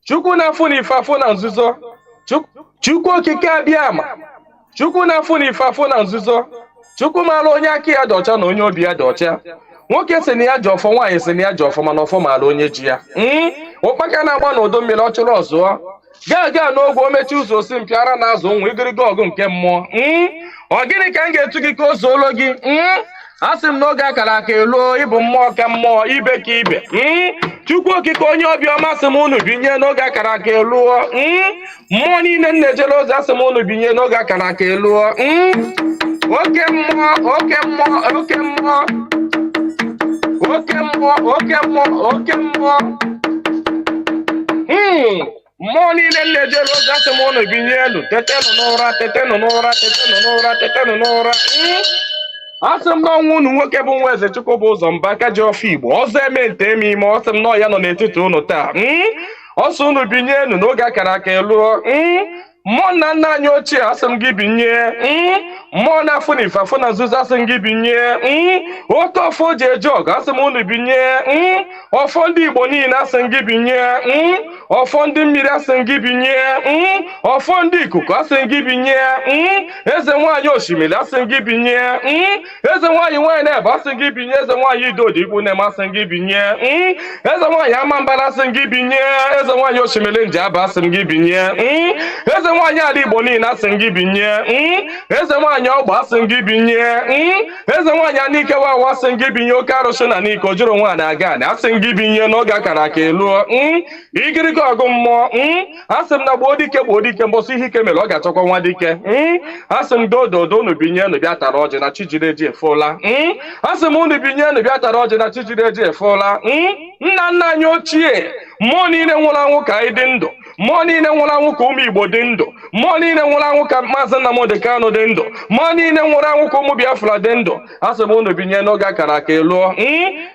Chukwu na-afụ n'ife afụ na nzuzo. Chukwu okike abịama. Chukwu na-afụ n'ife afụ na nzuzo. Chukwu maara onye aka ya dị ọcha na onye obi ya dị ọcha. Nwoke si na ya ji ọfọ, nwaanyị si na ya ji ọfọ, mana ọfọ maara onye ji ya. Ụkpaka na-agba n'udu mmiri ọ chụrụ ọzụọ. Gaa n'ogwe o mechi ụzọ osi mpịara na azụ nwa igiriga ọgụ nke mmụọ. Ọ gịnị ka m ga-etu gị ka o zuolo gị? Asị m n'oge akara aka eluo, ịbụ mmụọ ka mmụọ, ibe ka ibe. Chukwu okike onye obiọma sị m unu binye n'oge akara aka eluo. Mmụọ niile na-ejere ozi asị m unu binye n'oge akara aka eluo. Oke mmụọ, oke mmụọ, oke mmụọ, oke mmụọ, oke mmụọ, oke mmụọ. Mmụọ niile na-ejere ozi asị m unu binye elu. Tetenụ n'ụra, tetenụ n'ụra, tetenụ n'ụra, tetenụ n'ụra. Asị m n'ọnwa unu nwoke bụ nwa eze Chukwu bụ ụzọ mba aka ji ọfọ Igbo ọzọ eme nte eme ime. Ọ sị m nọ ya nọ n'etiti unu taa. Ọsọ unu binye enu n'oge akara aka eluo. Mmụọ nna nna anyị ochie asị m gị binye. Mmụọ na-afụ n'ife afụ na nzuzo asị m gị binye. Oke ọfọ ji eje ọgụ asị m unu binye. Ọfọ ndị Igbo niile asị m gị binye. Ọfọ ndị mmiri asị m gị binye. Ọfọ ndị ikuku asị m gị binye. Eze nwaanyị osimiri asị m gị binye. Eze nwaanyị nwaanyị na-ebe asị m gị binye. Eze nwaanyị idodi ikwu na-eme asị m gị binye. Eze nwaanyị amambara asị m gị binye. Eze nwaanyị osimiri nji aba asị m gị binye. Eze nwaanyị ala Igbo niile asị m gị binye. Eze nwaanyị ọgba asị m gị binye. Eze nwaanyị anike wawa asị m gị binye. Oke arụsị na n'ike o jụrụ nwaanyị aga na asị m gị binye n'oge akara aka eluo. Igiriga ọgụ mmụọ. Asị m na gboo dike mbọsị ihe ike mere ọ ga-achọkwa nwa dike. Asị m dododo unu binye unu bịa tara ọjị na Chijireji efụla. Asị m unu binye unu bịa tara ọjị na Chijireji efụla. Nna nna anyị ochie, mmụọ niile nwụrụ anwụ ka anyị dị ndụ. Mmụọ niile nwụrụ anwụ ka ụmụ Igbo dị ndụ. Mmụọ niile nwụrụ anwụ ka Mazi Nnamdi Kanu dị ndụ. Mmụọ niile nwụrụ anwụ ka ụmụ Biafra dị ndụ. Asị m unu binye n'oge akara aka eluo.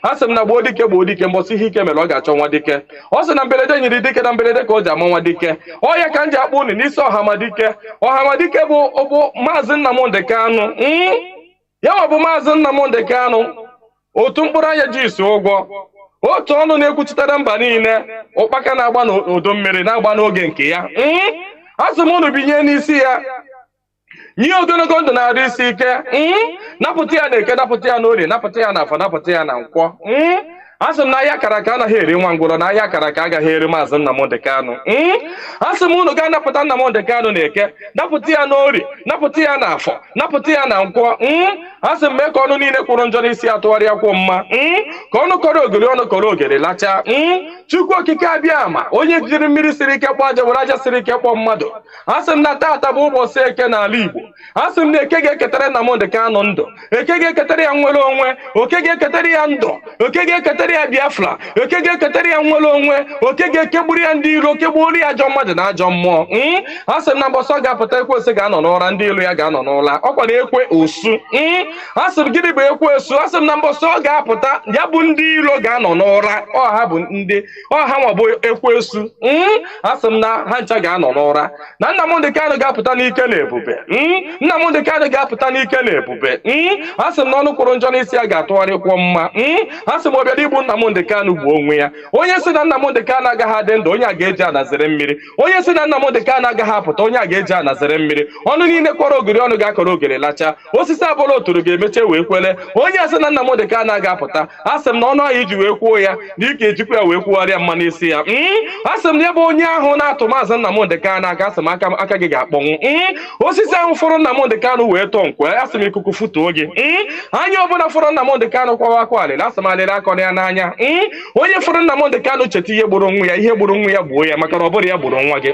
Asị m na gboo dike mbọsị ihe ike mere ọ ga-achọ nwa dike. Ọ sị na mberede nyiri dike na mberede ka o ji ama nwa dike. Ọ ya ka m ji akpọ unu n'isi ọhamadike. Ọhamadike bụ Mazi Nnamdi Kanu. Ya bụ Mazi Nnamdi Kanu. Otu mkpụrụ anya ji isi ụgwọ. Otu ọnụ na-ekwuchitere mba niile. Ụkpaka na-agba n'udu mmiri na-agba n'oge nke ya. Asị m unu binye n'isi ya. Nye ogologo ndụ na-arụ isi ike. Napụta ya na Eke, napụta ya n'Orie, napụta ya n'Afọ, napụta ya na Nkwọ. Asị m na ahịa akara aka anaghị eri nwa ngwụrọ, na ahịa akara aka agaghị eri Mazi Nnamdi Kanu. Asị m unu gaa napụta Nnamdi Kanu na Eke, napụta ya n'Orie, napụta ya n'Afọ, napụta ya na Nkwọ. Asị m mee ka ọnụ niile kwụrụ njọ n'isi atụgharịa kwụ mma. Ka ọnụ kọrọ ogiri ọnụ kọrọ ogiri lacha. Chukwu okike abịama onye jiri mmiri siri ike kpọọ aja were aja siri ike kpọọ mmadụ. Asị m na taata bụ ụbọchị Eke n'ala Igbo. Asị m na Eke ga-eketara Nnamdi Kanu ndụ. Eke ga-eketara ya nwere onwe. Oke ga-eketara ya ndụ. Oke ga-eketara ya Biafra. Oke ga-eketara ya nwere onwe. Oke ga-ekegburu ya ndị iro, kegburu ya ajọ mmadụ na ajọ mmụọ. Asị m na mbọsị ọ ga-apụta ekwensu ga-anọ n'ụra, ndị ilo ya ga-anọ n'ụra. Ọ kwara ekwe osu. Asị m gịnị bụ ekwensu? Asị m na mbọsị ọ ga-apụta ya bụ ndị ilo ga-anọ n'ụra. Ọha bụ ndị ọha nwa bụ ekwensu. Asị m na ha ncha ga-anọ n'ụra. Na Nnamdi Kanu ga-apụta n'ike na ebube. Nnamdi Kanu ga-apụta n'ike na ebube. Asị m na ọnụ kwụrụ njọ n'isi ya ga-atụgharịkwọ mma. Asị m ọ bịara igbu Nnamdi Kanu bụ onwe ya. Onye si na Nnamdi Kanu agaghị adị ndụ, onye a ga-eji anazere mmiri. Onye si na Nnamdi Kanu agaghị apụta, onye a ga-eji anazere mmiri. Ọnụ niile kọrọ ogiri ọnụ ga-akọrọ ogiri lacha. Osisi abụrụ oturu ga-emeche wee kwele. Onye asị na Nnamdi Kanu agaghị apụta, asị m na ọnụ ahụ iji wee kwuo ya na ike ejikwa ya wee kwugharịa mma n'isi ya. Asị m na ebe onye ahụ na-atụ Mazi Nnamdi Kanu aka, asị m aka gị ga-akpọnwụ. Osisi ahụ fụrụ Nnamdi Kanu wee tọọ nkwe, asị m ikuku futuo gị. Anya ọbụla fụrụ Nnamdi Kanu kwawa akwa alịla, asị m alịla akọrọ ya n'anya. Onye fụrụ Nnamdi Kanu cheta ihe gburu nwa ya, ihe gburu nwa ya gbuo ya, maka na ọ bụrụ ya gburu nwa gị.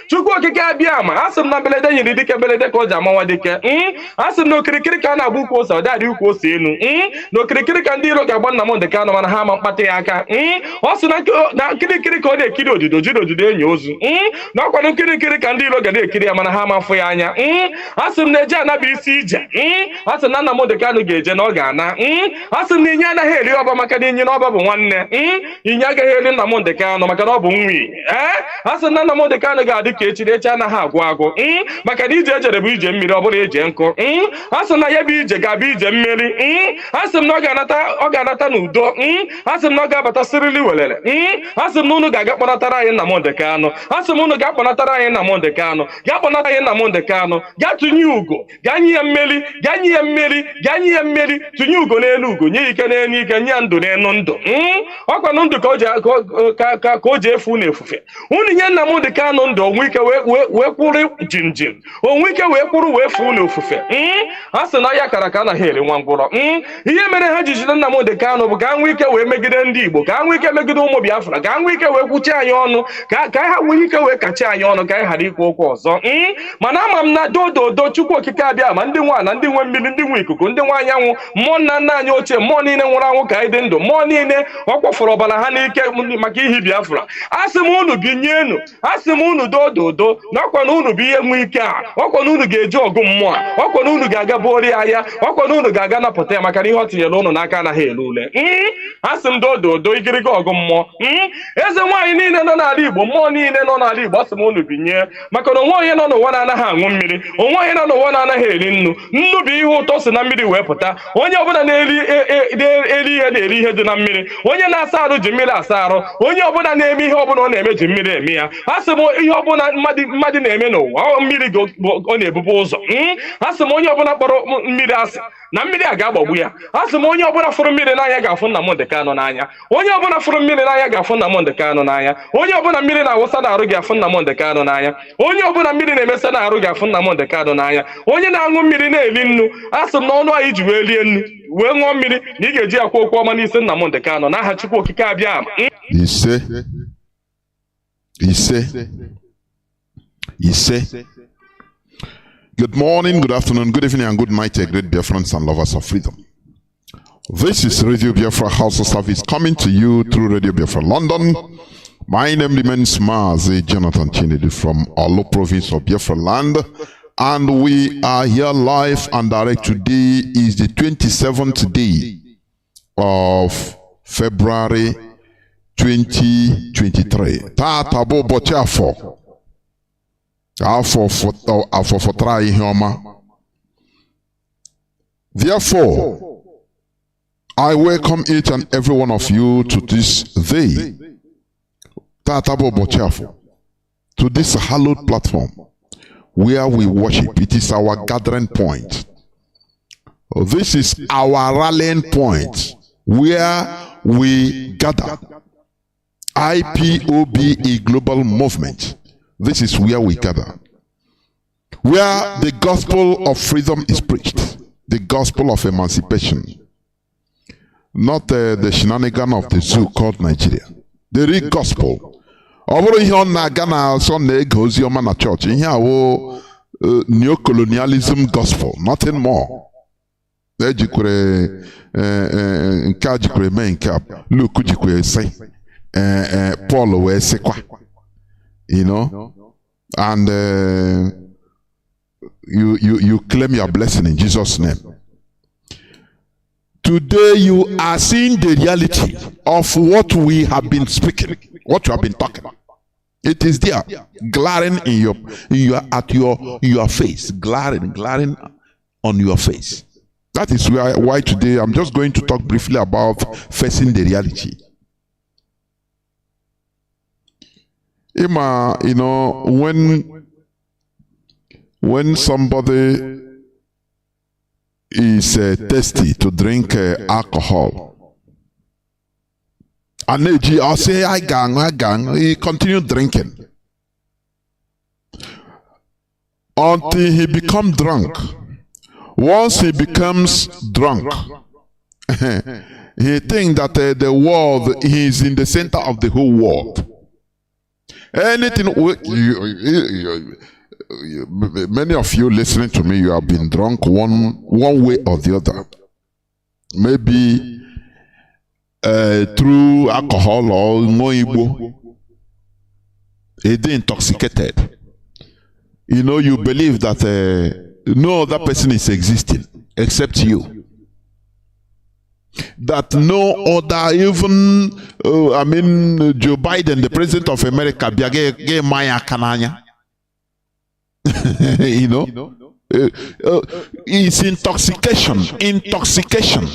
Chukwu okike abịama, asị m na mberede nyiri dike mberede ka o ji ama nwa dike. Asị m na okirikiri ka a na-agba ukwu ose, ọ dadị ukwu ose enu. Na okirikiri ka ndị iro ga-agba Nnamdi Kanu mana ha ama mkpata ya aka. Ọ sị na nkirikiri ka ọ na-ekiri odido, jiri odido enyi ozu. Na ọkwanụ nkirikiri ka ndị iro ga na-ekiri ya mana ha ama afụ ya anya. Asị m na eje anaba isi ije. Asị na Nnamdi Kanu ga-eje na ọ ga-ana. Asị m na inye anaghị eri ọba maka na inye na ọba bụ nwanne. Inye agaghị eri Nnamdi Kanu maka na ọ bụ nwi. Asị na Nnamdi Kanu ga-adị ka echi anaghị agwụ agwụ. Maka na ije ejere bụ ije mmiri, ọ bụrụ eje nkụ. Asị na ya bụ ije ga-abụ ije mmeri asị m na ọ ga-anata n'udo asị m na ọ ga-abata sirili welere asị m na unu ga-aga kpọnatara anyị Nnamdi Kanu asị m unu ga-akpọnatara anyị Nnamdi Kanu ga-akpọnata anyị Nnamdi Kanu ga tụnye ugo ga nye ya mmeri ga nye ya mmeri ga nye ya mmeri tụnye ugo n'elu ugo nye ike n'elu ike nye ya ndụ n'elu ndụ ọkwanụ ndụ ka o ji efu unu efufe unu nye Nnamdi Kanu ndụ onwe ike wee kwụrụ jinjin onwe ike wee kwụrụ wee fu unu ofufe a sị na ya kara ka anaghị eri nwa ngwụrọ ihe mere ha ji jide Nnamdi Kanu bụ ka ha nwee ike wee megide ndị Igbo ka ha nwee ike megide ụmụ Biafra ka ha nwee ike wee kwuchi anyị ọnụ ka ha nwee ike wee kachi anyị ọnụ ka anyị ghara ikwu okwu ọzọ mana ama m na dododo Chukwu okike abịa ma ndị nwa na ndị nwe mmiri ndị nwe ikuku ndị nwe anyanwụ mmụọ nna nna anyị ochie mmụọ niile nwụrụ anwụ ka anyị dị ndụ mmụọ niile ọ kpọfụrụ ọbara ha n'ike maka ihi Biafra asị m unu binyenu asị m unu dododo na ọkwa na unu bụ ihe nwe ike a ọkwa na unu ga-eji ọgụ mmụọ ọkwa na unu ga-aga bụori ahịa ọkwa na unu ga-aga napụta ya maka na ihe ọ tinyere unu n'aka anaghị ele ule asị m dododo igiriga ọgụ mmụọ eze nwaanyị niile nọ n'ala Igbo mmụọ niile nọ n'ala Igbo asị m unu binye maka na onwe onye nọ n'ụwa na-anaghị aṅụ mmiri onwe onye nọ n'ụwa na-anaghị eri nnu nnu bụ ihe ụtọ si na mmiri wee pụta onye ọbụla na-eri ihe na-eri ihe dị na mmiri onye na-asa arụ ji mmiri asa arụ onye ọbụla na-eme ihe ọbụla ọ na-eme ji mmiri eme ya asị m ihe ọbụla mmadụ na-eme n'ụwa mmiri ọ na-ebubu ụzọ asị m onye ọbụla kpọrọ mmiri asị na mmiri a ga-agbagbu ya asị m onye ọbụla fụrụ mmiri n'anya ga-afụ Nnamdi Kanu n'anya onye ọbụla fụrụ mmiri n'anya ga-afụ Nnamdi Kanu n'anya onye ọbụla mmiri na-awụsa n'arụ ga-afụ Nnamdi Kanu n'anya onye ọbụla mmiri na-emesa n'arụ ga-afụ Nnamdi Kanu n'anya onye na-aṅụ mmiri na-eli nnu asị m na ọnụ anyị ji wee lie nnu wee ṅụọ mmiri na ị ga-eji akwa okwu ọma n'isi Nnamdi Kanu n'aha Chukwu okike abịa ise. Good morning, good afternoon, good evening, and good night, great Biafrans and lovers of freedom. This is Radio Biafra HAUSA-SERVICE coming to you through Radio Biafra London. My name remains Mazi Jonathan Chinedu from Olo province of Biafra land. And we are here live and direct. Today is the 27th day of February 2023. Tatabo Bochafo. Therefore, I welcome each and every one of you to this day, to this hallowed platform where we worship. It is our gathering point. This is our rallying point where we gather. IPOB, a global movement. This is where we gather. Where the gospel of freedom is preached. The gospel of emancipation. Not the shenanigan of the zoo called Nigeria. The real gospel. Church. Neo-colonialism gospel. Nothing more. Paul you know, and you claim your blessing in Jesus' name. Today you are seeing the reality of what we have been speaking, what you have been talking about. It is there, glaring in your face, glaring on your face. That is why today I'm just going to talk briefly about facing the reality. Ima, you know, when somebody is thirsty to drink alcohol, and I'll say, I gang, he continue drinking until he becomes drunk. Once he becomes drunk, he thinks that the world, he is in the center of the whole world. Anything, many of you listening to me, you have been drunk one way or the other. Maybe through alcohol or moibo. Intoxicated. You know, you believe that no other person is existing except you. That no other, even Joe Biden, the president of America, you know, It's intoxication. Intoxication.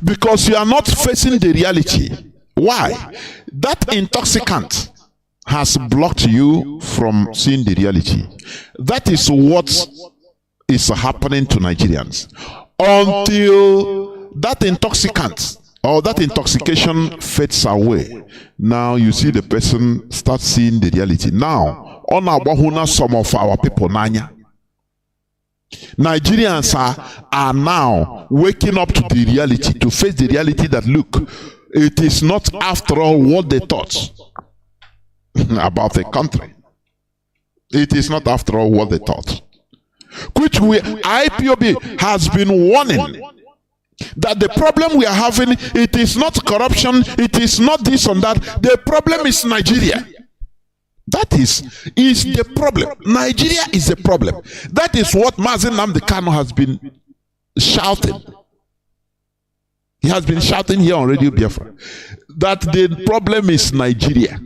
Because you are not facing the reality. Why? That intoxicant has blocked you from seeing the reality. That is what is happening to Nigerians. Until that intoxicant or that intoxication fades away, now you see the person start seeing the reality. Now, on our some of our people, Nigerians are now waking up to the reality, to face the reality that, look, it is not after all what they thought about the country. It is not after all what they thought. Which IPOB has been warning that the problem we are having, it is not corruption, it is not this and that. The problem is Nigeria. That is the problem. Nigeria is the problem. That is what Mazi Nnamdi Kanu has been shouting. He has been shouting here on Radio Biafra that the problem is Nigeria.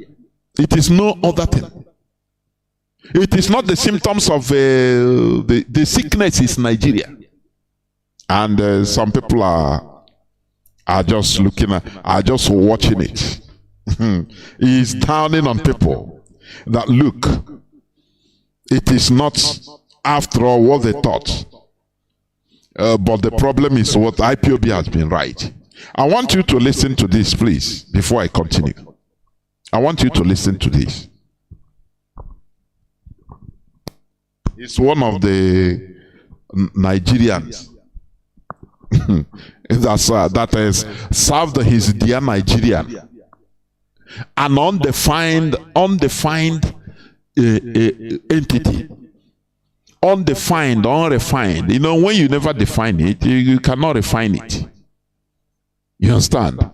It is no other thing. It is not the symptoms of the sickness is Nigeria. And some people are just looking at, are just watching it. He's downing on people that, look, it is not after all what they thought. But the problem is what IPOB has been right. I want you to listen to this, please, before I continue. I want you to listen to this. It's one of the Nigerians that has served his dear Nigerian an undefined entity. Undefined, unrefined. You know, when you never define it, you cannot refine it. You understand?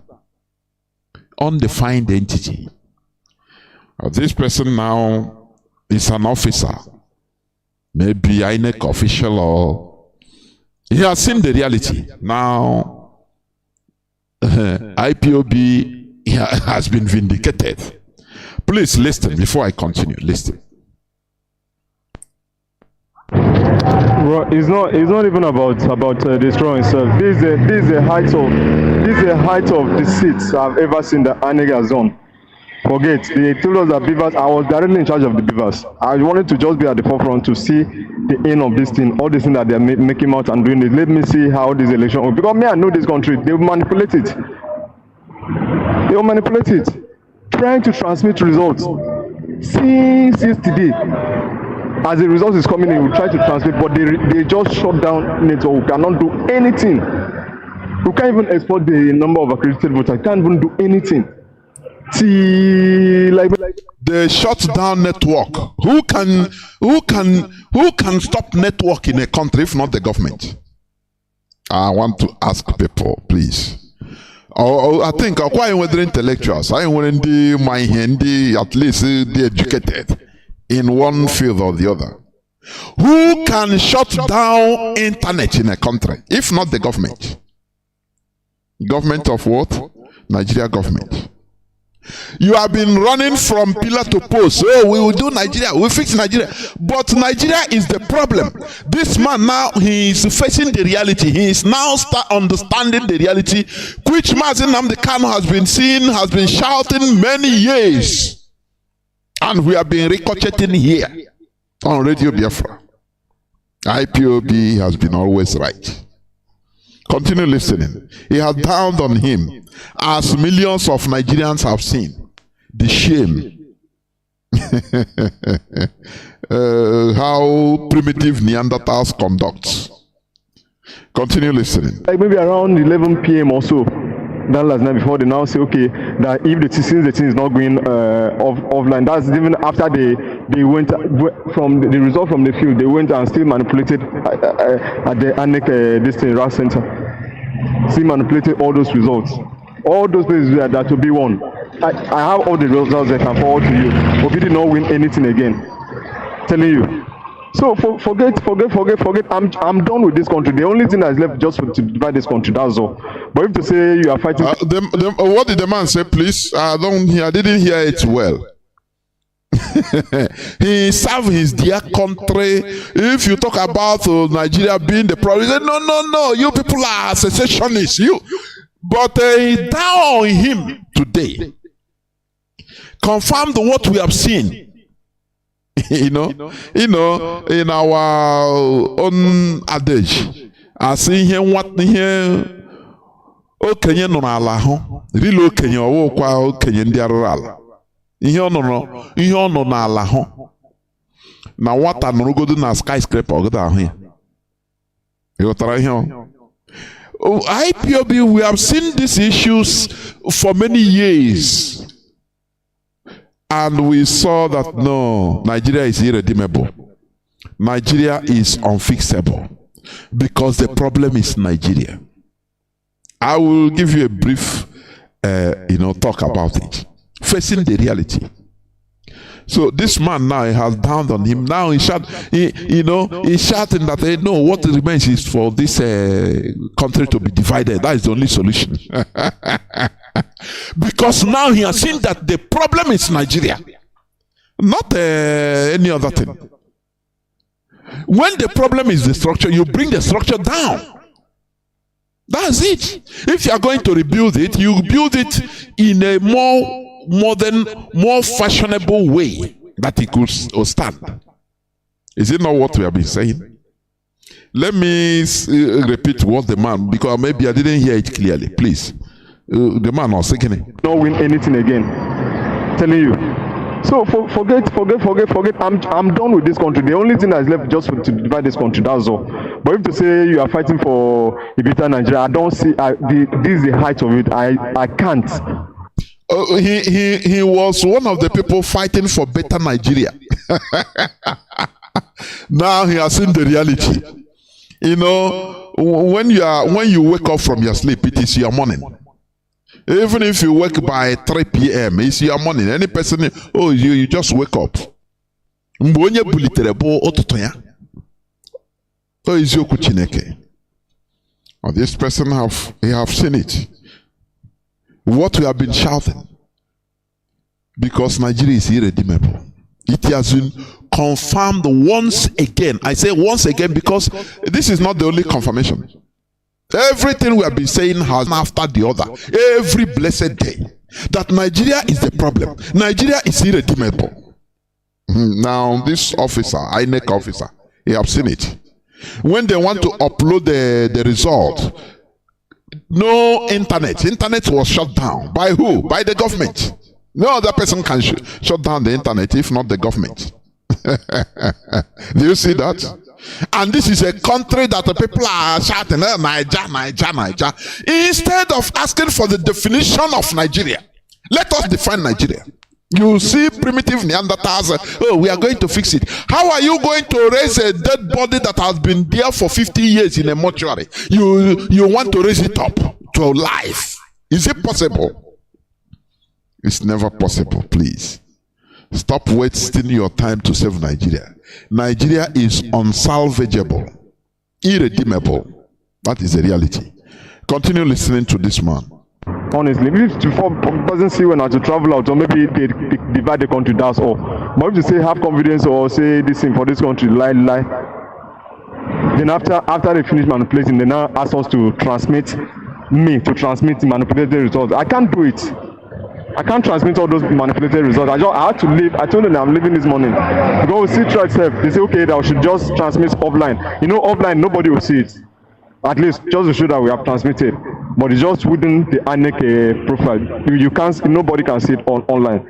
Undefined entity. This person now is an officer, maybe INEC official, or he has seen the reality. Now, IPOB has been vindicated. Please listen before I continue. Listen. Well, it's not even about destroying itself. This is the height of deceit I've ever seen that INEC has done. Forget, they told us that beavers, I was directly in charge of the beavers. I wanted to just be at the forefront to see the end of this thing, all this thing that they're making out and doing it. Let me see how this election will, because me, I know this country, they will manipulate it. They will manipulate it, trying to transmit results. Since yesterday, as the result is coming in, we try to transmit, but they just shut down network. We cannot do anything. We can't even export the number of accredited voters. Can't even do anything. See, like they shut down network. Who can stop network in a country if not the government? I want to ask people, please. I think quite whether intellectuals, I want the at least the educated in one field or the other. Who can shut down internet in a country if not the government? Government of what? Nigeria government. You have been running from pillar to post. Oh, we will do Nigeria. We will fix Nigeria. But Nigeria is the problem. This man now, he is facing the reality. He is now understanding the reality, which Mazi Nnamdi Kanu has been seeing, has been shouting many years. And we have been ricocheting here on Radio Biafra. IPOB has been always right. Continue listening. He has dawned on him, as millions of Nigerians have seen, the shame. How primitive Neanderthals conduct. Continue listening. Like maybe around 11 p.m. or so, that last night before they now say, okay, that if since the thing is not going offline, that's even after they went from the result from the field, they went and still manipulated at the ANEC this thing, RAS center. Still manipulated all those results. All those places that will be won. I have all the results that I can forward to you, but we did not win anything again. Telling you. So forget. I'm done with this country. The only thing that's left just to divide this country. That's all. But if to say you are fighting, what did the man say? Please, I didn't hear it well. He served his dear country. If you talk about Nigeria being the problem, he said, no, you people are secessionists. But down on him today confirmed what we have seen. In our own adage, I see here what here. Okenye nọ n'ala hụ rili okenye ọwụkwa okenye ndị arụrụ ala ihe ọ nọ n'ala hụ na nwata nọrọgodo na skyscraper ọgọdọ ahụ ya ịghọtara ihe IPOB, we have seen these issues for many years and we saw that no, Nigeria is irredeemable. Nigeria is unfixable because the problem is Nigeria. I will give you a brief, talk about it. Facing the reality. So this man now has downed on him. Now he's shouting that no, what remains is for this country to be divided. That is the only solution. Because now he has seen that the problem is Nigeria, not any other thing. When the problem is the structure, you bring the structure down. That's it. If you are going to rebuild it, you build it in a more modern, more fashionable way that it could stand. Is it not what we have been saying? Let me repeat what the man, because maybe I didn't hear it clearly. Please. The man was saying it. Not win anything again. Telling you. So forget. I'm done with this country. The only thing that is left just to divide this country. That's all. But if to say you are fighting for Ibiza Nigeria, I don't see. This is the height of it. I can't. He was one of the people fighting for better Nigeria. Now he has seen the reality. When you wake up from your sleep, it is your morning. Even if you wake by 3 p.m., it's your morning. Any person, you just wake up. This person have seen it. What we have been shouting. Because Nigeria is irredeemable. It has been confirmed once again. I say once again because this is not the only confirmation. Everything we have been saying has after the other, every blessed day, that Nigeria is the problem. Nigeria is irredeemable. Now, this officer, INEC officer, he have seen it. When they want to upload the result, no internet. Internet was shut down. By who? By the government. No other person can shut down the internet if not the government. Do you see that? And this is a country that the people are shouting, Niger. Instead of asking for the definition of Nigeria, let us define Nigeria. You see primitive Neanderthals, we are going to fix it. How are you going to raise a dead body that has been there for 50 years in a mortuary? You want to raise it up to life. Is it possible? It's never possible, please. Stop wasting your time to save Nigeria. Nigeria is unsalvageable, irredeemable. That is the reality. Continue listening to this man. Honestly, if doesn't see when I to travel out, or maybe they divide the country, that's all. But if you say have confidence or say this thing for this country, lie. Then after they finish manipulating, they now ask us to transmit manipulated results. I can't do it. I can't transmit all those manipulated results. I had to leave. I told them I'm leaving this morning. Because we see through itself. They say, okay, that we should just transmit offline. Offline, nobody will see it. At least, just to show that we have transmitted. But it's just within the INEC profile. You can't, nobody can see it online.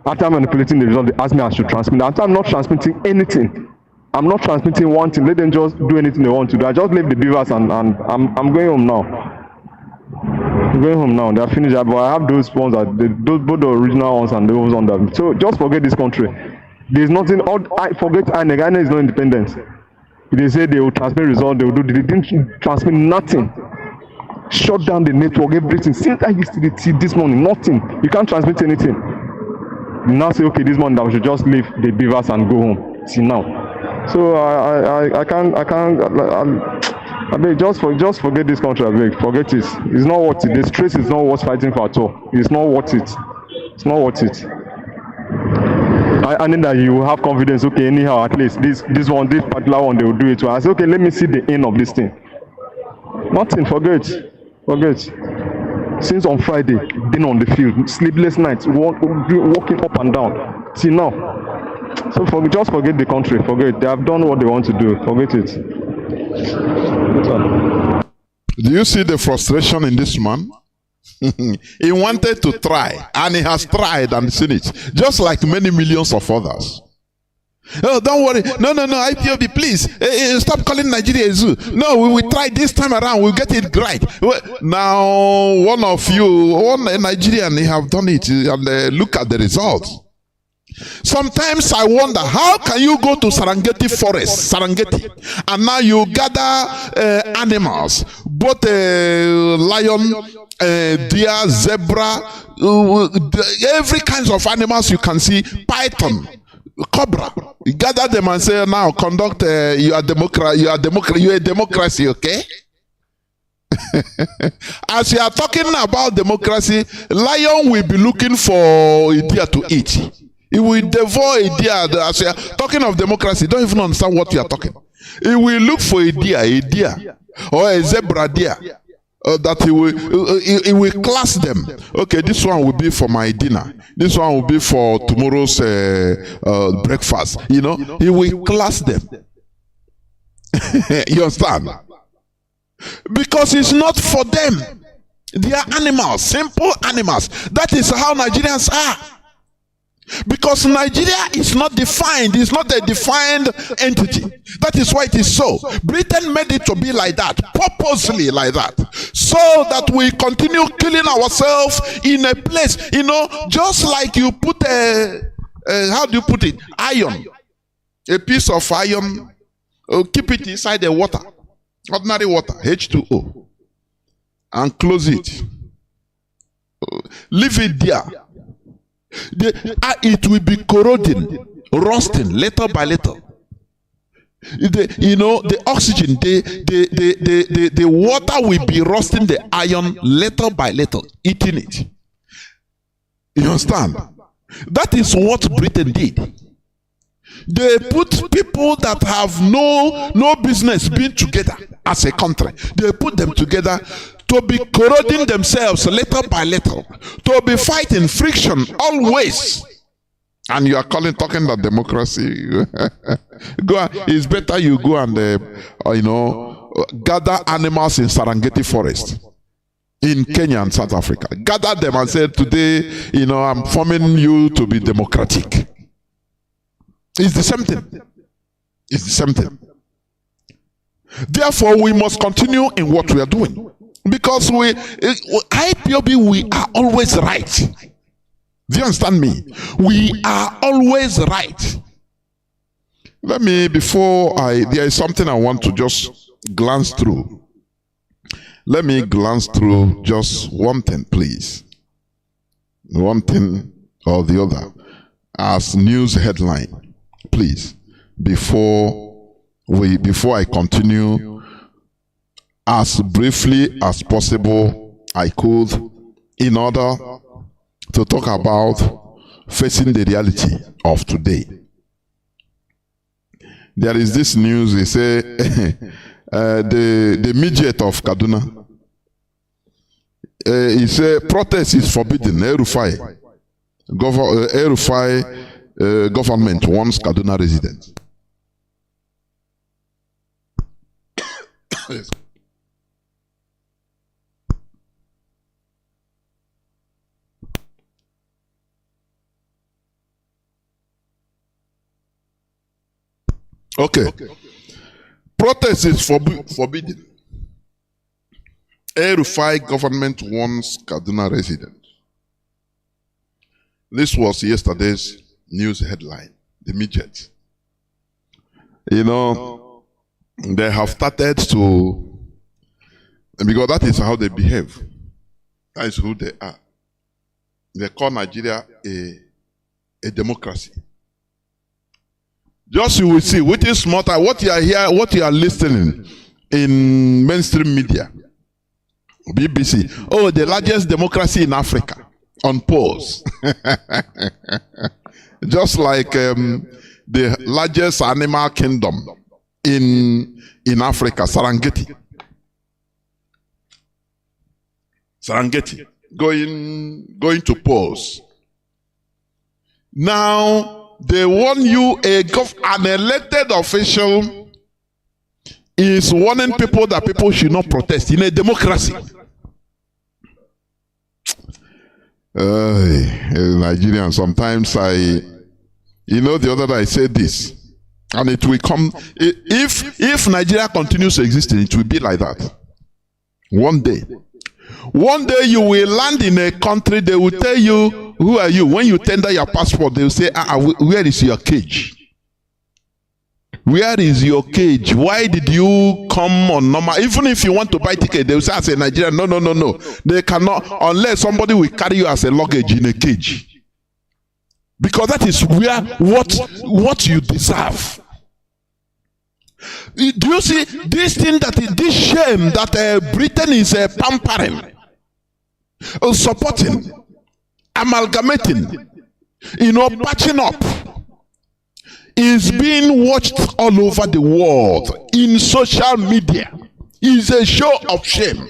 After manipulating the result, they ask me I should transmit. After I'm not transmitting anything. I'm not transmitting one thing. Let them just do anything they want to do. I just leave the beavers and I'm going home now. I'm going home now. They are finished, but I have those ones both the original ones and those on them. So just forget this country. There's nothing. Forget INEC. INEC is not independent. They say they will transmit results. They will do. They didn't transmit nothing. Shut down the network. Everything. Since I used to see this morning, nothing. You can't transmit anything. You now say okay, this morning that we should just leave the beavers and go home. See now. So I can't. I beg, just forget this country. I beg, forget it. It's not worth it. The stress is not worth fighting for at all. It's not worth it. It's not worth it. and then that you have confidence, okay, anyhow, at least this particular one, they will do it. So I say, okay, let me see the end of this thing. Nothing, forget. Since on Friday, been on the field, sleepless nights, walking up and down, till now. So just forget the country, forget. They have done what they want to do, forget it. Do you see the frustration in this man? He wanted to try, and he has tried and seen it, just like many millions of others. Oh, don't worry. No, IPOB, please. Stop calling Nigeria a zoo. No, we will try this time around. We'll get it right. Now, one Nigerian, they have done it, and look at the results. Sometimes I wonder, how can you go to Serengeti forest, and now you gather animals, both lion, deer, zebra, every kinds of animals you can see, python, cobra. You gather them and say, now conduct you are a democracy, okay? As you are talking about democracy, lion will be looking for a deer to eat. He will devour a deer. As you are talking of democracy, don't even understand what you are talking. He will look for a deer, or a zebra deer. That he will class them. Okay, this one will be for my dinner. This one will be for tomorrow's breakfast. You know, he will class them. You understand? Because it's not for them. They are animals, simple animals. That is how Nigerians are. Because Nigeria is not defined, it's not a defined entity. That is why it is so. Britain made it to be like that, purposely like that, so that we continue killing ourselves in a place, you know, just like you put how do you put it? Iron. A piece of iron, keep it inside the water, ordinary water, H2O, and close it. Leave it there. It will be corroding, rusting little by little. The oxygen, the water will be rusting the iron little by little, eating it. You understand? That is what Britain did. They put people that have no business being together as a country. They put them together to be corroding themselves little by little, to be fighting friction always. And you are talking about democracy. It's better you go and gather animals in Serengeti forest in Kenya and South Africa. Gather them and say, today, I'm forming you to be democratic. It's the same thing. It's the same thing. Therefore, we must continue in what we are doing. Because IPOB, we are always right. Do you understand me? We are always right. There is something I want to just glance through. Let me glance through just one thing, please. One thing or the other. As news headline, please. Before I continue, as briefly as possible, I could, in order to talk about facing the reality of today. There is this news, they say, the midget of Kaduna, he said, protest is forbidden. El-Rufai government wants Kaduna residents. Okay. Protest is forbidden. El-Rufai government wants Kaduna residents. This was yesterday's news headline, the midget. They have started to, because that is how they behave. That is who they are. They call Nigeria a democracy. Just you will see, which is smarter, what you are here, what you are listening in mainstream media, BBC. Oh, the largest democracy in Africa, on pause. Just like the largest animal kingdom in Africa, Serengeti. Serengeti, going to pause. Now they warn you, an elected official is warning people that people should not protest in a democracy. Nigerians, sometimes the other day I said this, and it will come, if Nigeria continues to exist, it will be like that. One day you will land in a country, they will tell you, who are you? When you tender your passport, they will say, where is your cage? Where is your cage? Why did you come on normal? Even if you want to buy ticket, they will say as a Nigerian, no. They cannot, unless somebody will carry you as a luggage in a cage. Because that is where what you deserve. Do you see this thing, this shame that Britain is pampering, supporting, amalgamating, patching up, is being watched all over the world in social media. Is a show of shame.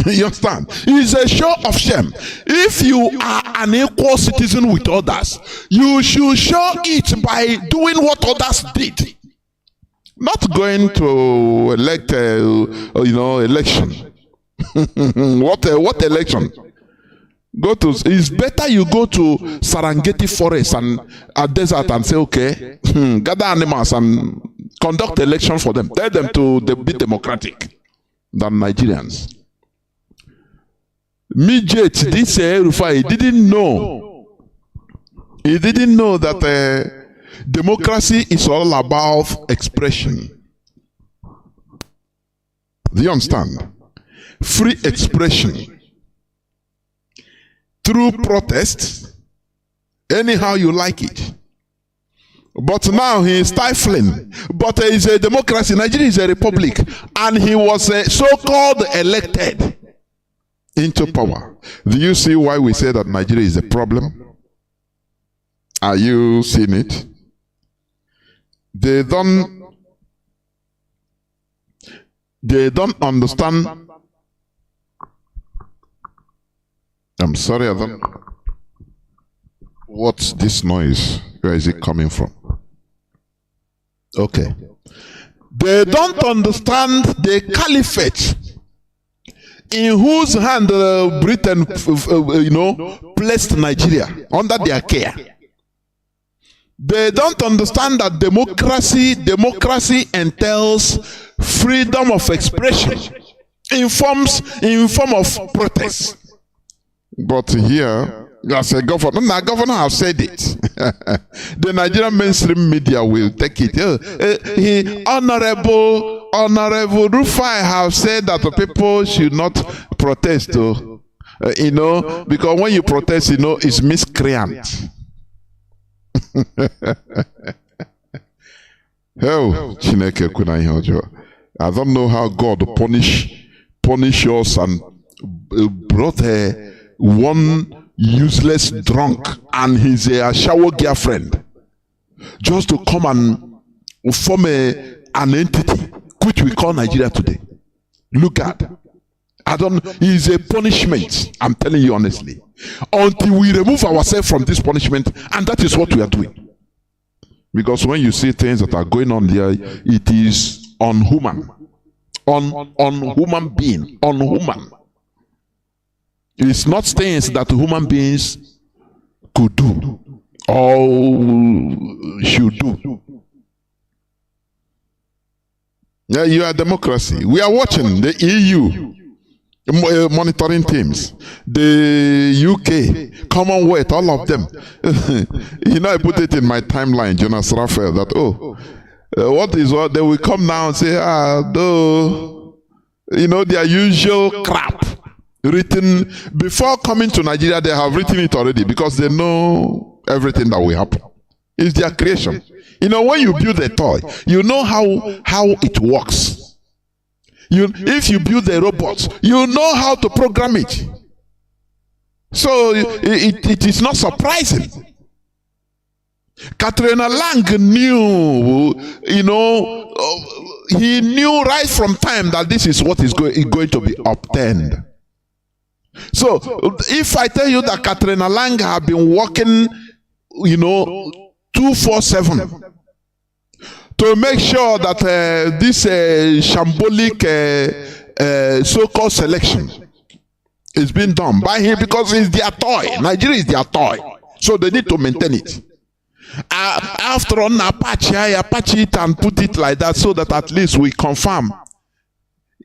You understand? It's a show of shame. If you are an equal citizen with others, you should show it by doing what others did. Not going to elect, election. What election? It's better you go to Serengeti forest and a desert and say, okay, gather animals and conduct election for them. Tell them to be democratic than Nigerians. Midget, this Rufai, he didn't know that democracy is all about expression. Do you understand? Free expression. Through protest, anyhow you like it. But now he is stifling. But it is a democracy. Nigeria is a republic. And he was so-called elected into power. Do you see why we say that Nigeria is a problem? Are you seeing it? They don't understand. I'm sorry, I don't. What's this noise? Where is it coming from? Okay. They don't understand the caliphate in whose hand Britain, placed Nigeria under their care. They don't understand that democracy entails freedom of expression in form of protest. But here, as a governor, governor have said it. The Nigerian mainstream media will take it. Honorable Rufai have said that the people should not protest. Because when you protest, it's miscreant. I don't know how God punish us and brought one useless drunk and his shower girlfriend just to come and form an entity which we call Nigeria today. Look at, it's a punishment. I'm telling you honestly. Until we remove ourselves from this punishment, and that is what we are doing. Because when you see things that are going on there, it is unhuman. Unhuman being. Unhuman. It's not things that human beings could do or should do. Yeah, you are democracy. We are watching the EU monitoring teams, the UK, Commonwealth, all of them. I put it in my timeline, Jonas Raphael, that what they will come now and say, their usual crap written before coming to Nigeria. They have written it already because they know everything that will happen. It's their creation. When you build a toy, you know how it works. If you build a robot, you know how to program it. So it is not surprising Katrina Lang knew, he knew right from time that this is what is going to be obtained. So, if I tell you that Katrina Lang have been working, 247 to make sure that this shambolic so-called selection is being done by him, because it's their toy. Nigeria is their toy. So they need to maintain it. After all, Apache it and put it like that so that at least we confirm.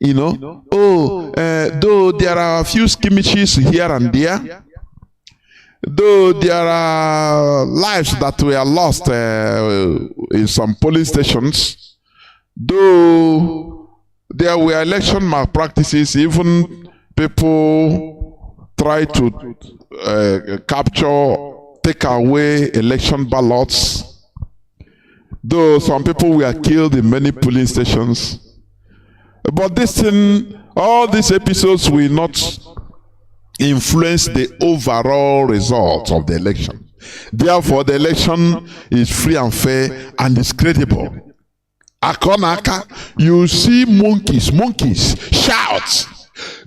Though there are a few skirmishes here and there, though there are lives that were lost in some police stations, though there were election malpractices, even people try to take away election ballots, though some people were killed in many polling stations. But this thing, all these episodes will not influence the overall result of the election. Therefore, the election is free and fair and is credible. Akonaka, you see monkeys shout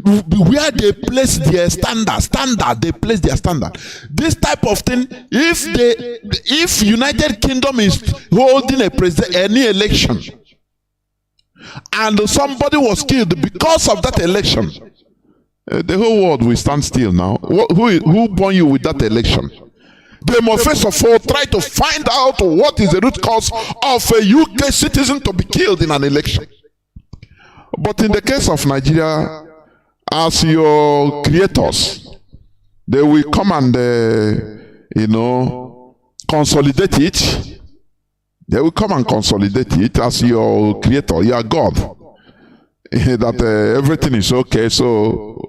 where they place their standard, they place their standard. This type of thing, if United Kingdom is holding any election and somebody was killed because of that election, the whole world will stand still now. Who born you with that election? They must first of all try to find out what is the root cause of a UK citizen to be killed in an election. But in the case of Nigeria, as your creators, they will come and consolidate it. They will come and consolidate it as your creator, your God. That everything is okay. So,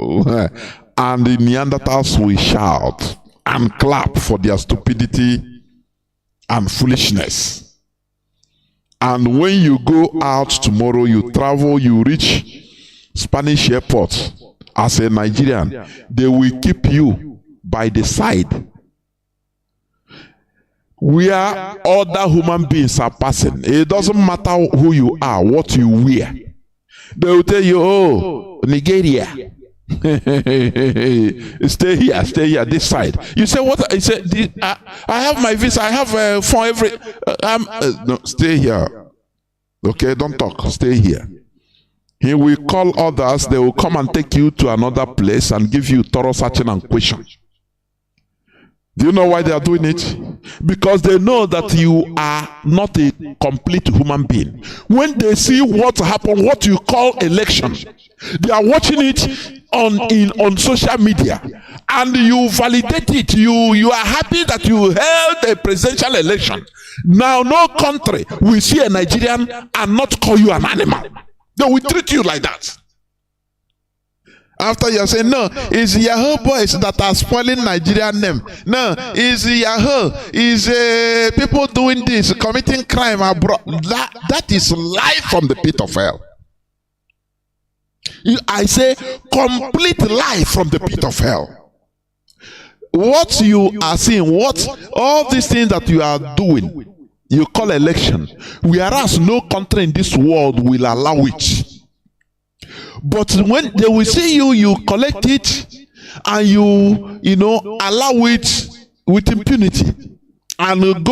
and the Neanderthals will shout and clap for their stupidity and foolishness. And when you go out tomorrow, you travel, you reach Spanish airport as a Nigerian, they will keep you by the side where other human beings are passing. It doesn't matter who you are, what you wear. They will tell you, oh, Nigeria. Stay here, this side. You say, what? I said, I have my visa, I have for every. No, stay here. Okay, don't talk, stay here. He will call others, they will come and take you to another place and give you thorough searching and question. Do you know why they are doing it? Because they know that you are not a complete human being. When they see what happened, what you call election, they are watching it on social media, and you validate it. You are happy that you held a presidential election. Now no country will see a Nigerian and not call you an animal. They will treat you like that. After you say, no, it's Yahoo boys that are spoiling Nigerian name. No, it's Yahoo. It's people doing this, committing crime abroad. That is life from the pit of hell. I say, complete life from the pit of hell. What you are seeing, all these things that you are doing, you call election, whereas no country in this world will allow it. But when they will see you collect it and you allow it with impunity and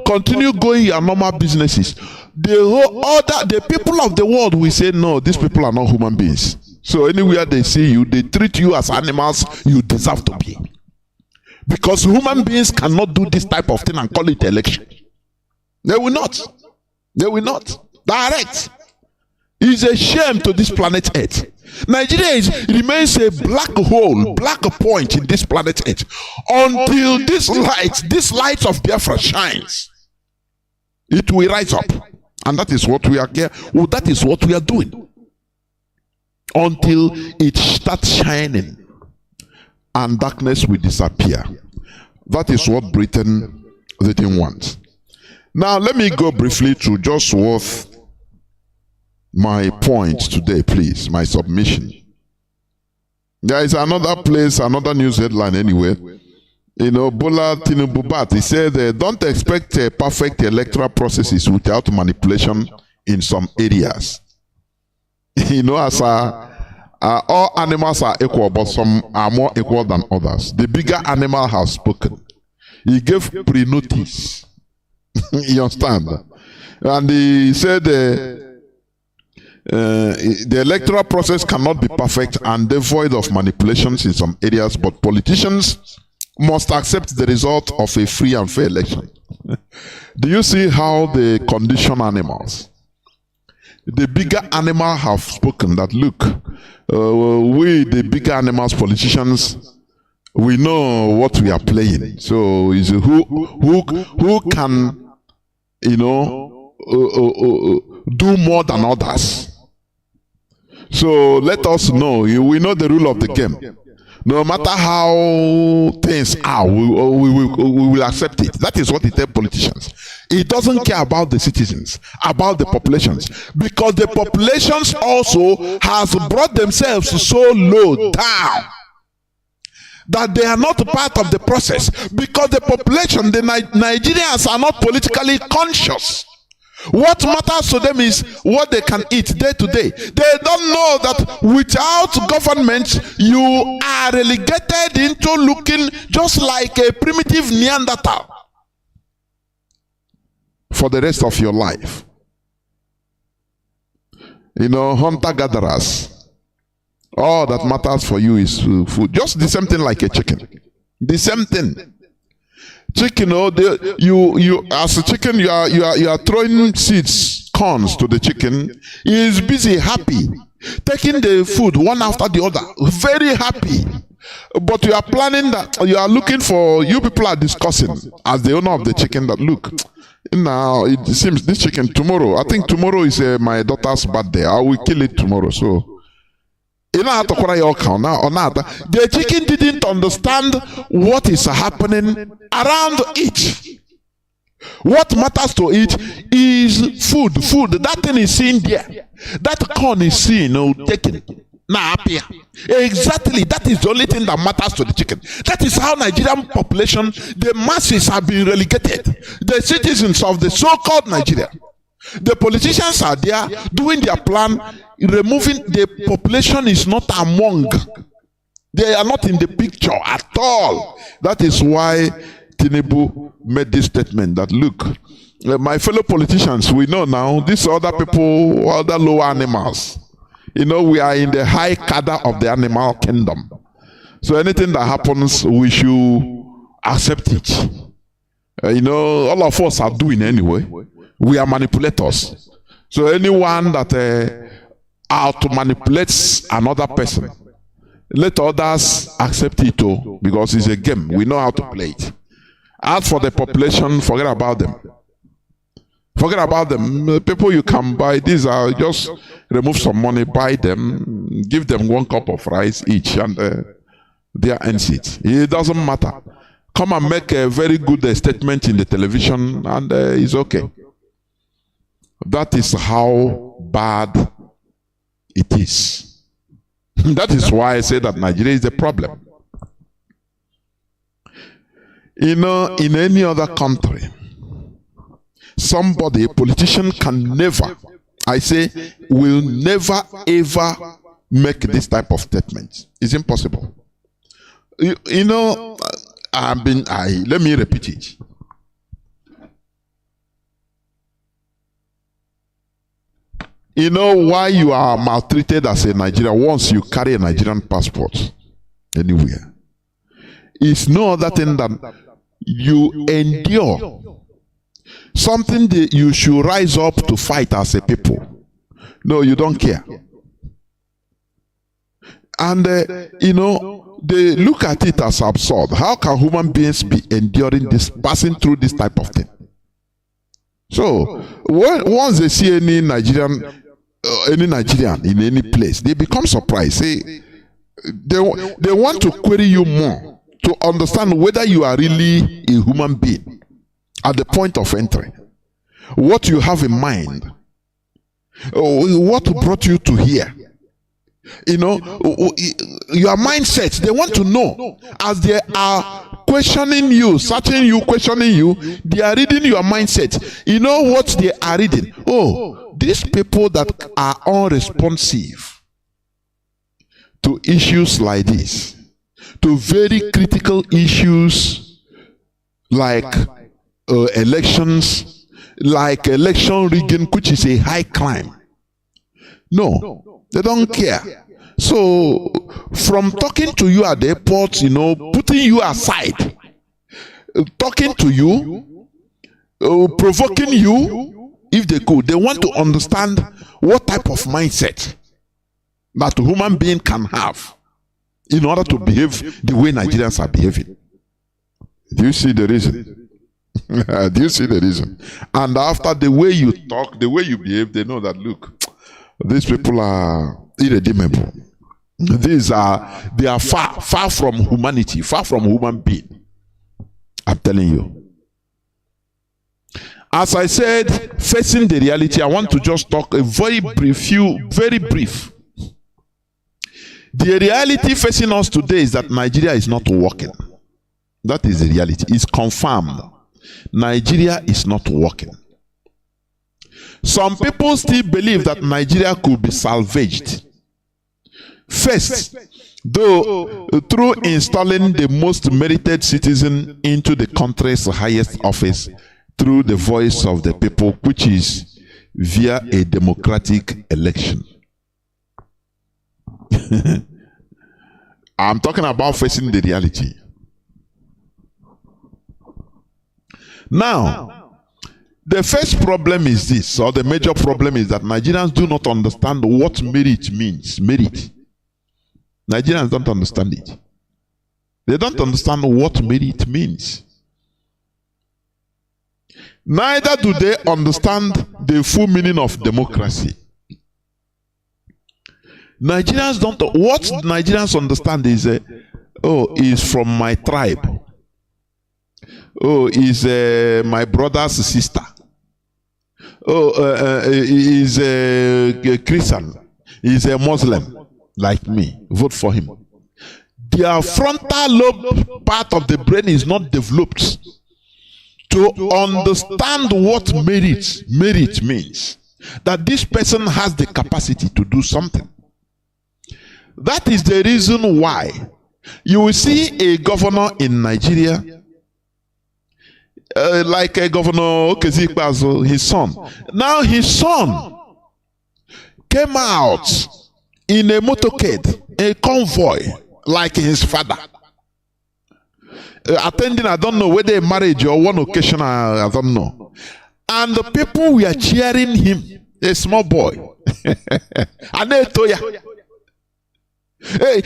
continue going your normal businesses. The people of the world will say, no, these people are not human beings. So anywhere they see you, they treat you as animals you deserve to be. Because human beings cannot do this type of thing and call it election. They will not. They will not. Direct. It's a shame to this planet Earth. Nigeria remains a black hole, black point in this planet Earth until this light of Biafra shines. It will rise up, and that is what we are here. Well, that is what we are doing until it starts shining, and darkness will disappear. That is what Britain didn't want. Now, let me go briefly through just what my point today, please, my submission. There is another place, another news headline anyway, Bola Tinubu Bat, he said, don't expect perfect electoral processes without manipulation in some areas. As all animals are equal, but some are more equal than others. The bigger animal has spoken. He gave pre-notice. You understand? And he said the electoral process cannot be perfect and devoid of manipulations in some areas, but politicians must accept the result of a free and fair election. Do you see how they condition animals? The bigger animal have spoken that, look, we, the bigger animals, politicians, we know what we are playing. So is who can, do more than others. So let us know. We know the rule of the game. No matter how things are, we will accept it. That is what he tells politicians. He doesn't care about the citizens, about the populations, because the populations also has brought themselves so low down that they are not part of the process, because the population, the Nigerians, are not politically conscious. What matters to them is what they can eat day to day. They don't know that without government, you are relegated into looking just like a primitive Neanderthal for the rest of your life. Hunter-gatherers, all that matters for you is food. Just the same thing like a chicken. The same thing. Chicken, you as a chicken, you are throwing seeds, corns to the chicken. He is busy, happy, taking the food one after the other, very happy. But you are planning that, you are looking for, you people are discussing as the owner of the chicken that, look, now it seems this chicken tomorrow, I think tomorrow is my daughter's birthday. I will kill it tomorrow. So the chicken didn't understand what is happening around it. What matters to it is food. That thing is seen there. That corn is seen, taken. Exactly. That is the only thing that matters to the chicken. That is how Nigerian population, the masses, have been relegated. The citizens of the so-called Nigeria. The politicians are there doing their plan, removing the population is not among. They are not in the picture at all. That is why Tinubu made this statement that, look, my fellow politicians, we know now, these other people, other lower animals, we are in the high cadre of the animal kingdom. So anything that happens, we should accept it. All of us are doing anyway. We are manipulators. So anyone that out-manipulates another person, let others accept it too, because it's a game. We know how to play it. As for the population, forget about them. Forget about them. People you can buy, these are just remove some money, buy them, give them 1 cup of rice each, and they are ends it. It doesn't matter. Come and make a very good statement in the television, and it's okay. That is how bad it is. That is why I say that Nigeria is the problem. In any other country, somebody, a politician, can never, I say, will never ever make this type of statement. It's impossible. Let me repeat it. You know why you are maltreated as a Nigerian once you carry a Nigerian passport anywhere? It's no other thing than you endure something that you should rise up to fight as a people. No, you don't care. And, they look at it as absurd. How can human beings be enduring this, passing through this type of thing? So, once they see any Nigerian in any place, they become surprised. Say, they want to query you more to understand whether you are really a human being at the point of entry. What you have in mind. What brought you to here. Your mindset, they want to know, as they are questioning you, searching you, questioning you. They are reading your mindset. You know what they are reading? Oh, these people that are unresponsive to issues like this, to very critical issues like elections, like election rigging, which is a high crime. No, they don't care. So, from talking to you at the airport, you know, putting you aside, talking to you, provoking you, if they could, they want to understand what type of mindset that a human being can have in order to behave the way Nigerians are behaving. Do you see the reason? Do you see the reason? And after the way you talk, the way you behave, they know that, look, these people are irredeemable. They are far from humanity, far from human being. I'm telling you. As I said, facing the reality, I want to just talk a very brief. The reality facing us today is that Nigeria is not working. That is the reality. It's confirmed. Nigeria is not working. Some people still believe that Nigeria could be salvaged. First, though, through installing the most merited citizen into the country's highest office through the voice of the people, which is via a democratic election. I'm talking about facing the reality. Now, the first problem is this, or the major problem is that Nigerians do not understand what merit means. Merit. Nigerians don't understand it. They don't understand what merit means. Neither do they understand the full meaning of democracy. Nigerians don't. What Nigerians understand is, is from my tribe. Oh, is my brother's sister. Oh, is a Christian. Is a Muslim like me. Vote for him. Their frontal lobe part of the brain is not developed to understand what merit means. That this person has the capacity to do something. That is the reason why you will see a governor in Nigeria, like a governor Okezikbazo, his son. Now his son came out in a motorcade, a convoy, like his father. Attending, I don't know whether a marriage or one occasion, I don't know. And the people were cheering him, a small boy. Hey,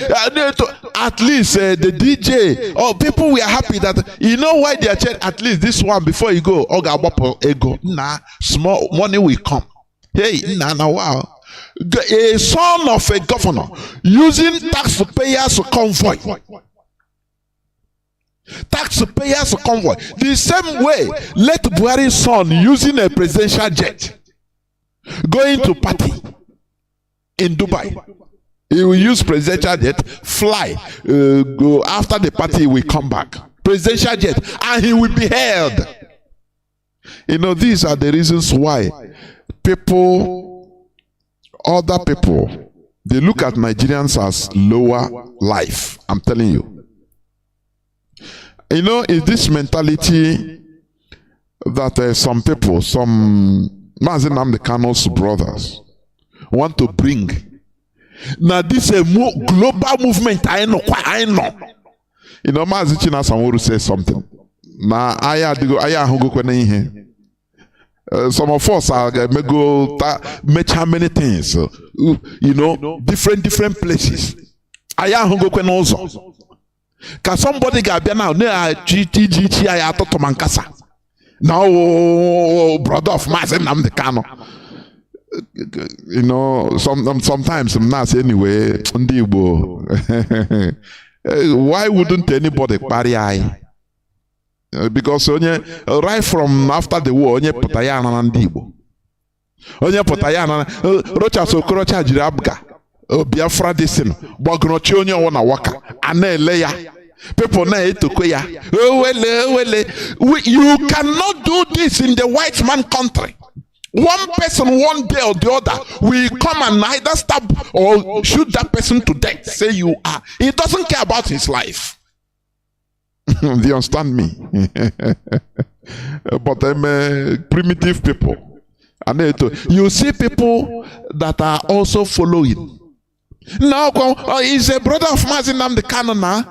at least the DJ, people were happy that, you know why they are cheering, at least this one before you go, ego, small money will come. Hey, wow. A son of a governor using taxpayers convoy. Taxpayers convoy. The same way, let Buhari's son using a presidential jet going to party in Dubai. He will use presidential jet, fly, go after the party, he will come back. Presidential jet, and he will be held. You know, these are the reasons why other people, they look at Nigerians as lower life. I'm telling you. You know, it's this mentality that some people, some Mazi Nnamdi Kanu's brothers want to bring. Now this is a global movement. I know. You know, Mazi China Sanworu says something. Now some of us are go make how many things, you know, different places. Can somebody get now? Now, brother of Mazi Nnamdi Kanu. You know, sometimes I'm not anyway. Why wouldn't anybody party eye? Because right from after the war, onye putayana na ndị Igbo. Onye putayana Rocha Sokorocha jiri abga Biafra desin gbagorochi onye ọwụ na waka ana ele ya People na etokoya. You cannot do this in the white man country. One person, one day or the other, will come and either stab or shoot that person to death. Say you are. He doesn't care about his life. Do you understand me? But I'm primitive people. And you see people that are also following. Now, he's a brother of Mazi Nnamdi Kanu now.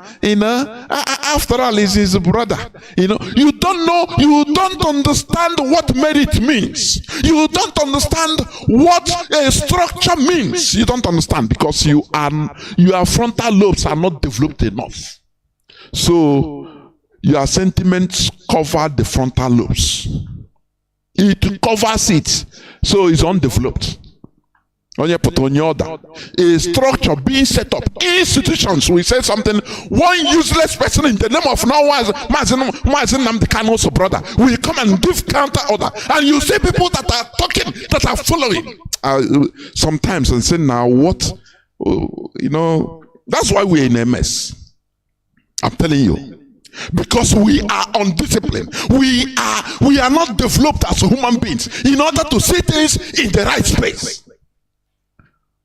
After all, he's his brother. You don't know, you don't understand what merit means. You don't understand what a structure means. You don't understand because your frontal lobes are not developed enough. So your sentiments cover the frontal lobes. It covers it, so it's undeveloped. A structure being set up, institutions. We say something. One useless person in the name of Mazi Nnamdi Kanu's brother will come and give counter order, and you see people that are talking, that are following. Sometimes and say, now what? That's why we're in a mess. I'm telling you. Because we are undisciplined. We are not developed as human beings in order to see things in the right space.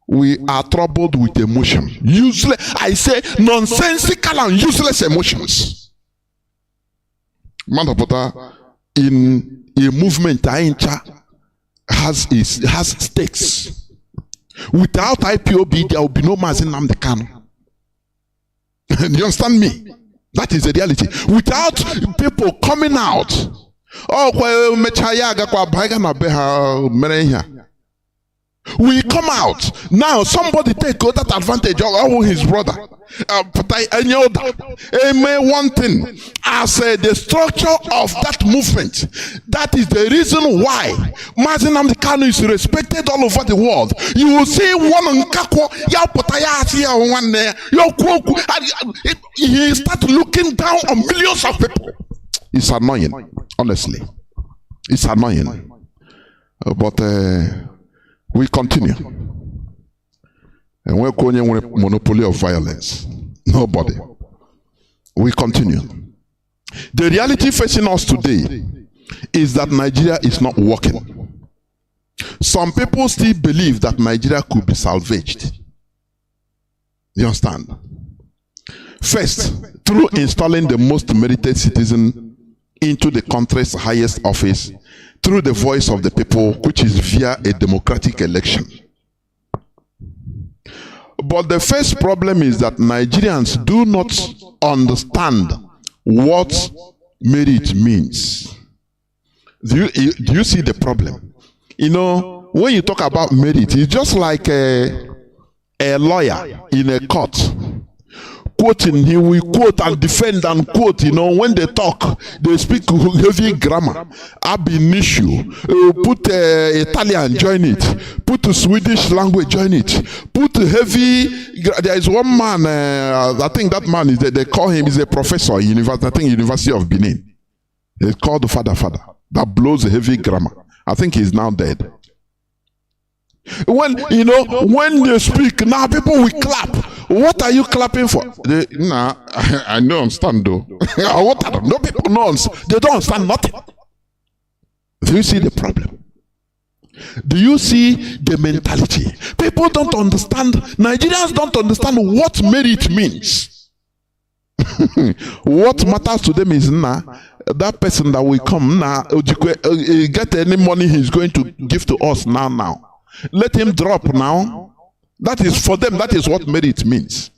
We are troubled with emotion. Useless, I say nonsensical and useless emotions. Mandapota in a movement has stakes. Without IPOB, there will be no Mazi Nnamdi Kanu. Do you understand me? That is the reality. Without people coming out, we come out. Now somebody take that advantage of his brother. One thing, as the structure of that movement, that is the reason why Mazi Nnamdi Kanu is respected all over the world. You will see one he start looking down on millions of people. It's annoying, honestly. It's annoying. But we continue. And we're going with monopoly of violence. Nobody. We continue. The reality facing us today is that Nigeria is not working. Some people still believe that Nigeria could be salvaged. You understand? First, through installing the most merited citizen into the country's highest office through the voice of the people, which is via a democratic election. But the first problem is that Nigerians do not understand what merit means. Do you see the problem? When you talk about merit, it's just like a lawyer in a court. Quoting, he will quote and defend and quote. When they talk, they speak heavy grammar. Ab initio, put Italian, join it. Put Swedish language, join it. Put heavy. There is one man. I think that man is. They call him. He's a professor. University of Benin. He's called the father. That blows heavy grammar. I think he's now dead. When they speak, now people will clap. What are you clapping for? I don't understand though. No people know. They don't understand nothing. Do you see the problem? Do you see the mentality? People don't understand. Nigerians don't understand what merit means. What matters to them is that person that will come get any money he's going to give to us now. Let him drop now. That is for them. That is what merit means.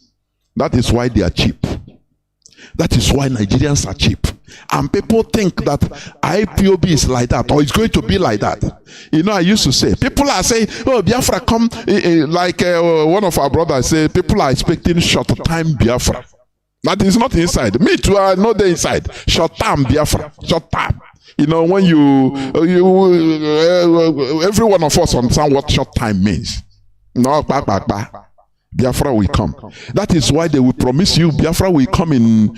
That is why they are cheap. That is why Nigerians are cheap. And people think that IPOB is like that, or it's going to be like that. I used to say, people are saying, oh, Biafra come, like one of our brothers say, people are expecting short time Biafra. That is not inside. Me too, I know the inside. Short time Biafra. Short time. When every one of us understand what short time means. No, Biafra will come. That is why they will promise you Biafra will come in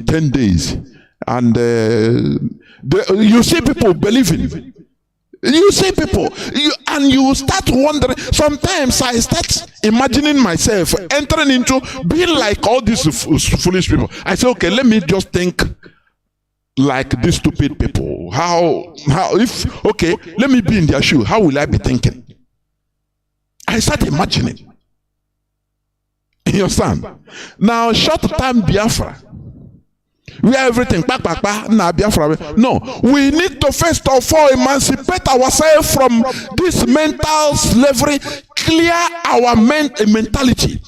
10 days. And you see people believing. You see people, and you start wondering. Sometimes I start imagining myself entering into being like all these foolish people. I say, okay, let me just think like these stupid people. Okay, let me be in their shoe. How will I be thinking? I start imagining. You understand? Now, short-term Biafra, where everything, Biafra. No, we need to first of all emancipate ourselves from this mental slavery, clear our mentality,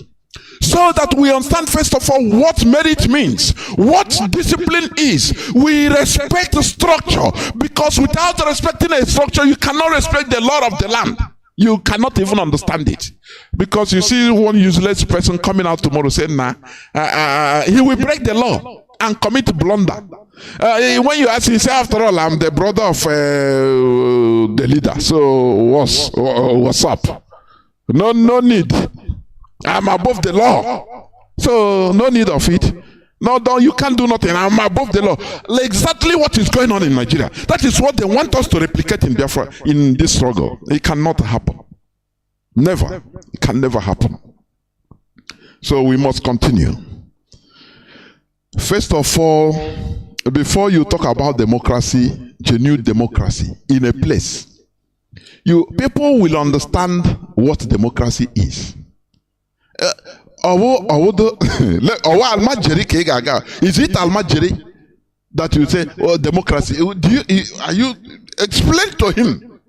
so that we understand first of all what merit means, what discipline is. We respect the structure, because without respecting a structure, you cannot respect the law of the land. You cannot even understand it. Because you see one useless person coming out tomorrow saying, he will break the law and commit blunder. When you ask him, say, after all, I'm the brother of the leader. So what's up? No need. I'm above the law. So no need of it. No, you can't do nothing. I'm above the law. Like exactly what is going on in Nigeria. That is what they want us to replicate in Biafra, in this struggle. It cannot happen. Never. It can never happen. So we must continue. First of all, before you talk about democracy, genuine democracy in a place, people will understand what democracy is. Is it Almajiri that you say, oh, democracy? Are you explain to him?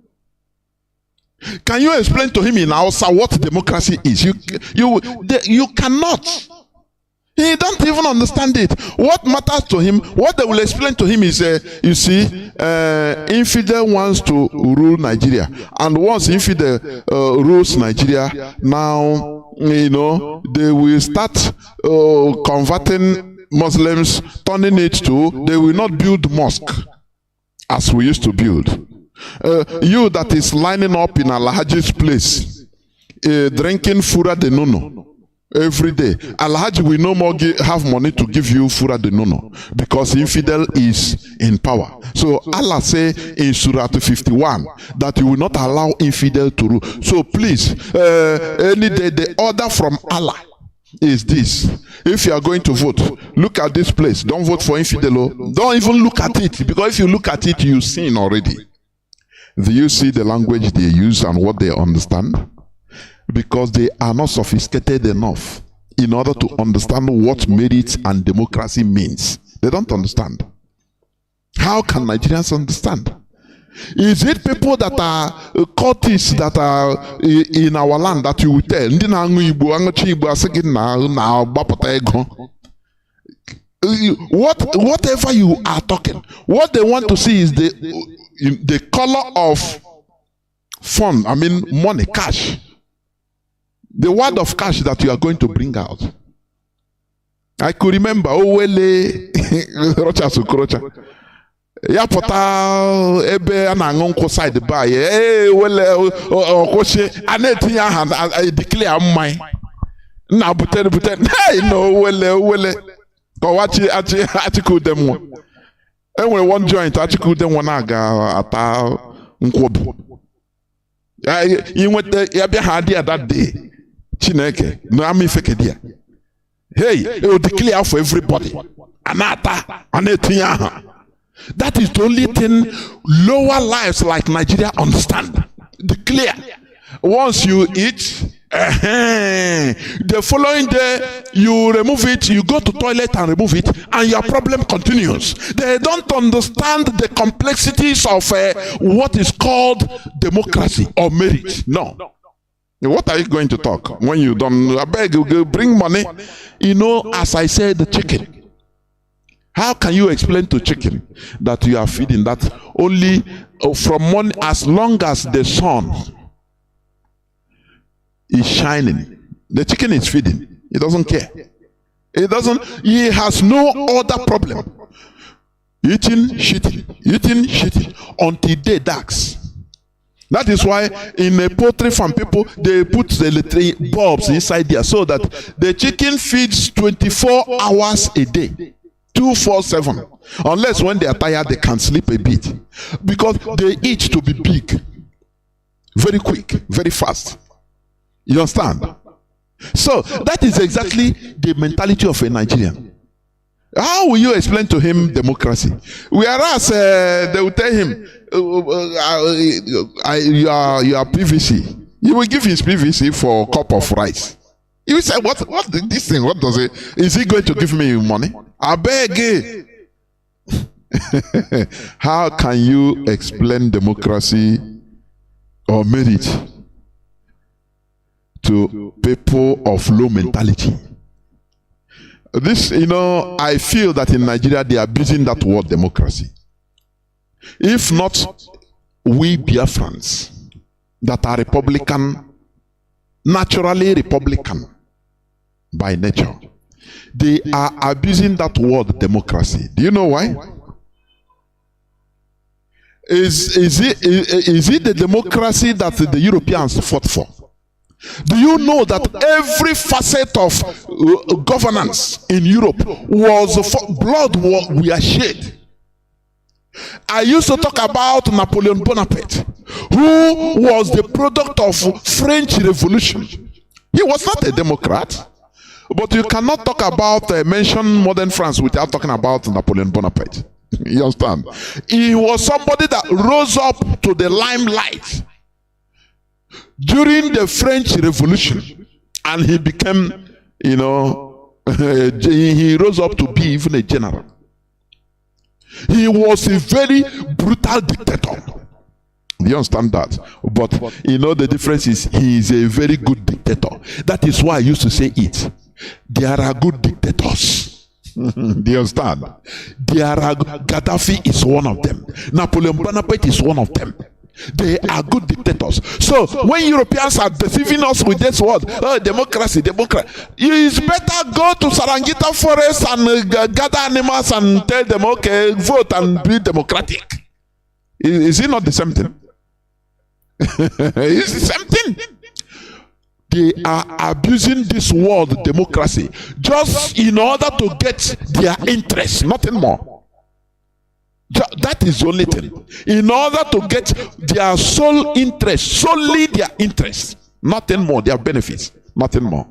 Can you explain to him in Hausa what democracy is? You cannot. He don't even understand it. What matters to him, what they will explain to him is, you see, infidel wants to rule Nigeria. And once infidel rules Nigeria, now, they will start converting Muslims, turning it to, they will not build mosque as we used to build. You that is lining up in Alhaji's place, drinking Fura de Nono every day. Alhaji will no more have money to give you Fura de Nono, because infidel is in power. So Allah say in Surah 51 that you will not allow infidel to rule. So please, any day the order from Allah is this: if you are going to vote, look at this place. Don't vote for infidel. Don't even look at it, because if you look at it, you sin already. Do you see the language they use and what they understand? Because they are not sophisticated enough in order to understand what merit and democracy means. They don't understand. How can Nigerians understand? Is it people that are cultists that are in our land that you will tell? Whatever you are talking, what they want to see is the color of fund, money, cash. The word of cash that you are going to bring out. I could remember, Rocha Sukrocha. Yapota ebe anangon ko side by okoshe anetinya hand I declare mine. Na buten hey no wele ko wachi achiku dem one. Enwe one joint achiku dem one aga ata nkwobu. Inwete ya bia ha dia that day. Chineke no ami feke dia. Hey, it will declare for everybody. Anata anetinya. That is the only thing lower lives like Nigeria understand. Declare. Once you eat, the following day you remove it, you go to toilet and remove it, and your problem continues. They don't understand the complexities of what is called democracy or merit. No. What are you going to talk when you don't? I beg you, bring money. As I said, the chicken. How can you explain to chicken that you are feeding that only from morning, as long as the sun is shining, the chicken is feeding. It doesn't care. He has no other problem. Eating, shitting until day darks. That is why in a poultry farm, people, they put the electric bulbs inside there so that the chicken feeds 24 hours a day. 247. Unless when they are tired, they can sleep a bit. Because they eat to be big. Very quick, very fast. You understand? So that is exactly the mentality of a Nigerian. How will you explain to him democracy? Whereas they will tell him, you are PVC. You will give his PVC for a cup of rice. You will say, what this thing, what does it? Is he going to give me money? I beg. How can you explain democracy or merit to people of low mentality? This, I feel that in Nigeria they are abusing that word democracy. If not we Biafrans that are Republican, naturally Republican by nature, they are abusing that word democracy. Do you know why? Is it the democracy that the Europeans fought for? Do you know that every facet of governance in Europe was for blood were shed? I used to talk about Napoleon Bonaparte, who was the product of French Revolution. He was not a Democrat, but you cannot talk about mention modern France without talking about Napoleon Bonaparte. You understand? He was somebody that rose up to the limelight during the French Revolution, and he became, he rose up to be even a general. He was a very brutal dictator. Do you understand that? But the difference is he is a very good dictator. That is why I used to say it. There are good dictators. Do you understand? Gaddafi is one of them. Napoleon Bonaparte is one of them. They are good dictators. So when Europeans are deceiving us with this word, democracy, it's better go to Sarangita forest and gather animals and tell them, okay, vote and be democratic. Is it not the same thing? It's the same thing. They are abusing this word democracy just in order to get their interest, nothing more. That is the only thing. In order to get their sole interest, solely their interest, nothing more, their benefits, nothing more.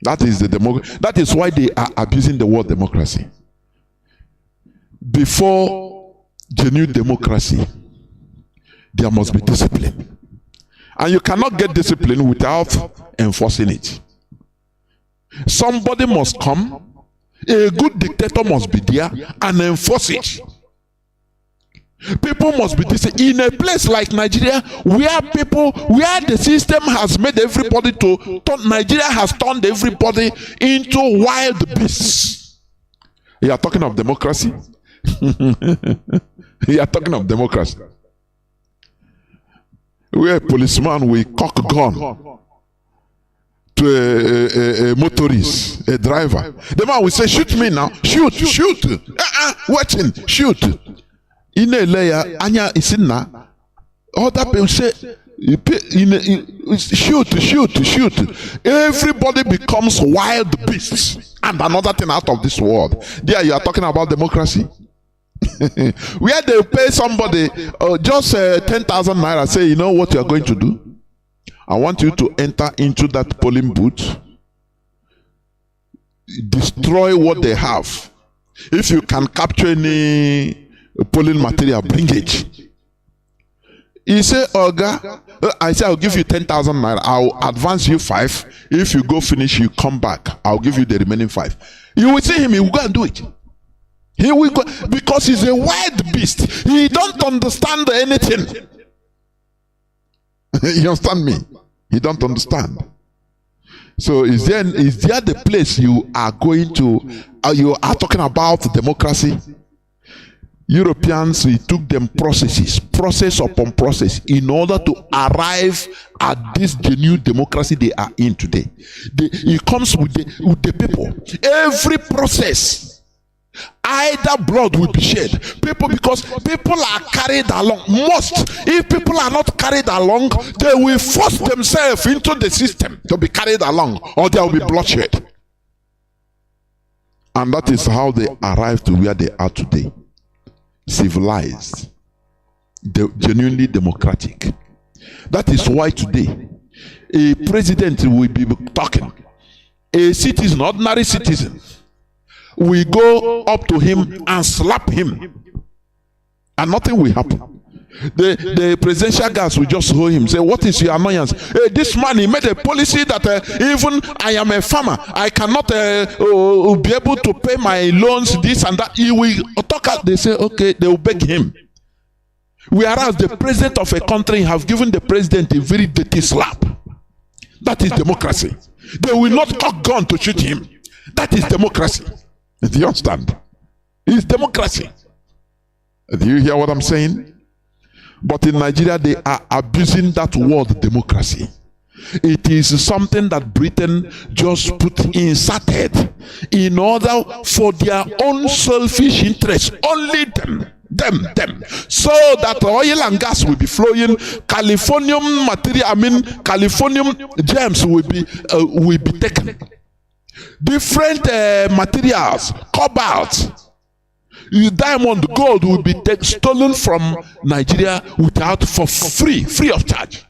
That is that is why they are abusing the word democracy. Before genuine democracy, there must be discipline. And you cannot get discipline without enforcing it. Somebody must come, a good dictator must be there and enforce it. People must be disciplined. In a place like Nigeria, where the system has made everybody Nigeria has turned everybody into wild beasts. You are talking of democracy? You are talking of democracy. Where a policeman will cock gun to a motorist, a driver. The man will say, shoot me now. Shoot. Watching, shoot. In a layer, Anya is in now. Other people say, shoot. Everybody becomes wild beasts. And another thing out of this world. There you are talking about democracy. Where they pay somebody just 10,000 naira, say, you know what you are going to do? I want you to enter into that polling booth, destroy what they have. If you can capture any polling material, bring it. He say, Oga, I say, I'll give you 10,000 naira. I'll advance you 5. If you go finish, you come back. I'll give you the remaining 5. You will see him, he will go and do it. He will go, because he's a wild beast. He don't understand anything. You understand me? He don't understand. So is there the place you are going to, you are talking about democracy? Europeans, it took them process upon process in order to arrive at this genuine democracy they are in today. It comes with the people. Every process, either blood will be shed. Because people are carried along. If people are not carried along, they will force themselves into the system to be carried along, or there will be bloodshed. And that is how they arrived to where they are today. Civilized, genuinely democratic. That is why today a president will be talking. A citizen, ordinary citizen, will go up to him and slap him, and nothing will happen. The presidential guards will just hold him, say, what is your annoyance? Hey, this man, he made a policy that even I am a farmer, I cannot be able to pay my loans, this and that. He will talk out. They say, okay, they will beg him. Whereas the president of a country have given the president a very dirty slap. That is democracy. They will not cock gun to shoot him. That is democracy. Do you understand? It's democracy. Do you hear what I'm saying? But in Nigeria, they are abusing that word democracy. It is something that Britain just inserted in order for their own selfish interests. Only them. So that oil and gas will be flowing, Californium material, Californium gems will be taken. Different materials, cobalt, diamond, gold will be stolen from Nigeria for free of charge.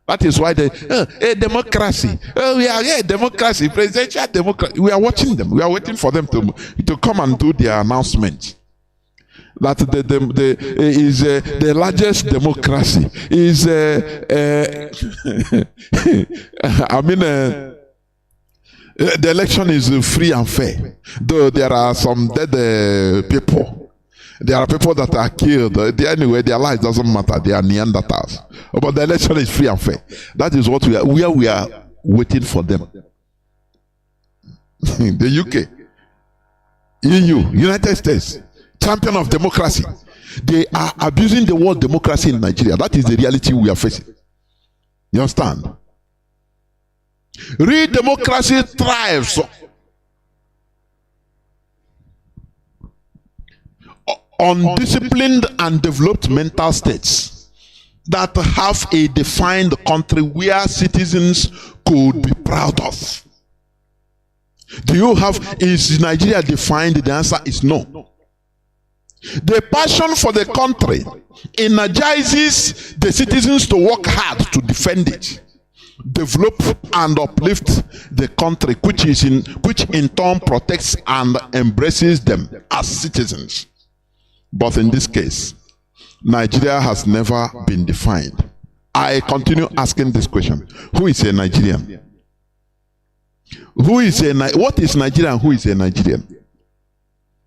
That is why democracy. We are democracy, presidential democracy. We are watching them. We are waiting for them to come and do their announcement. That is the largest democracy is the election is free and fair, though there are some dead people. There are people that are killed. Anyway, their life doesn't matter. They are Neanderthals. But the election is free and fair. That is what we are waiting for them. The UK, EU, United States, champion of democracy. They are abusing the word democracy in Nigeria. That is the reality we are facing. You understand? Real democracy thrives on disciplined and developed mental states that have a defined country where citizens could be proud of. Is Nigeria defined? The answer is no. The passion for the country energizes the citizens to work hard to defend it, develop and uplift the country, which in turn protects and embraces them as citizens. But in this case, Nigeria has never been defined. I continue asking this question: who is a Nigerian? What is Nigeria and who is a Nigerian?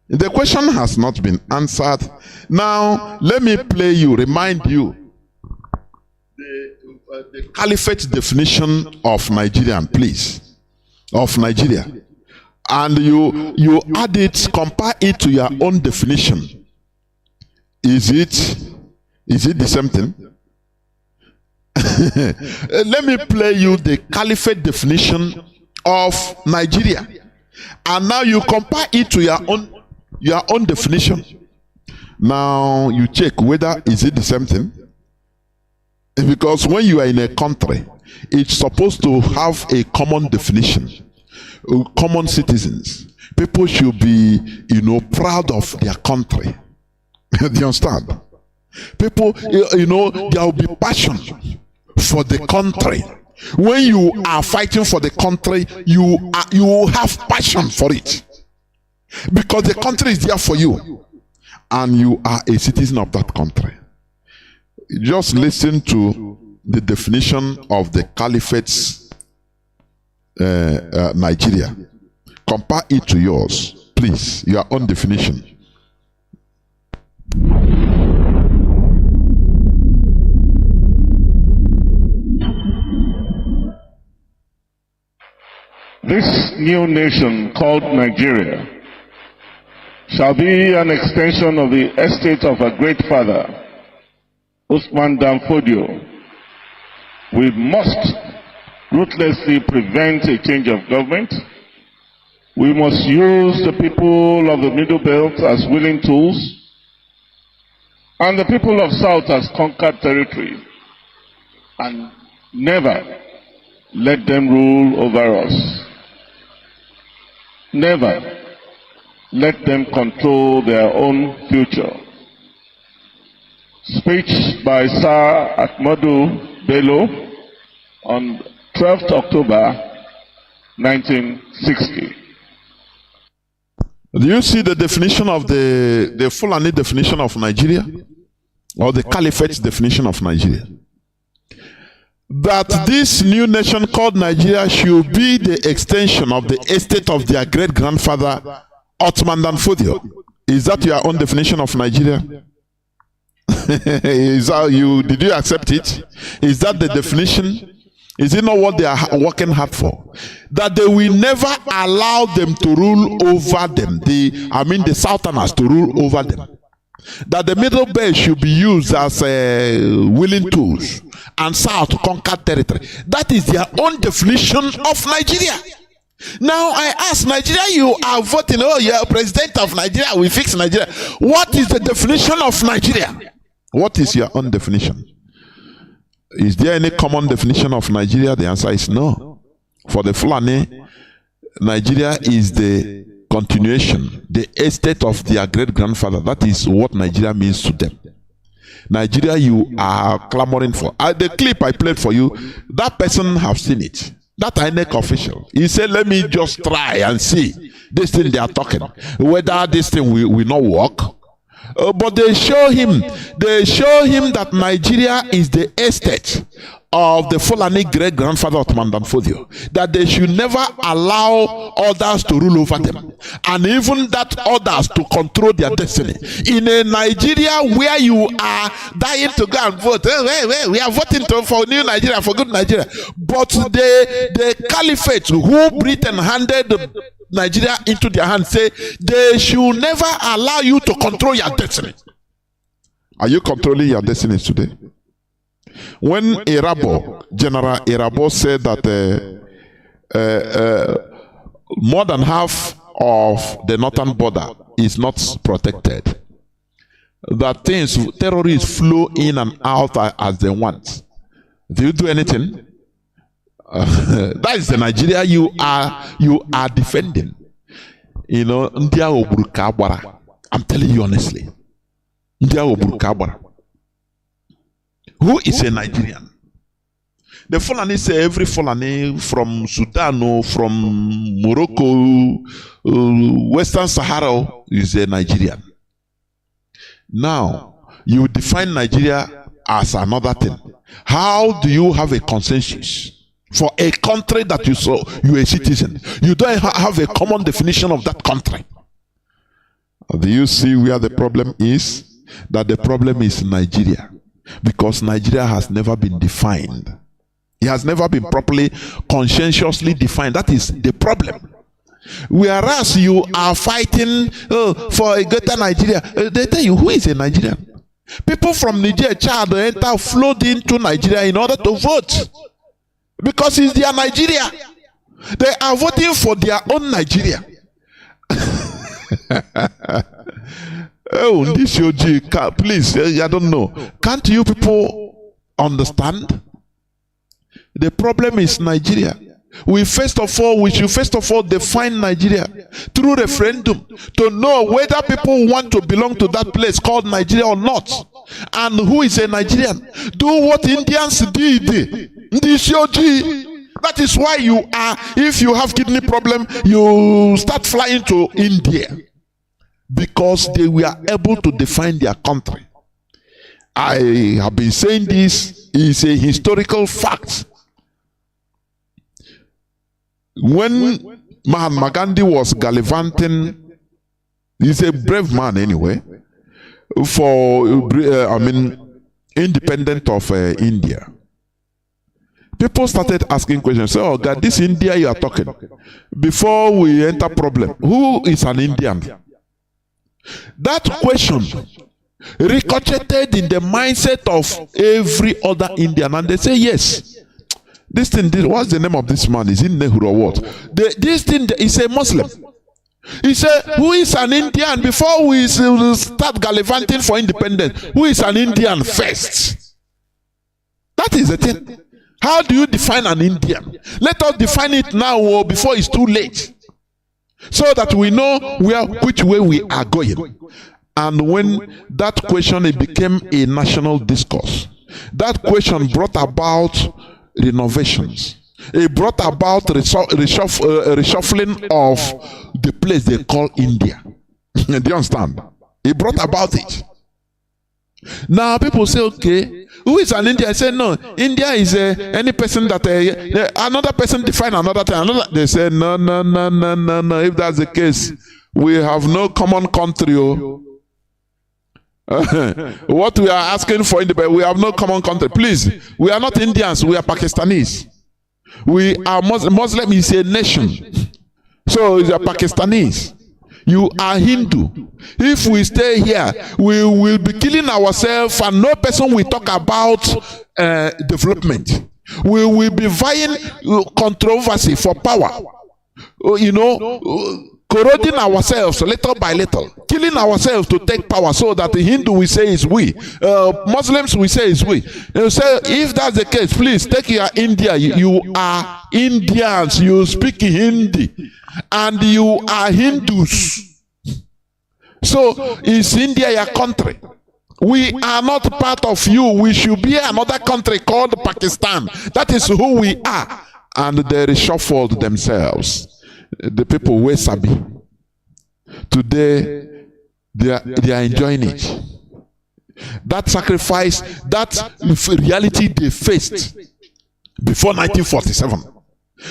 The question has not been answered. Now, let me remind you the caliphate definition of Nigerian, please. Of Nigeria. And you add it, compare it to your own definition. Is it the same thing? Let me play you the caliphate definition of Nigeria. And now you compare it to your own definition. Now you check whether is it the same thing. Because when you are in a country, it's supposed to have a common definition, common citizens. People should be, proud of their country. Do you understand? People, there will be passion for the country. When you are fighting for the country, you have passion for it. Because the country is there for you. And you are a citizen of that country. Just listen to the definition of the caliphate's Nigeria. Compare it to yours, please, your own definition. This new nation called Nigeria shall be an extension of the estate of our great father, Usman Dan Fodio. We must ruthlessly prevent a change of government. We must use the people of the Middle Belt as willing tools and the people of South as conquered territory, and never let them rule over us. Never let them control their own future. Speech by Sir Ahmadu Bello on 12th October 1960. Do you see the definition of the Fulani definition of Nigeria? Or the Caliphate's definition of Nigeria? That this new nation called Nigeria should be the extension of the estate of their great-grandfather Ottoman Dan Fodio. Is that your own definition of Nigeria? Did you accept it? Is that the definition? Is it not what they are working hard for? That they will never allow them to rule over them. The Southerners to rule over them. That the Middle Belt should be used as willing tools and South to conquer territory. That is their own definition of Nigeria. Now I ask, Nigeria, you are voting, oh, you are president of Nigeria, we fix Nigeria. What is the definition of Nigeria? What is your own definition? Is there any common definition of Nigeria? The answer is no. For the Fulani, Nigeria is the continuation, the estate of their great-grandfather. That is what Nigeria means to them. Nigeria, you are clamoring for. The clip I played for you, that person have seen it. That INEC official, he said, let me just try and see this thing they are talking, whether this thing will not work. But they show him that Nigeria is the estate of the Fulani great-grandfather Ottoman Dan Fodio, that they should never allow others to rule over them, and even that others to control their destiny. In a Nigeria where you are dying to go and vote, we are voting for new Nigeria, for good Nigeria, but the caliphate who Britain handed Nigeria into their hands say they should never allow you to control your destiny. Are you controlling your destiny today? When General Irabo said that more than half of the northern border is not protected, that terrorists flow in and out as they want. Do you do anything? That is the Nigeria you are defending. You know, I'm telling you honestly. Who is a Nigerian? The Fulani say every Fulani from Sudan or from Morocco, Western Sahara is a Nigerian. Now, you define Nigeria as another thing. How do you have a consensus for a country that you're a citizen? You don't have a common definition of that country. Do you see where the problem is? That the problem is Nigeria. Because Nigeria has never been defined. It has never been properly, conscientiously defined. That is the problem. Whereas you are fighting for a greater Nigeria, they tell you, who is a Nigerian? People from Niger, Chad, flowed into Nigeria in order to vote. Because it's their Nigeria. They are voting for their own Nigeria. Oh, this OG, please, I don't know. Can't you people understand? The problem is Nigeria. We should first of all define Nigeria through referendum to know whether people want to belong to that place called Nigeria or not, and who is a Nigerian. Do what Indians did. That is why if you have kidney problem, you start flying to India, because they were able to define their country. I have been saying this is a historical fact. When Mahatma Gandhi was gallivanting, he's a brave man anyway, for independent of India. People started asking questions. So, oh God, this India you are talking, before we enter problem, who is an Indian? That question ricocheted in the mindset of every other Indian, and they say yes. This thing, what's the name of this man? Is it Nehru or what? This thing is a Muslim. He said, who is an Indian? Before we start gallivanting for independence, who is an Indian first? That is the thing. How do you define an Indian? Let us define it now or before it's too late. so that we know which way we are going. And when that question, it became a national discourse. That question brought about renovations. It brought about reshuffling of the place they call India. Do you understand? It brought about it. Now people say, okay, who is an Indian? I say, no, India is any person that another person define another thing. They say, no. If that's the case, we have no common country. What we are asking for, we have no common country. Please, we are not Indians. We are Pakistanis. We are Muslim is a nation. So it's a Pakistanis. You are Hindu. If we stay here, we will be killing ourselves, and no person will talk about development. We will be vying controversy for power. Corroding ourselves little by little, killing ourselves to take power, so that the Hindu will say is we, Muslims will say is we. They say, if that's the case, please take your India. You are Indians. You speak Hindi, and you are Hindus. So is India your country? We are not part of you. We should be another country called Pakistan. That is who we are. And they reshuffled themselves. The people were sabi. Today they are enjoying it. That sacrifice, that reality they faced before 1947.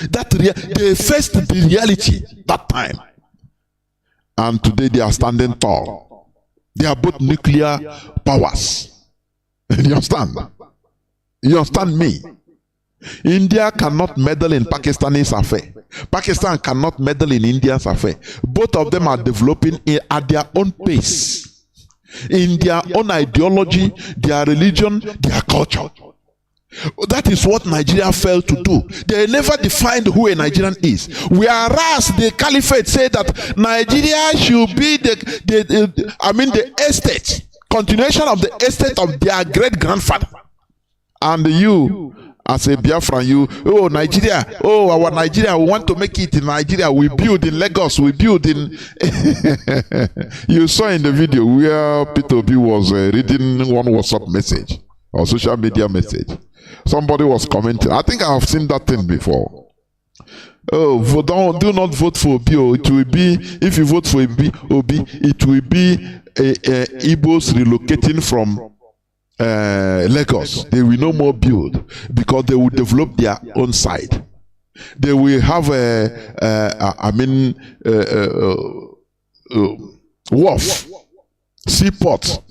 They faced the reality that time. And today they are standing tall. They are both nuclear powers. You understand? You understand me? India cannot meddle in Pakistani's affair. Pakistan cannot meddle in India's affair. Both of them are developing at their own pace, in their own ideology, their religion, their culture. That is what Nigeria failed to do. They never defined who a Nigerian is. Whereas the caliphate said that Nigeria should be the estate, continuation of the estate of their great grandfather. And you, as a Biafra, Nigeria, our Nigeria, we want to make it in Nigeria. We build in Lagos, we build in. You saw in the video where Peter B was reading one WhatsApp message or social media message. Somebody was commenting. I think I have seen that thing before. Do not vote for Obi. It will be, if you vote for Obi, it will be Igbos relocating from Lagos. They will no more build because they will develop their own side. They will have wharf, seaport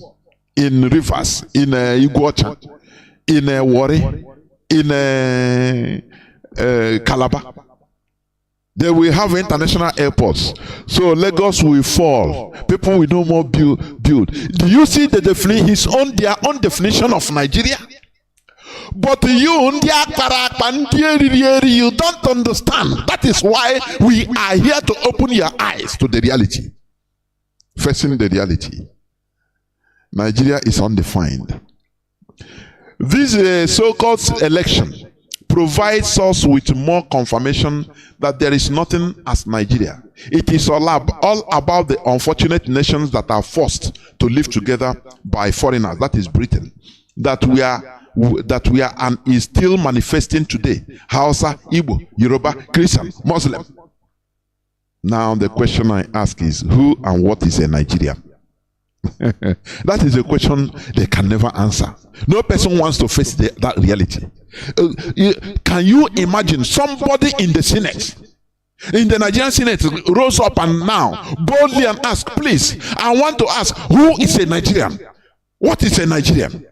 in rivers, in Iguacha, in Warri, in Calabar. They will have international airports. So Lagos will fall. People will no more build. Do you see their own definition of Nigeria? But you don't understand. That is why we are here to open your eyes to the reality. Facing the reality. Nigeria is undefined. This so-called election provides us with more confirmation that there is nothing as Nigeria. It is all about the unfortunate nations that are forced to live together by foreigners. That is Britain. That we are and is still manifesting today. Hausa, Igbo, Yoruba, Christian, Muslim. Now the question I ask is, who and what is a Nigerian? That is a question they can never answer. No person wants to face that reality. Can you imagine somebody in the Senate, in the Nigerian Senate, rose up and now boldly and ask, please, I want to ask, who is a Nigerian? What is a Nigerian?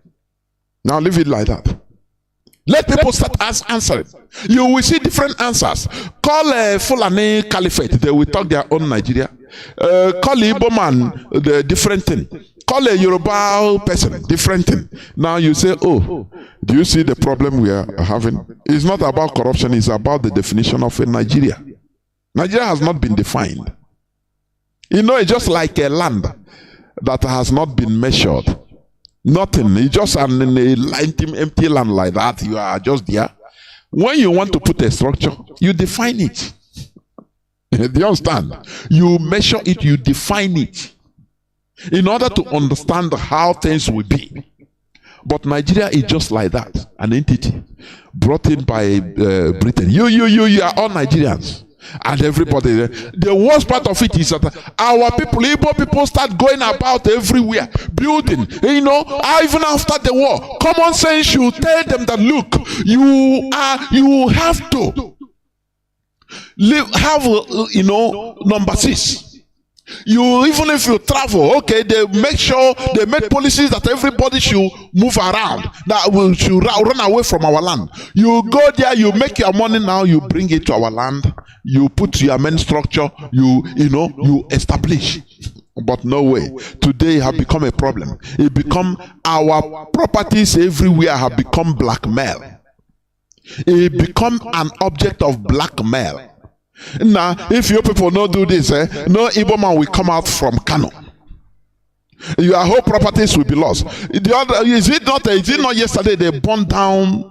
Now leave it like that. Let people start answering. You will see different answers. Call Fulani Caliphate, they will talk their own Nigeria. Call Igbo man, the different thing. Call a Yoruba person, different thing. Now you say, oh, do you see the problem we are having? It's not about corruption, it's about the definition of a Nigeria. Nigeria has not been defined. It's just like a land that has not been measured. Nothing. It's just an empty land like that. You are just there. When you want to put a structure, you define it. Do you understand? You measure it, you define it in order to understand how things will be. But Nigeria is just like that, an entity brought in by Britain. You are all Nigerians. And everybody, the worst part of it is that our people, Igbo people, start going about everywhere, building, even after the war. Common sense should tell them that, look, you have to have, number 6. You, even if you travel, okay, they make policies that everybody should move around, that we should run away from our land. You go there, you make your money now, you bring it to our land, you put your main structure, you establish. But no way. Today have become a problem. It become our properties everywhere have become blackmail. It become an object of blackmail. Now, if you people don't do this, no Igbo man will come out from Kanu. Your whole properties will be lost. Is it not yesterday they burned down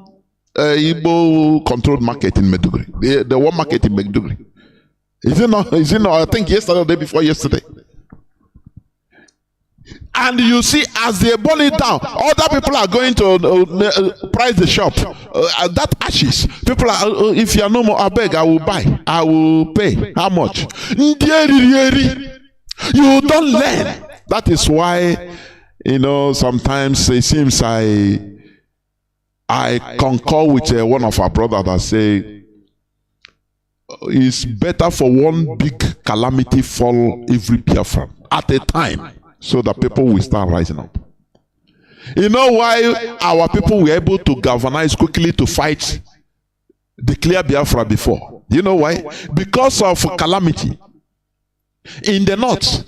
Igbo controlled market in Maiduguri? The one market in Maiduguri. Is it not? I think yesterday or the day before yesterday. And you see, as they burn it down, other people are going to price the shop. That ashes, people are. If you are no more, I beg, I will buy, I will pay. How much? You don't learn. That is why, sometimes it seems I concur with one of our brothers that say it's better for one big calamity fall every Biafra at a time, so that people will start rising up. You know why our people were able to galvanize quickly to fight, declare Biafra before? You know why? Because of calamity in the north.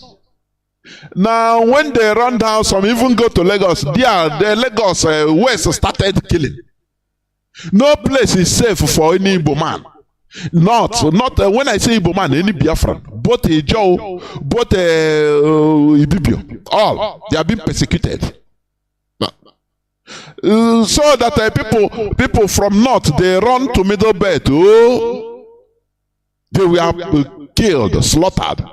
Now, when they run down, some even go to Lagos. The Lagos West started killing. No place is safe for any Igbo man. Not when I say Igbo man, any Biafran, both Ijo, both Ibibio, all they have been persecuted. So that people from north, they run to Middle Belt. Oh, they were killed, slaughtered.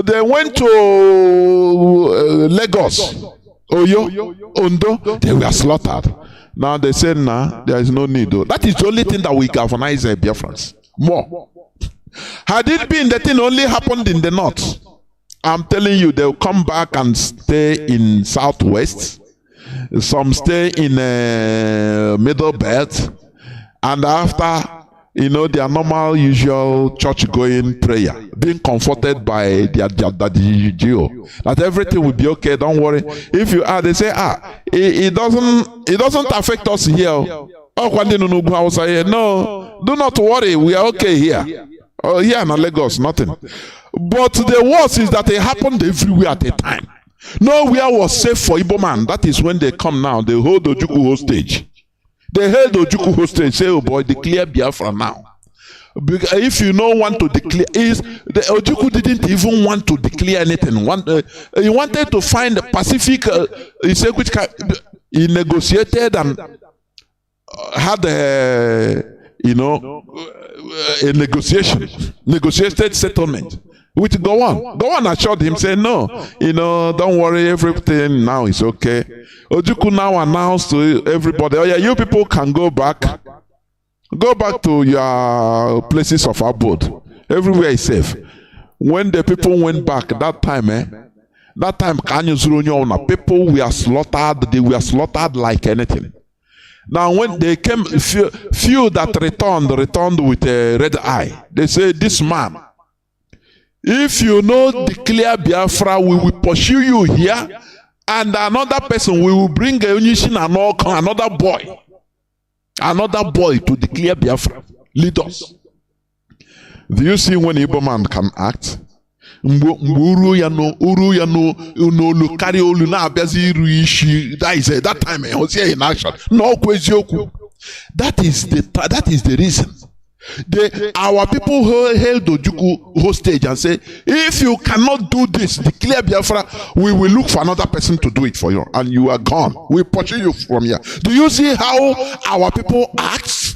They went to Lagos, Oyo, Ondo, they were slaughtered. Now they say, there is no need. That is the only thing that we galvanize Biafrans. More. Had it been the thing only happened in the north, I'm telling you, they'll come back and stay in southwest. Some stay in Middle Belt, and after, their normal, usual church-going prayer, being comforted by their daddy Gio, that everything will be okay. Don't worry. If you are, they say, it doesn't affect us here. No, do not worry. We are okay here. Here in Lagos, nothing. But the worst is that it happened everywhere at a time. Nowhere was safe for Igbo man. That is when they come now. They hold Ojukwu hostage. They held Ojukwu hostage. Say, oh boy, declare Biafra now. Because if you don't want to declare, the Ojukwu didn't even want to declare anything. He wanted to find a Pacific. He said, he negotiated and had a negotiated settlement. Which go on assured him, say no, don't worry, everything now is okay. Ojukwu now announced to everybody, oh yeah, you people can go back to your places of abode. Everywhere is safe. When the people went back that time, people were slaughtered. They were slaughtered like anything. Now when they came, few that returned with a red eye. They say, this man, if you declare Biafra, we will pursue you here, and another person, we will bring another boy to declare Biafra. Lead us. Do you see when Igbo man can act? That time I was here in action. That is the reason. Our people held Ojukwu hostage and say, if you cannot do this, declare Biafra, we will look for another person to do it for you, and you are gone. We pursue you from here. Do you see how our people act?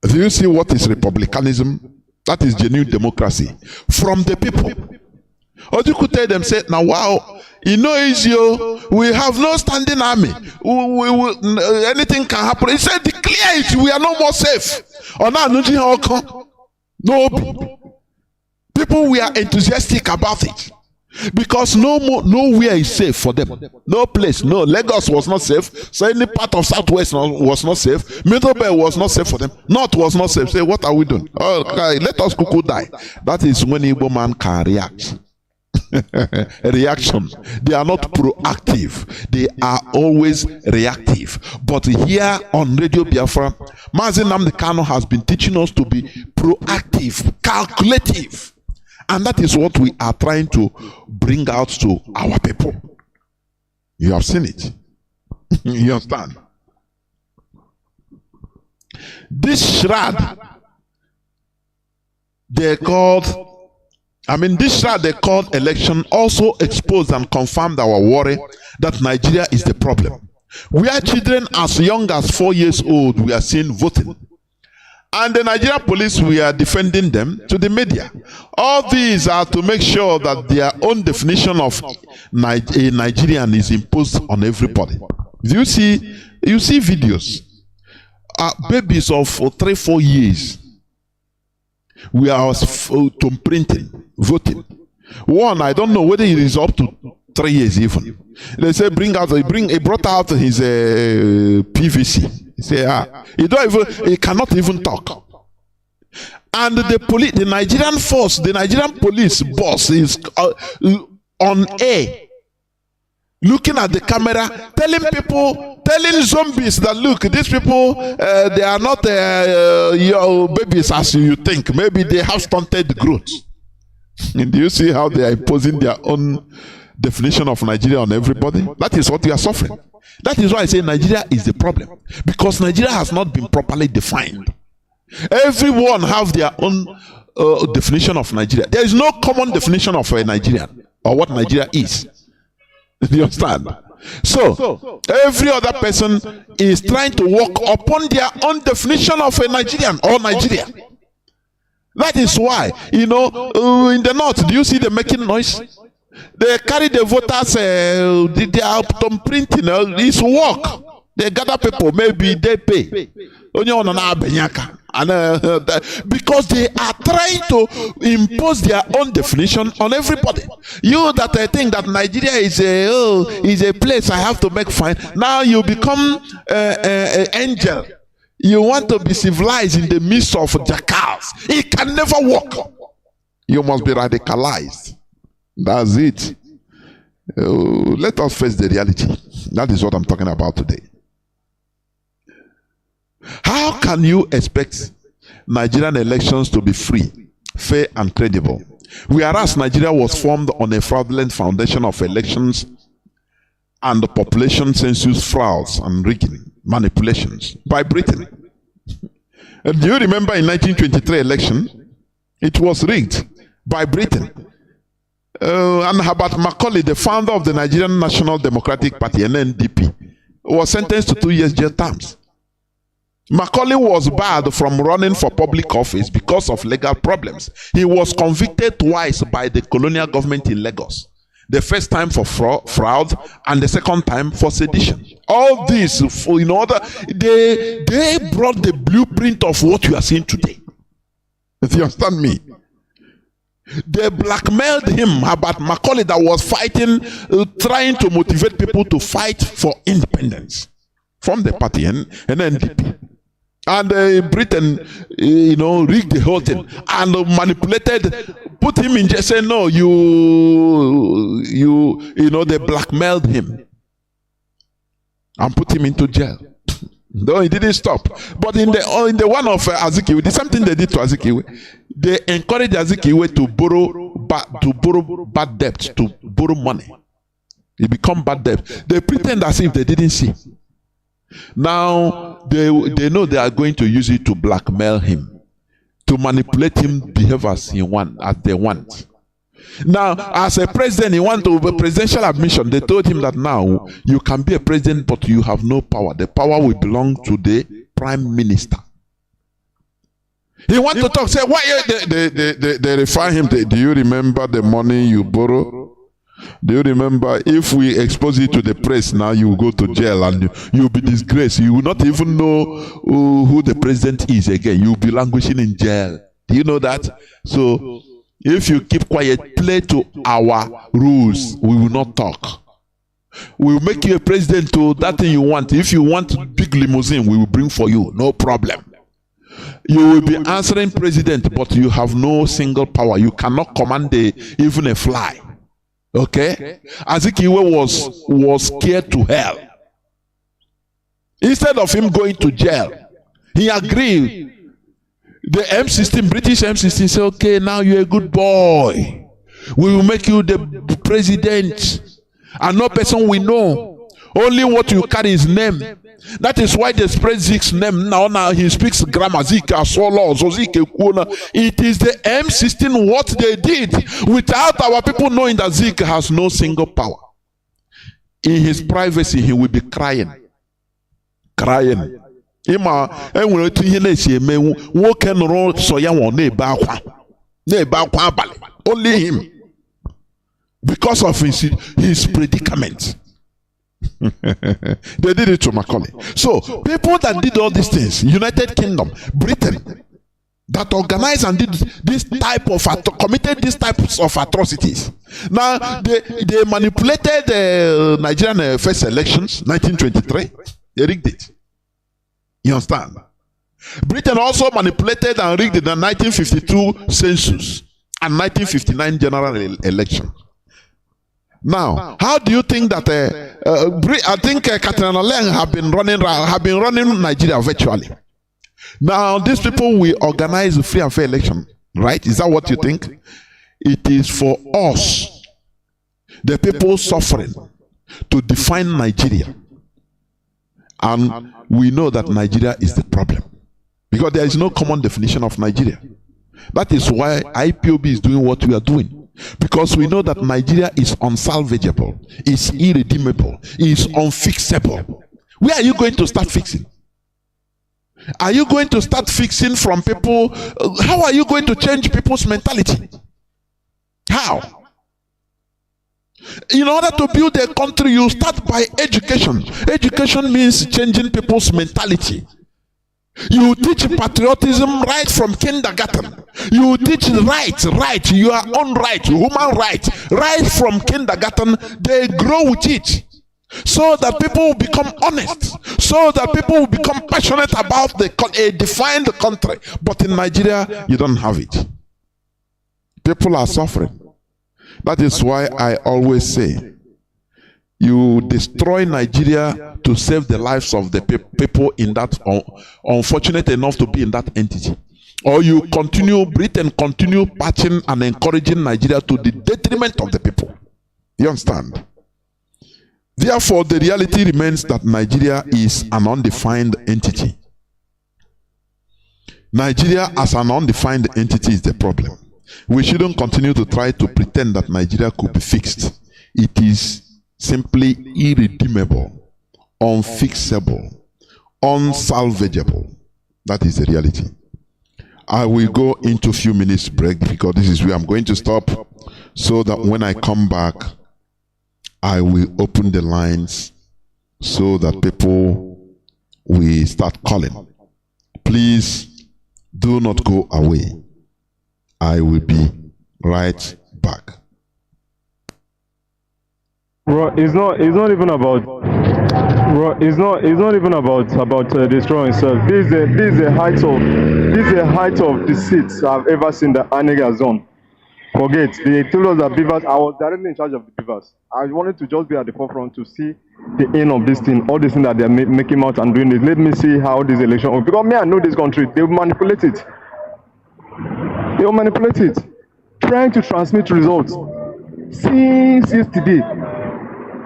Do you see what is republicanism? That is genuine democracy from the people. Or you could tell them, say, now wow, you know, we have no standing army. Anything can happen. He said, declare it, we are no more safe. Or now, no, people we are enthusiastic about it. Because nowhere is safe for them. No place. No, Lagos was not safe. So any part of Southwest was not safe. Middle Belt was not safe for them. North was not safe. Say, what are we doing? Oh, okay, let us cuckoo die. That is when Igbo man can react. Reaction. They are not proactive. They are always reactive. But here on Radio Biafra, Mazi Nnamdi Kanu has been teaching us to be proactive, calculative. And that is what we are trying to bring out to our people. You have seen it. You understand? This shroud, they called election also exposed and confirmed our worry that Nigeria is the problem. We are children as young as 4 years old, we are seen voting. And the Nigerian police, we are defending them to the media. All these are to make sure that their own definition of a Nigerian is imposed on everybody. You see videos. Babies of 3-4 years. We are printing, voting. One, I don't know whether it is up to 3 years even. They say he brought out his PVC. He say, he cannot even talk. And the Nigerian force, the Nigerian police boss is on air, looking at the camera, telling zombies that look, these people, they are not your babies as you think. Maybe they have stunted growth. And do you see how they are imposing their own definition of Nigeria on everybody? That is what we are suffering. That is why I say Nigeria is the problem. Because Nigeria has not been properly defined. Everyone have their own definition of Nigeria. There is no common definition of a Nigerian or what Nigeria is. Do you understand? So, every other person is trying to work upon their own definition of a Nigerian or Nigeria. That is why, in the north, do you see them making noise? They carry the voters, they are printing, it's work. They gather people, maybe they pay. Because they are trying to impose their own definition on everybody. You that think that Nigeria is a place I have to make fine. Now you become an angel. You want to be civilized in the midst of jackals. It can never work. You must be radicalized. That's it. Let us face the reality. That is what I'm talking about today. How can you expect Nigerian elections to be free, fair, and credible, whereas Nigeria was formed on a fraudulent foundation of elections and the population census frauds and rigging, manipulations by Britain? And do you remember in 1923 election, it was rigged by Britain? And Herbert Macaulay, the founder of the Nigerian National Democratic Party, NNDP, was sentenced to 2 years jail terms. Macaulay was barred from running for public office because of legal problems. He was convicted twice by the colonial government in Lagos. The first time for fraud and the second time for sedition. All this, in order, they brought the blueprint of what you are seeing today. Do you understand me? They blackmailed him, Herbert Macaulay, that was fighting, trying to motivate people to fight for independence from the party and NDP. And Britain, rigged the whole thing and manipulated, put him in jail, saying, no, they blackmailed him and put him into jail. No, he didn't stop. But in the one of Azikiwe, the same thing they did to Azikiwe, they encouraged Azikiwe to borrow bad debt, to borrow money. It become bad debt. They pretend as if they didn't see. Now they know they are going to use it to blackmail him, to manipulate him behave as they want. Now, as a president, he wants to be presidential admission. They told him that now you can be a president, but you have no power. The power will belong to the prime minister. He want to talk. Say, why they refer him? Do you remember the money you borrow? Do you remember if we expose you to the press now, you will go to jail and you will be disgraced. You will not even know who the president is again. You will be languishing in jail. Do you know that? So if you keep quiet, play to our rules, we will not talk. We will make you a president to that thing you want. If you want big limousine, we will bring for you. No problem. You will be answering president, but you have no single power. You cannot command even a fly. Okay? Azikiwe was scared to hell. Instead of him going to jail, he agreed. The M16, British M16 said, okay, now you're a good boy. We will make you the president. And no person will know. Only what you carry is name. That is why they spread Zeke's name. Now he speaks grammar. Zeke, Solo, Zeke, Kuna. It is the M16 what they did without our people knowing that Zeke has no single power. In his privacy, he will be crying. Crying. Only him. Because of his predicament. They did it to Macaulay. So people that did all these things, United Kingdom, Britain, that organized and did this type of committed these types of atrocities. Now they manipulated the Nigerian first elections, 1923. They rigged it. You understand? Britain also manipulated and rigged the 1952 census and 1959 general election. Now, how do you think that I think Catherine Leng have been running Nigeria virtually? Now, these people will organize a free and fair election, right? Is that what you think? It is for us, the people suffering, to define Nigeria. And we know that Nigeria is the problem. Because there is no common definition of Nigeria. That is why IPOB is doing what we are doing. Because we know that Nigeria is unsalvageable, is irredeemable, is unfixable. Where are you going to start fixing? Are you going to start fixing from people? How are you going to change people's mentality? How? In order to build a country, you start by education. Education means changing people's mentality. You teach patriotism right from kindergarten. You teach right, your own right, human right from kindergarten. They grow with it, so that people will become honest, so that people will become passionate about a defined country. But in Nigeria, you don't have it. People are suffering. That is why I always say, you destroy Nigeria to save the lives of the people in that, unfortunate enough to be in that entity. Or you continue, Britain continue patching and encouraging Nigeria to the detriment of the people. You understand? Therefore, the reality remains that Nigeria is an undefined entity. Nigeria as an undefined entity is the problem. We shouldn't continue to try to pretend that Nigeria could be fixed. It is simply irredeemable, unfixable, unsalvageable. That is the reality. I will go into a few minutes break because this is where I'm going to stop, so that when I come back, I will open the lines so that people will start calling. Please do not go away. I will be right back. Bro, it's not even about. Bro, it's not even about destroying self. This is the height of deceit I've ever seen the Anega zone. Forget, they told us that beavers. I was directly in charge of the beavers. I wanted to just be at the forefront to see the end of this thing, all this thing that they're making out and doing this. Let me see how this election will, because me, I know this country, they will manipulate it. They will manipulate it, trying to transmit results. Since yesterday,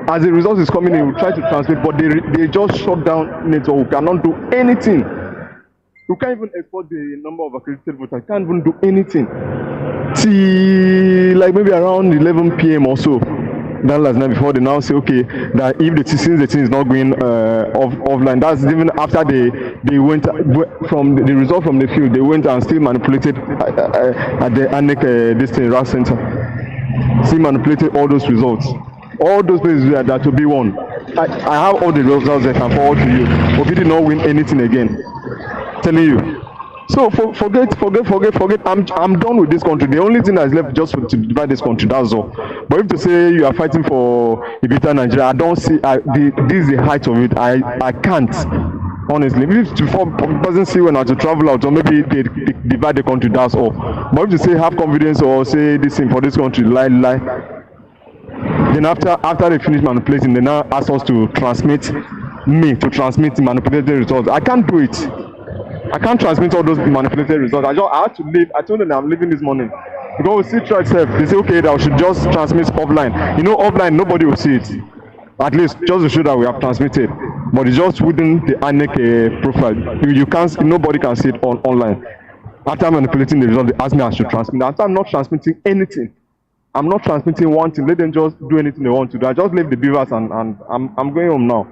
as the result is coming in, we try to transmit, but they just shut down network. We cannot do anything. We can't even export the number of accredited voters. Can't even do anything. See, like maybe around 11 p.m. or so, That last night before they now say, okay, that if since the thing is not going offline, that's even after they went from the result from the field, they went and still manipulated at the ANEC this thing, RAS center. Still manipulated all those results. All those places that to be won. I have all the results that I can forward to you. But we did not win anything again. Telling you. So forget. I'm done with this country. The only thing that's left just to divide this country. That's all. But if to say you are fighting for a better Nigeria, I don't see. This is the height of it. I can't. Honestly, if it doesn't see when I to travel out, or maybe they divide the country. That's all. But if to say have confidence or say this thing for this country, lie. Then after they finish manipulating, they now ask us to transmit manipulated results. I can't do it. I can't transmit all those manipulated results. I had to leave. I told them I'm leaving this morning. Because we see try itself. They say okay that we should just transmit offline. You know, offline nobody will see it. At least just to show that we have transmitted. But it's just within the ANEC profile. You can't. Nobody can see it online. After manipulating the result, they ask me I should transmit. After I'm not transmitting anything. I'm not transmitting one thing. Let them just do anything they want to do. I just leave the beavers and I'm going home now.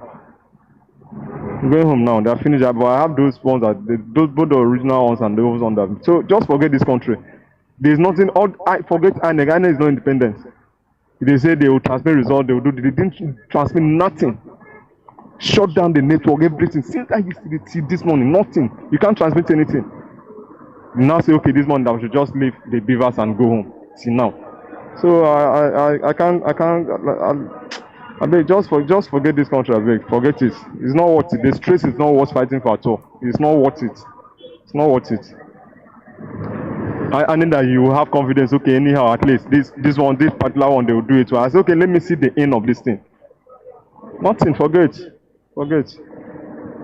I'm going home now. They're finished. But I have those ones both the original ones and those ones that. So just forget this country. There's nothing. I forget INEC. INEC is not independent. They say they will transmit results. They will do. They didn't transmit nothing. Shut down the network. Everything. Since I used to see this morning, nothing. You can't transmit anything. You now say okay, this morning that we should just leave the beavers and go home. See now. So I can't. I beg, just forget this country. I beg, forget it. It's not worth it. The stress is not worth fighting for at all. It's not worth it. It's not worth it. I need that you have confidence. Okay, anyhow, at least this particular one, they will do it. So I say, okay, let me see the end of this thing. Nothing. Forget.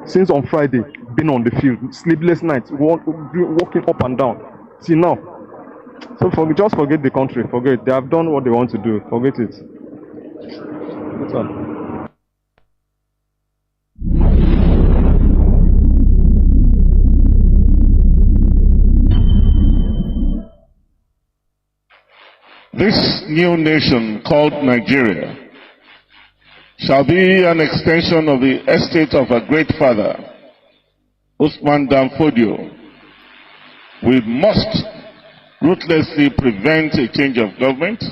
Since on Friday, been on the field, sleepless nights, walking up and down. See now. So just forget the country. Forget. They have done what they want to do. Forget it. That's all. This new nation called Nigeria shall be an extension of the estate of our great father, Usman Dan Fodio. We must ruthlessly prevent a change of government.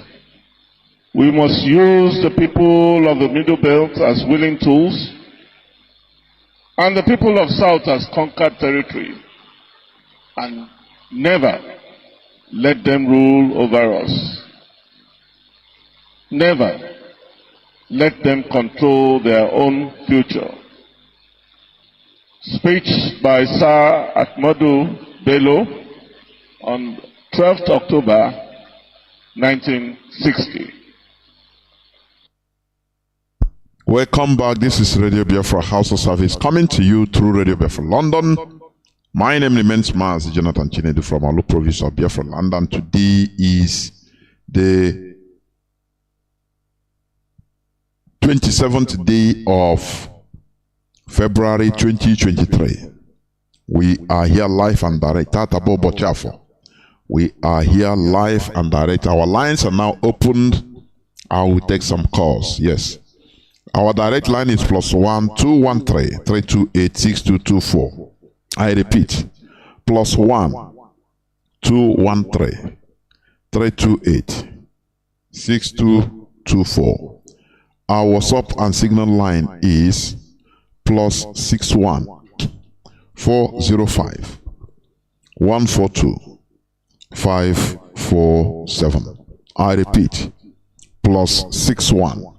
We must use the people of the Middle Belt as willing tools and the people of South as conquered territory, and never let them rule over us. Never let them control their own future. Speech by Sir Ahmadu Bello on 12th October 1960. Welcome back. This is Radio Biafra HAUSA-SERVICE coming to you through Radio Biafra London. My name remains Mazi Chinedu from Alu province of Biafra London. Today is the 27th day of February 2023. We are here live and direct. We are here live and direct. Our lines are now opened. I will take some calls. Yes. Our direct line is +1 213 328 6224. I repeat, +1 213 328 6224. Our WhatsApp and Signal line is +61 405 142 547. I repeat, +61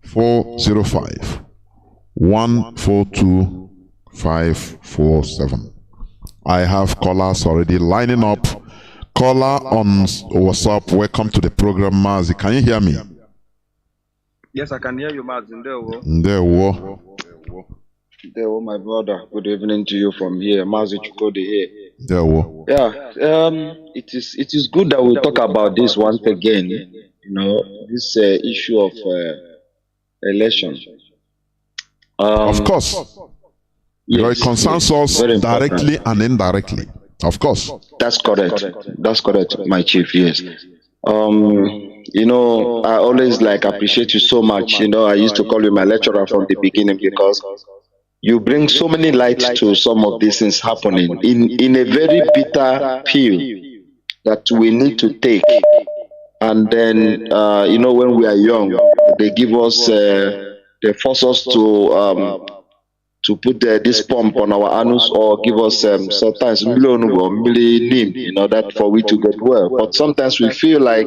405 142 547. I have callers already lining up. Caller on WhatsApp, welcome to the program, Mazi. Can you hear me? Yes, I can hear you, Mazi. Ndewo, my brother. Good evening to you from here, Mazi Chukode here. Ndewo. Yeah, it is good that we talk about this once again. You know, this issue of election. Of course. Yes, it concerns us directly and indirectly. Of course. That's correct. That's correct, my chief, yes. you know, I always like appreciate you so much. You know, I used to call you my lecturer from the beginning because you bring so many light to some of these things happening in a very bitter pill that we need to take. And then, you know, when we are young, they give us, they force us to put this pump on our anus or give us sometimes million or million in order for we to get well. But sometimes we feel like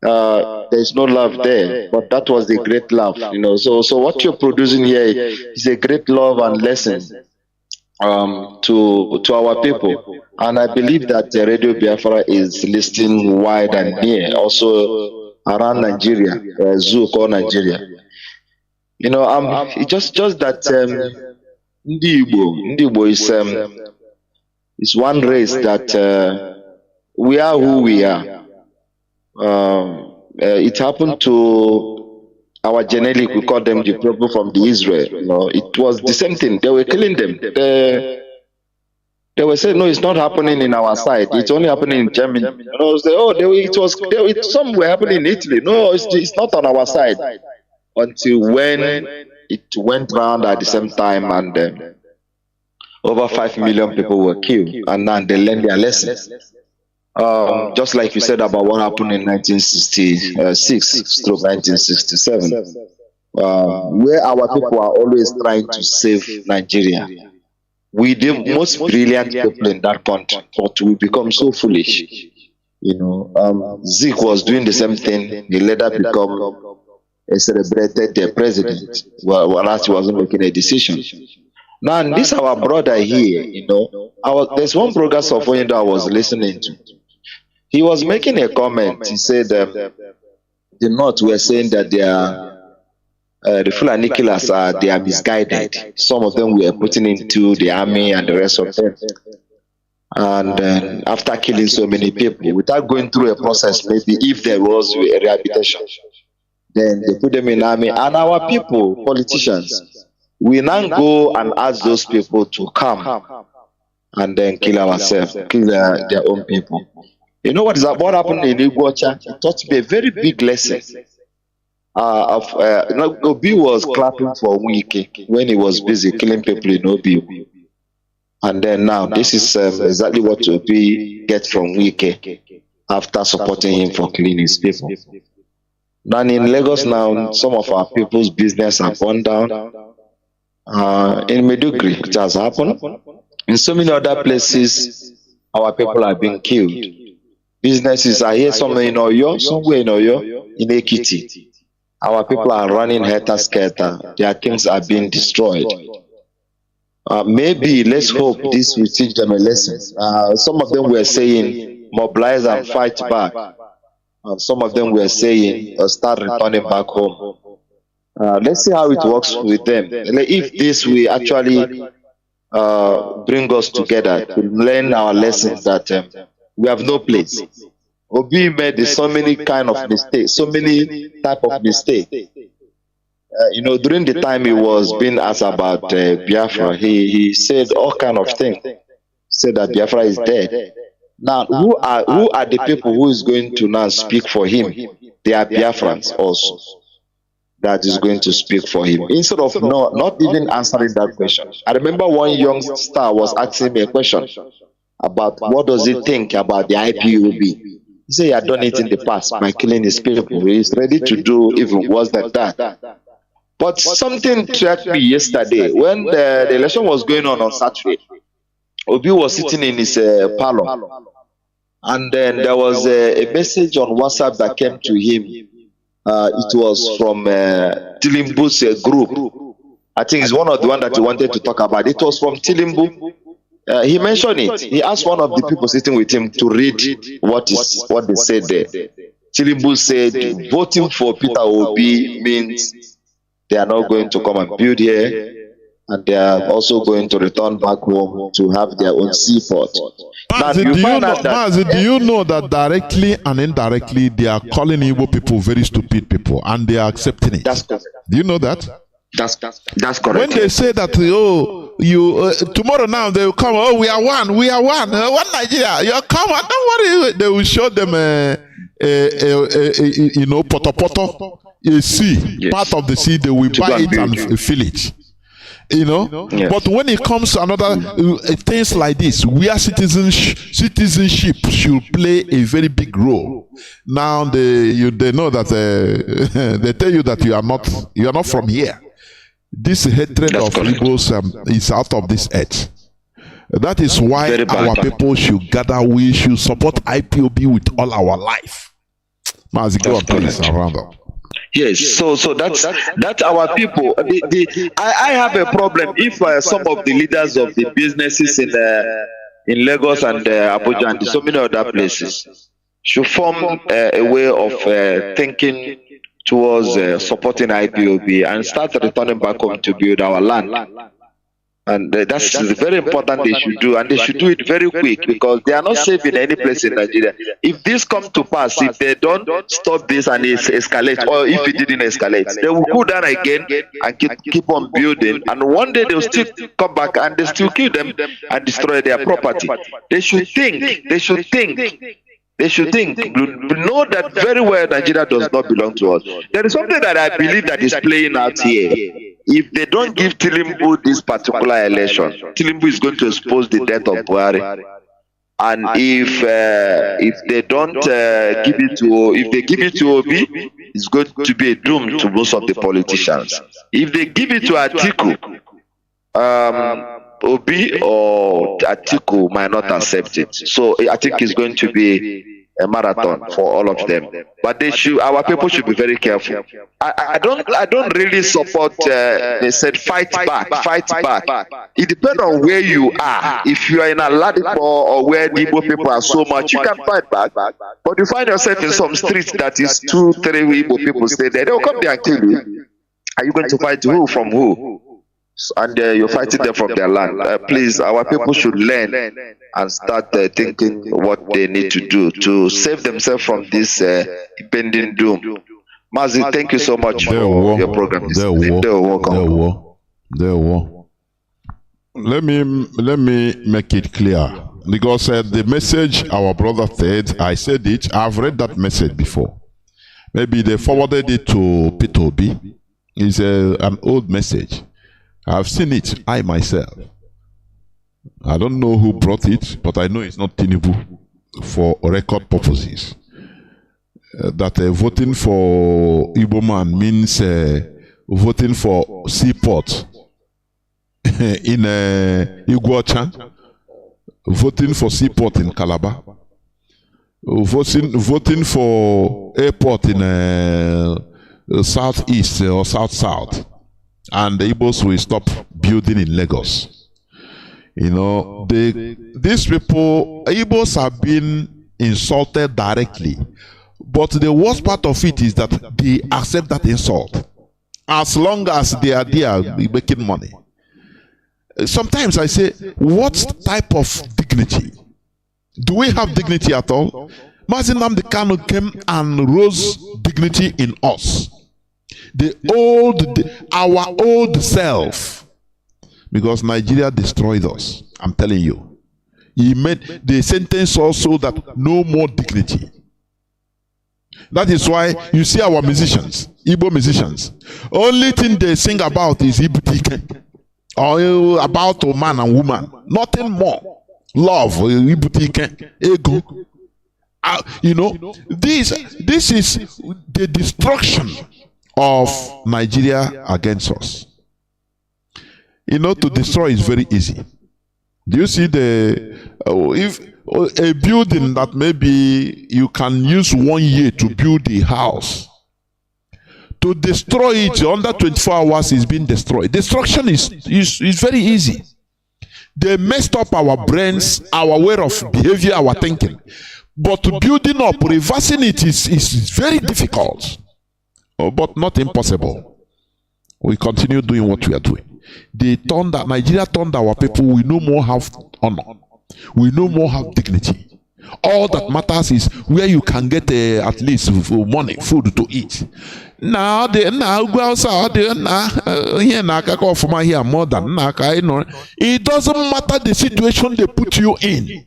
there's no love there, but that was the great love, you know. So what you're producing here is a great love and lesson to our people, and I believe that the Radio Biafra is listening wide and near, also around Nigeria, Zouk or Nigeria. You know, it's just that Ndi Igbo is one race that we are who we are. It happened to our genetic, we call them the people from the Israel. You know, it was the same thing. They were killing them. They were saying, no, it's not happening in our side. It's only happening in Germany. You know, some were happening in Italy. No, it's not on our side. Until when it went round at the same time, and over 5 million people were killed, and now they learned their lessons. Just like you said about what happened in 1966-1967, where our people are always trying to save Nigeria. We the most brilliant people in that country, but we become so foolish. You know, Zeke was doing the same thing. He later become a celebrated president, whereas he wasn't making a decision. Now, this our brother here, you know, there's one program of that I was listening to. He was making a comment. He said the North were saying that they are the Fulani killers they are misguided. Some of them were putting into the army and the rest of them. And after killing so many people, without going through a process, maybe if there was a rehabilitation, then they put them in army. And our people, politicians, we now go and ask those people to come and then kill ourselves, kill their own people. You know what happened in Iguacha? It taught me a very big lesson. Obi was clapping for Wike when he was busy killing people in Obi. And then now, this is exactly what Obi gets from Wike after supporting him for killing his people. Now in Lagos now, some of our people's business have gone down. In Medugri, it has happened. In so many other places, our people are being killed. Businesses are here, somewhere in Oyo, in Ekiti. Our people are running helter-skelter. Their things are being destroyed. Maybe, let's hope this will teach them a lesson. Some of them were saying, mobilize and fight back. Some of them were saying, start returning back home. Let's see how it works with them. If this will actually bring us together to learn our lessons that we have no place. Obi made so many kind of mistakes, so many type of mistakes. You know, during the time he was being asked about Biafra, he said all kind of things. Said that Biafra is dead. Now, who are the people who is going to now speak for him? They are Biafrans also. That is going to speak for him. Instead of not even answering that question. I remember one young star was asking me a question about what does he think about the IPOB. He said he had done it in the past by killing his people. He is ready to do even worse than that. But something struck me yesterday when the election was going on Saturday. Obi was sitting in his parlor, and then there was a message on WhatsApp that came to him. It was from Tilimbu's group. I think it's one of the one that he wanted to talk about. It was from Tilimbu. He mentioned it. He asked one of the people sitting with him to read what they said there. Tilimbu said voting for Peter Obi means they are not going to come and build here, and they are also going to return back home to have their own seaport. Mazi, do you know that directly and indirectly they are calling Igbo people very stupid people, and they are accepting it? That's correct. Do you know that? That's correct. When they say that, tomorrow now they will come, we are one, one Nigeria. You come, don't worry, they will show them a poto, a sea, Yes. part of the sea, they will To buy go and it build. and fill it. Yes. But when it comes to another things like this, where citizenship should play a very big role. Now they know that they tell you that you are not from here. This hatred That's of correct. Igbos is out of this earth. That is why Very bad. our people should gather. We should support IPOB with all our life. Mazi, go on, please, and round up. Yes, so that's our people. I have a problem if some of the leaders of the businesses in Lagos and Abuja and so many other places should form a way of thinking towards supporting IPOB and start returning back home to build our land. And that's very important they should do, and they should do it very quick because they are not safe in any place in Nigeria. If this comes to pass, if they don't stop this and it escalates, or if it didn't escalate, they will go down again and keep on building, and one day they'll still come back and they still kill them and destroy their property. They should think. They should think, know that very well Nigeria does not belong to us. There is something that I believe that is playing out here. If they don't give Tilimbu this particular election, Tilimbu is going to expose the death of Buhari. And if they don't give it to Obi, it's going to be a doom to most of the politicians. If they give it to Atiku, Obi or Atiku might not accept it. So I think it's going to be a marathon for all of them. But our people should be very careful. I don't really support. They said fight back. It depends on where you are. If you are in Aladipo or where the Igbo people are so much, you can fight back. But you find yourself in some streets that is 2-3 Igbo people stay there, they will come there and kill you. Are you going to fight who from who? And you're fighting them from their land. Please, our people should learn and start thinking what they need to do to save themselves from this impending doom. Mazi, thank you so much for your program. Let me make it clear, because the message our brother said, I said it. I've read that message before. Maybe they forwarded it to Peter Obi. It's an old message. I've seen it, I myself. I don't know who brought it, but I know it's not Tinubu for record purposes. That voting for Igbo man means voting for seaport in Iguacha, voting for seaport in Calabar, voting for airport in southeast or south. And the Igbos will stop building in Lagos. These people, Igbos have been insulted directly. But the worst part of it is that they accept that insult. As long as they are there making money. Sometimes I say, what type of dignity? Do we have dignity at all? Mazi Nnamdi Kanu came and rose dignity in us. Our old self, because Nigeria destroyed us. I'm telling you, he made the sentence also that no more dignity. That is why you see our musicians, Igbo musicians, only thing they sing about is Ibutike, or about a man and woman, nothing more. Love, Ibutike, ego. This is the destruction of Nigeria against us. To destroy is very easy. Do you see if a building that maybe you can use 1 year to build a house, to destroy it under 24 hours is being destroyed. Destruction is very easy. They messed up our brains, our way of behavior, our thinking. But building up, reversing it is very difficult. But not impossible. We continue doing what we are doing. Nigeria turned our people. We no more have honor. We no more have dignity. All that matters is where you can get at least money, food to eat. Now go outside. Here more than it doesn't matter the situation they put you in.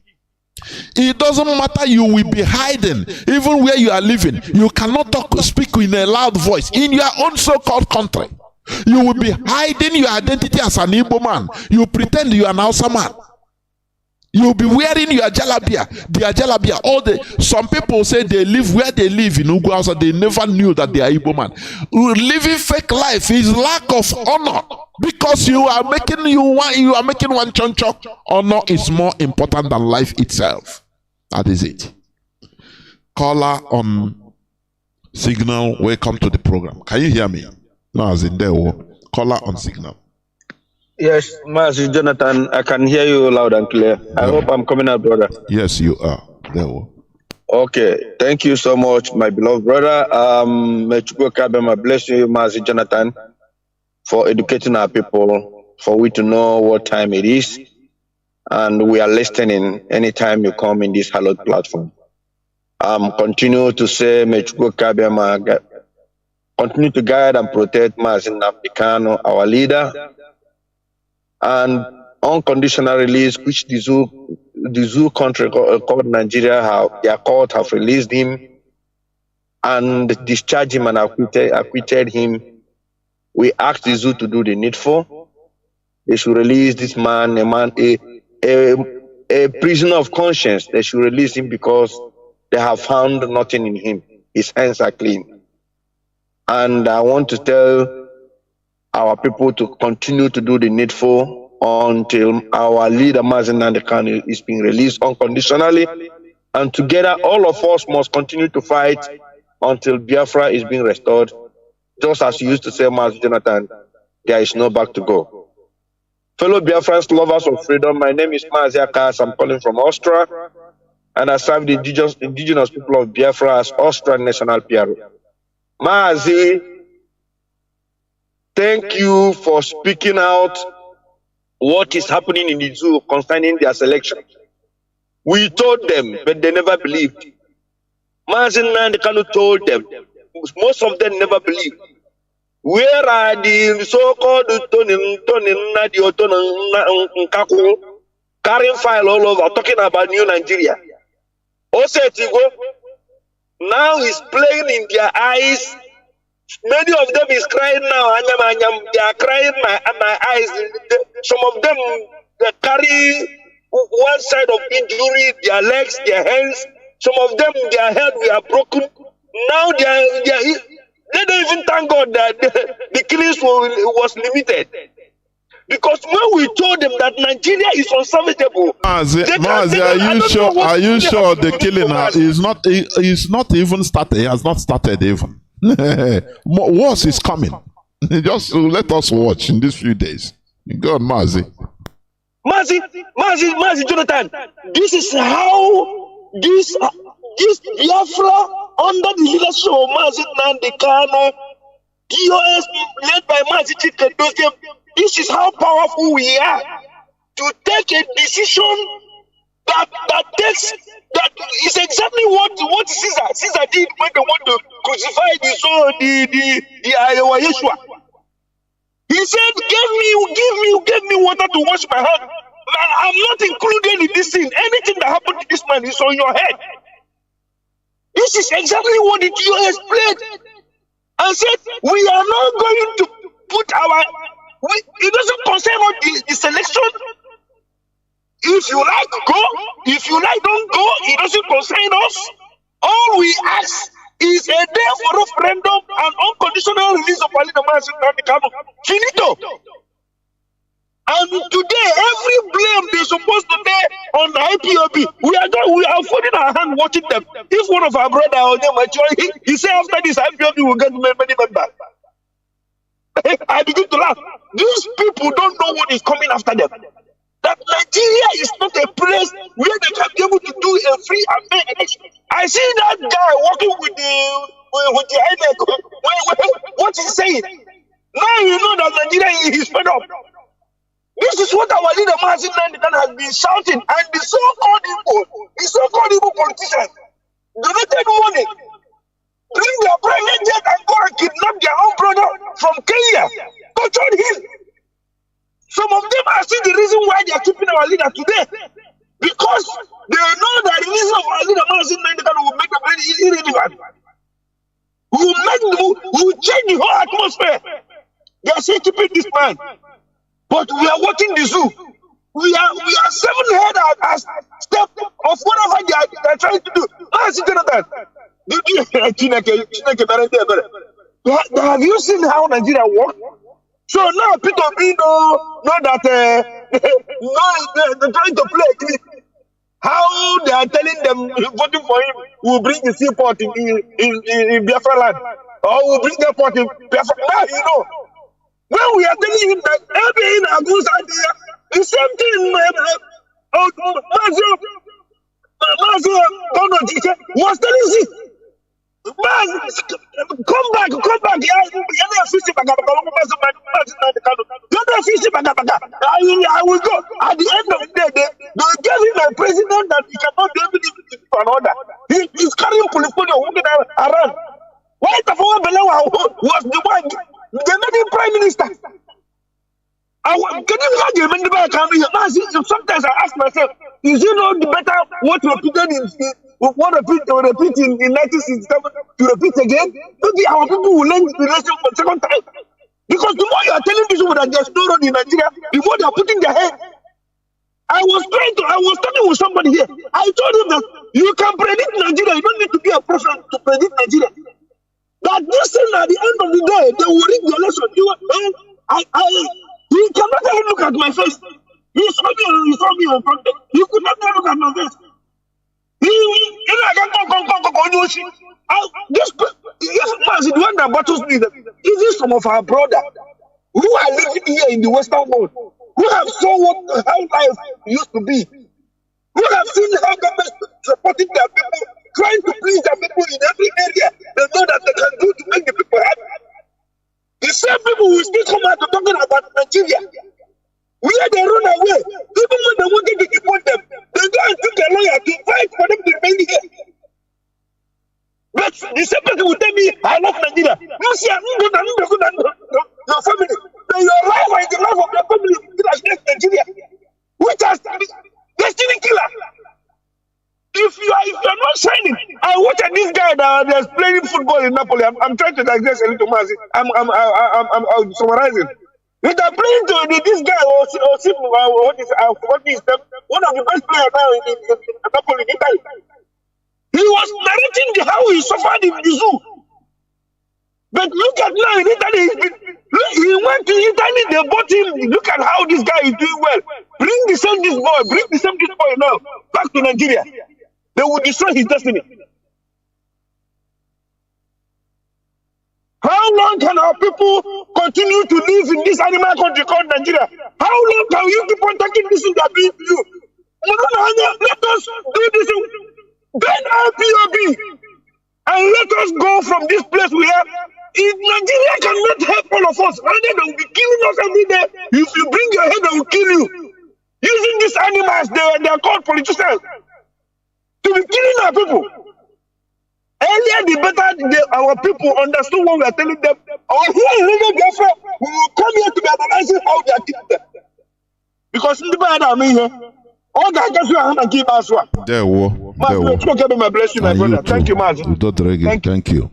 It doesn't matter, you will be hiding. Even where you are living, you cannot speak in a loud voice. In your own so-called country, you will be hiding your identity as an Igbo man. You pretend you are an Hausa man. You'll be wearing your jalabia, their jalabia. Some people say they live where they live in Ugu Hausa, they never knew that they are Igbo man. Living fake life is lack of honor, because you are making one choncho. Honor is more important than life itself. That is it. Caller on signal, welcome to the program. Can you hear me? No, as in there. Caller on signal. Yes, Mazi Jonathan, I can hear you loud and clear. I hope I'm coming out, brother. Yes, you are. There. Okay, thank you so much, my beloved brother. May Chukwu Kabema bless you, Mazi Jonathan, for educating our people, for we to know what time it is, and we are listening anytime you come in this hallowed platform. Continue to say, may Chukwu Kabema continue to guide and protect Mazi Nnamdi Kanu, our leader, and unconditional release, which the zoo country called Nigeria, their court have released him and discharged him and acquitted him. We asked the zoo to do the needful. They should release this man, a prisoner of conscience. They should release him because they have found nothing in him. His hands are clean. And I want to tell our people to continue to do the needful until our leader Mazi Nnamdi Kanu is being released unconditionally, and together all of us must continue to fight until Biafra is being restored. Just as you used to say, Mazi Jonathan, there is no back to go. Fellow Biafrans, lovers of freedom, my name is Mazi Akas. I'm calling from Austria, and I serve the indigenous people of Biafra as Austrian National PRO. Mazi, thank you for speaking out what is happening in the zoo concerning their selection. We told them, but they never believed. Mazi Nnamdi Kanu told them. Most of them never believed. Where are the so-called carrying file all over, talking about New Nigeria? Osetigo now is playing in their eyes. Many of them is crying now. They are crying my eyes. Some of them they carry one side of injury, their legs, their hands. Some of them, their head were broken. Now they don't even thank God that the killings was limited. Because when we told them that Nigeria is unsalvageable, Mazi, are you sure the killing is not even started? It has not started even. Worse is coming. Just let us watch in these few days. God, Mazi. Mazi, Jonathan. This is how this Biafra under the leadership of Mazi Nnamdi Kanu, DOS led by Mazi Chinedu. This is how powerful we are to take a decision that is exactly what Caesar did when they want to crucify the Yeshua. He said, give me water to wash my hand. I'm not included in this thing. Anything that happened to this man is on your head. This is exactly what the DOS played and said, we are not going to put it doesn't concern us the selection. If you like, go. If you like, don't go. It doesn't concern us. All we ask is a day for referendum and unconditional release of Ali Mazi Nnamdi Kanu. Finito. And today, every blame they're supposed to bear on the IPOB, we are folding our hand watching them. If one of our brother or them he say after this IPOB will get many members. I begin to laugh. These people don't know what is coming after them. That Nigeria is not a place where they can be able to do a free and fair election. I see that guy walking with the headache. What he's saying. Now you know that Nigeria is fed up. This is what our leader Mazi Nnamdi Kanu has been shouting, and the so-called Igbo politicians donated money, bring their private jet and go and kidnap their own brother from Kenya, tortured him. Some of them are still the reason why they are keeping our leader today. Because they know that the reason of Mazi Nnamdi Kanu will make them very irrelevant. Will change the whole atmosphere. They are saying keeping this man. But we are watching the zoo. We are 7 head as step of whatever they are trying to do. Have you seen how Nigeria works? So now people know that they're trying to play a clip. How they are telling them voting for him will bring the seaport in Biafra land, or will bring the port in Biafra. Now you know. When we are telling him that every in HAUSA there, the same thing. Mazi was telling you, come back. I will go. At the end of the day, they gave him a president that he cannot do anything for another. He's carrying police walking around. Why the former Belawa was the one? They made him prime minister. Can you imagine when the guy came here? Sometimes I ask myself, is he not better what repeated in 1967 to repeat again? Maybe our people will learn the lesson for the second time. Because the more you are telling people that there's no road in Nigeria, the more they are putting their head. I was talking with somebody here. I told him that you can predict Nigeria. You don't need to be a prophet to predict Nigeria. That this thing at the end of the day, they will read the lesson. You cannot even look at my face. You saw me on front. You could not even look at my face. This one that battles me, is some of our brothers who are living here in the Western world, who have seen how life used to be, who have seen how government supporting their people, trying to please their people in every area. They know that they can do to make the people happy. The same people will still come out to talking about Nigeria. Where they run away, even when they wanted to deport them, they go and took a lawyer to fight for them to remain here. But the same person will tell me, I love Nigeria. You see, I'm good and your family. Then your life and the life of your family is against Nigeria, which has destiny killer. If you are not shining, I watch this guy that's playing football in Napoli. I'm trying to digress a little, Mazi. I'm summarizing. They are playing to this guy what is one of the best players now in Napoli, in Italy. He was narrating how he suffered in the zoo. But look at now in Italy. He went to Italy, they bought him. Look at how this guy is doing well. Bring this boy now back to Nigeria. They will destroy his destiny. How long can our people continue to live in this animal country called Nigeria? How long can you keep on taking this in that being you? Let us do this. Then IPOB and let us go from this place we are. If Nigeria cannot help all of us, rather they will be killing us every day. If you bring your head, they will kill you. Using these animals, they are called politicians, to be killing our people. Earlier, the better our people understood what we are telling them. Or here in Biafra, we will come here to be analyzing how they are killing them. Because in the bad army here, all that just want to keep us one. There my bless you, my brother. Thank you, Mazi. Thank you.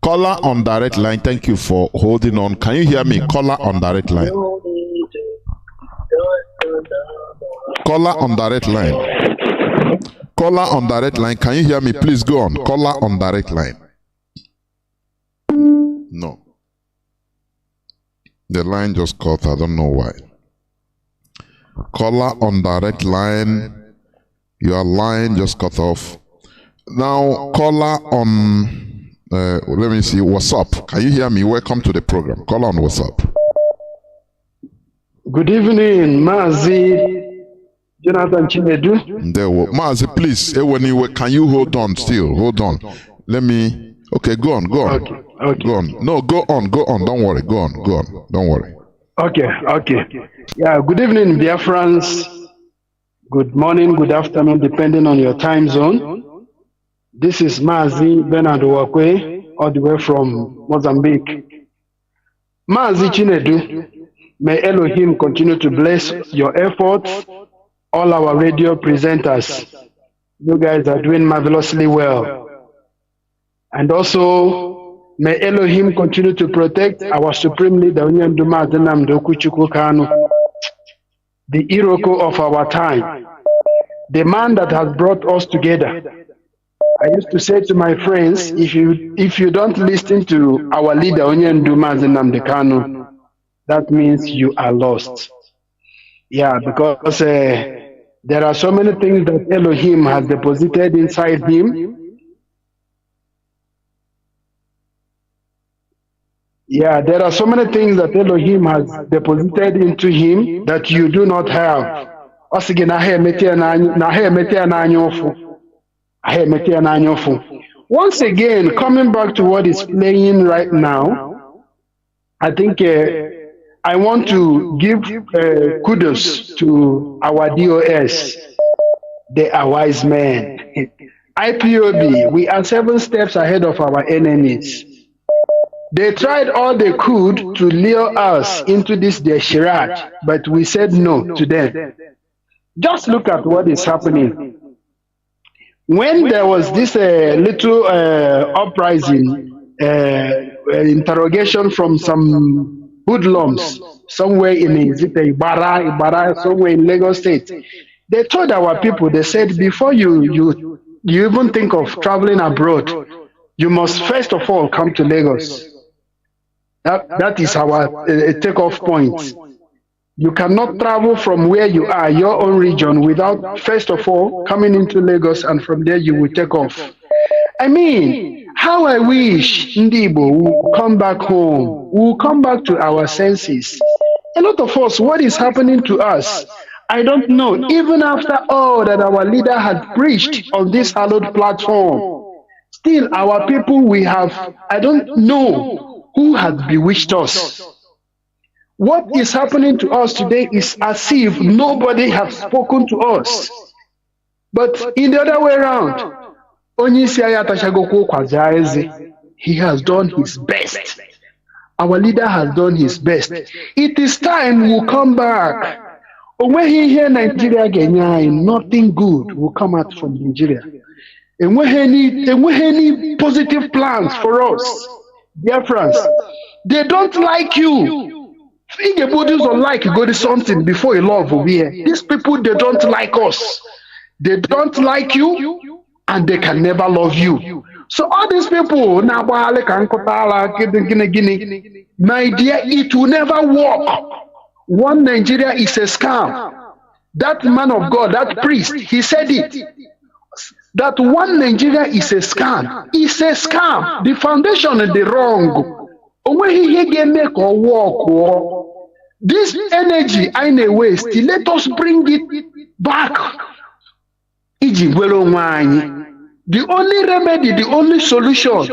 Caller on direct line, thank you for holding on. Can you hear me? Caller on direct line. Caller on direct line. Caller on direct line. Can you hear me? Please go on. Caller on direct line. No. The line just cut. I don't know why. Caller on direct line. Your line just cut off. Now, caller on... let me see. What's up? Can you hear me? Welcome to the program. Call on. What's up? Good evening, Mazi. Jonathan Chinedu. There, Mazi, please. Can you hold on? Still, hold on. Let me. Okay, go on. Okay. Go on. No, go on. Don't worry. Go on. Don't worry. Okay. Yeah. Good evening, Biafrans. Good morning, good afternoon, depending on your time zone. This is Mazi Bernard Wakwe, all the way from Mozambique. Mazi Chinedu, may Elohim continue to bless your efforts all our radio presenters. You guys are doing marvelously well. And also, may Elohim continue to protect our supreme leader, Nnamdi Kanu, the Iroko of our time, the man that has brought us together. I used to say to my friends, if you don't listen to our leader, Nnamdi Kanu, that means you are lost. Yeah, because there are so many things that Elohim has deposited inside him. Yeah, there are so many things that Elohim has deposited into him that you do not have. Once again, coming back to what is playing right now, I think I want to give kudos to our DOS. They are wise men. IPOB, we are 7 steps ahead of our enemies. They tried all they could to lure us into this their charade, but we said no to them. Just look at what is happening. When there was this little uprising, interrogation from some hoodlums somewhere in Ibarra, somewhere in Lagos State, they told our people, they said, before you even think of traveling abroad, you must first of all come to Lagos. That is our takeoff point. You cannot travel from where you are, your own region, without first of all coming into Lagos, and from there you will take off. I mean, how I wish Ndibo will come back home, will come back to our senses. A lot of us, what is happening to us? I don't know. Even after all that our leader had preached on this hallowed platform, still our people, we have, I don't know who has bewitched us. What is happening to us today is as if nobody has spoken to us. But in the other way around, he has done his best. Our leader has done his best. It is time we'll come back. When he hear Nigeria, nothing good will come out from Nigeria. And when any positive plans for us, dear friends, they don't like you. If the bodies don't like you, go to something before you love over here. These people, they don't like us. They don't like you, and they can never love you. So all these people, my dear, it will never work. One Nigeria is a scam. That man of God, that priest, he said it. That one Nigeria is a scam. It's a scam. The foundation is the wrong. When he can make a walk, this energy I may waste. Let us bring it back. The only remedy, the only solution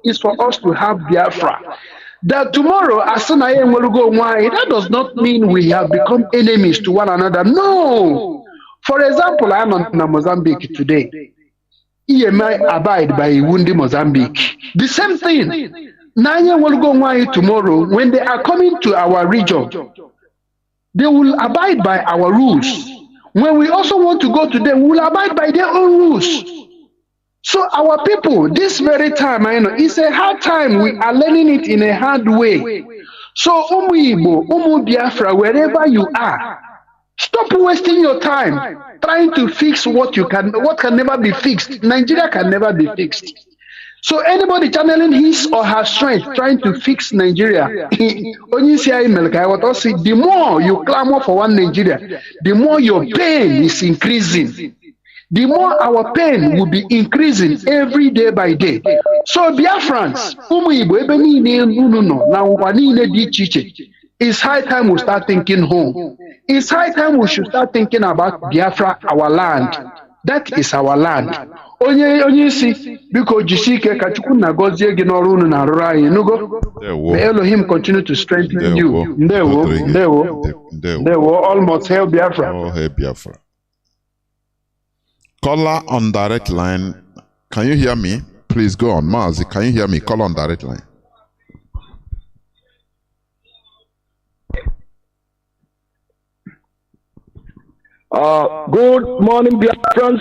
is for us to have Biafra. That tomorrow, as soon as I will go, that does not mean we have become enemies to one another. No. For example, I am in Mozambique today. EMI abide by Wundi Mozambique. The same thing. Nanya will go tomorrow. When they are coming to our region, they will abide by our rules. When we also want to go to them, we will abide by their own rules. So our people, this very time, I know, it's a hard time. We are learning it in a hard way. So, Umu Igbo, Umu Biafra, wherever you are, stop wasting your time trying to fix what can never be fixed. Nigeria can never be fixed. So anybody channeling his or her strength trying to fix Nigeria, the more you clamor for one Nigeria, the more your pain is increasing. The more our pain will be increasing every day by day. So Biafrans, it's high time we start thinking home. It's high time we should start thinking about Biafra, our land. That is our land. Onye si biko jisike ka Chukwu na gozie gị n'ọrụ unu na arụrụ anyị nugo. May Elohim continue to strengthen you. Ndewo, almost hail Biafra. Oh, hail Biafra. Caller on direct line. Can you hear me? Please go on. Mazi, can you hear me? Call on direct line. Good morning, Biafrans.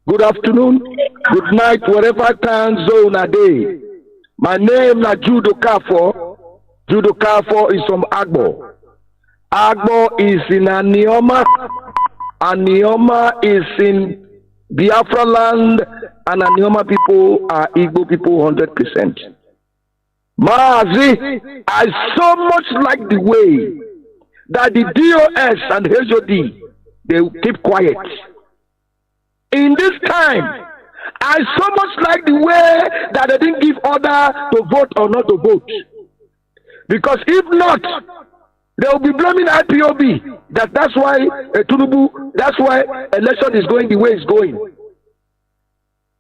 Good afternoon, good night, wherever time zone a day. My name is Judo Kafo. Judo Kafo is from Agbo. Agbo is in Anioma. Anioma is in Biafra land, and Anioma people are Igbo people 100%. Mazi, I so much like the way that the DOS and HOD, they keep quiet. In this time, I so much like the way that they didn't give order to vote or not to vote. Because if not, they will be blaming IPOB. That's why Tinubu, that's why election is going the way it's going.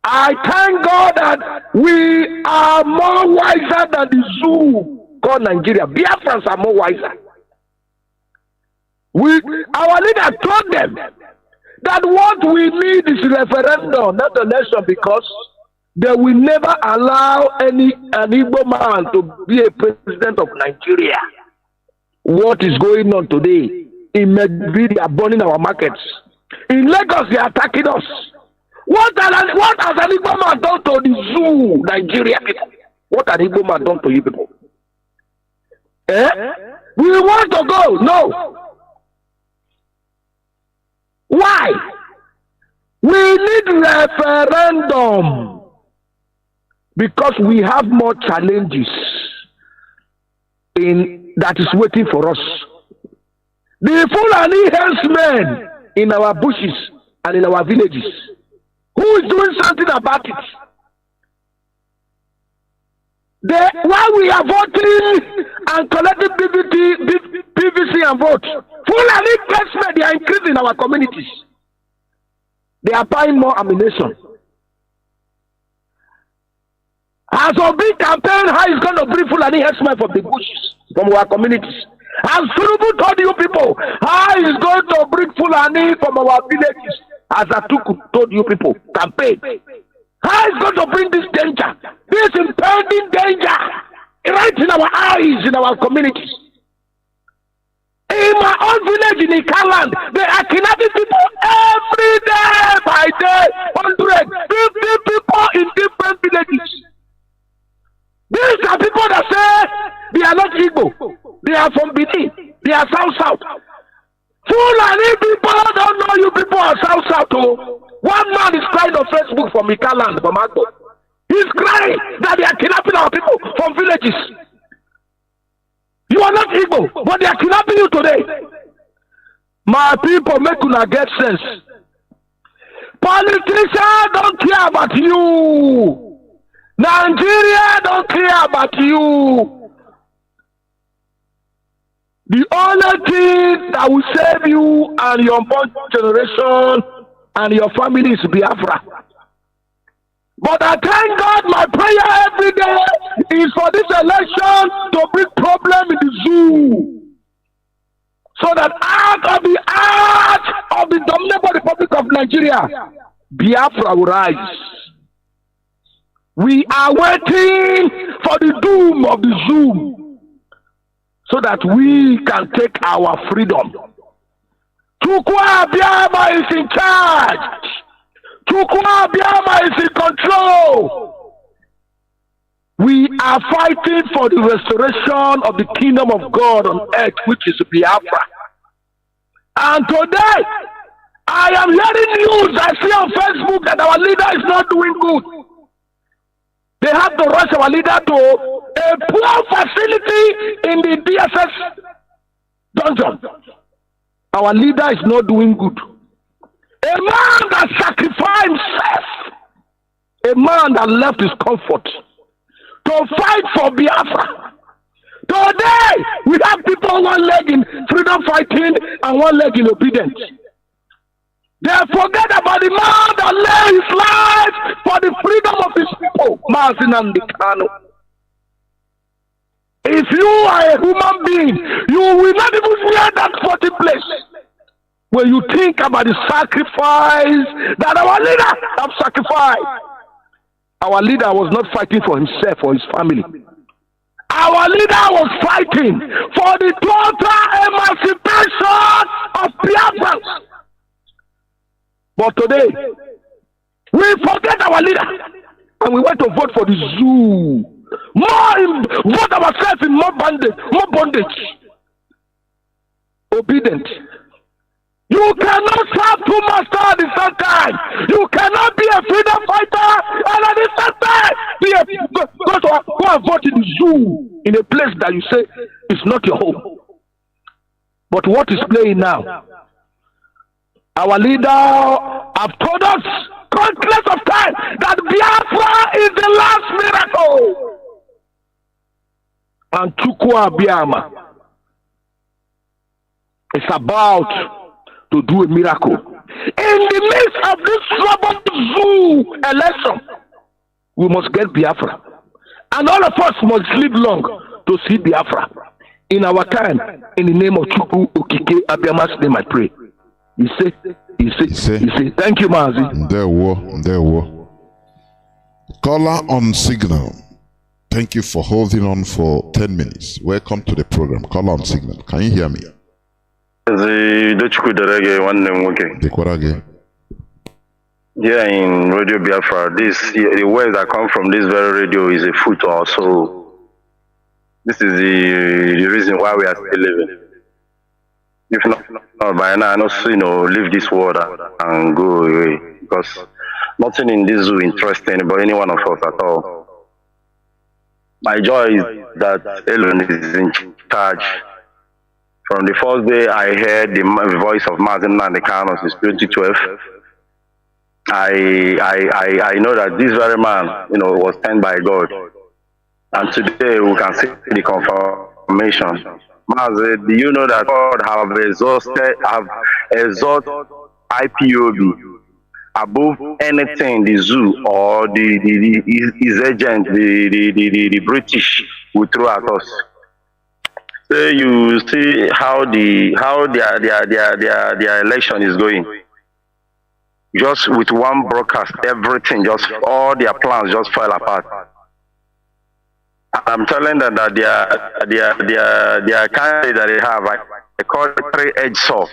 I thank God that we are more wiser than the zoo called Nigeria. Biafrans are more wiser. Our leader told them that what we need is referendum, not election, because they will never allow an Igbo man to be a president of Nigeria. What is going on today? In Medjugorje, they are burning our markets. In Lagos, they are attacking us. What has an Igbo man done to the zoo, Nigeria people? What has an Igbo man done to you people? We want to go. No. Why? We need referendum because we have more challenges that is waiting for us. The Fulani herdsmen in our bushes and in our villages, who is doing something about it? While we are voting and collecting PVC and vote, Fulani herdsmen, they are increasing our communities. They are buying more ammunition. As a big campaign, how is going to bring Fulani herdsmen from the bushes, from our communities? As Tinubu told you people, how is going to bring Fulani from our villages? As Atuku told you people, campaign. How is going to bring this danger, this impending danger, right in our eyes, in our communities? In my own village in Ikaland, they are kidnapping people every day by day, 150 people in different villages. These are people that say they are not Igbo, they are from Benin, they are South. Fulani people don't know you people are South. Oh. One man is crying on Facebook from Ikaland, from Agbo. He's crying that they are kidnapping our people from villages. You are not Igbo, but they are kidnapping you today. My people, make una get sense. Politicians don't care about you. Nigeria don't care about you. The only thing that will save you and your born generation and your family is Biafra. But I thank God, my prayer every day is for this election to bring problem in the zoo. So that out of the dominable Republic of Nigeria, Biafra will rise. We are waiting for the doom of the zoo so that we can take our freedom. Chukwu Biafra is in charge. Chukwu Biafra is in control. We are fighting for the restoration of the kingdom of God on earth, which is Biafra. And today, I am hearing news I see on Facebook that our leader is not doing good. They have to rush our leader to a poor facility in the DSS dungeon. Our leader is not doing good. A man that sacrificed himself, a man that left his comfort to fight for Biafra. Today, we have people one leg in freedom fighting and one leg in obedience. They forget about the man that laid his life for the freedom of his people, Mazi Nnamdi Kanu. If you are a human being, you will not even hear that 40 place. When you think about the sacrifice that our leader have sacrificed, our leader was not fighting for himself or his family. Our leader was fighting for the total emancipation of Biafrans. But today, we forget our leader and we went to vote for the zoo. Vote ourselves in more bondage. Obedient. You cannot serve two masters at the same time. You cannot be a freedom fighter and at the same time go and vote in the zoo in a place that you say is not your home. But what is playing now? Our leader have told us countless of times that Biafra is the last miracle. And Chukwu Abiyama is about to do a miracle. In the midst of this troubled zoo election, we must get Biafra. And all of us must live long to see Biafra. In our time, in the name of Chukwu Okike Abiyama's name I pray. You say. Thank you, Mazi. There were. Caller on signal. Thank you for holding on for 10 minutes. Welcome to the program. Caller on signal. Can you hear me? Yeah, in Radio Biafra, the words that come from this very radio is a foot also. This is the reason why we are still living. If not by now, I know, leave this world and go away, because nothing in this zoo interests anybody, any one of us at all. My joy is that Elon is in charge. From the first day I heard the voice of Mazi and Kanu since 2012, I know that this very man, was sent by God. And today we can see the confirmation. Mazi, do you know that God have exalted IPOB above anything the zoo or his agent, the British will throw at us? So you see how their election is going. Just with one broadcast, everything, just all their plans just fell apart. I'm telling them that their candidate that they have, they call it 3-edged sword.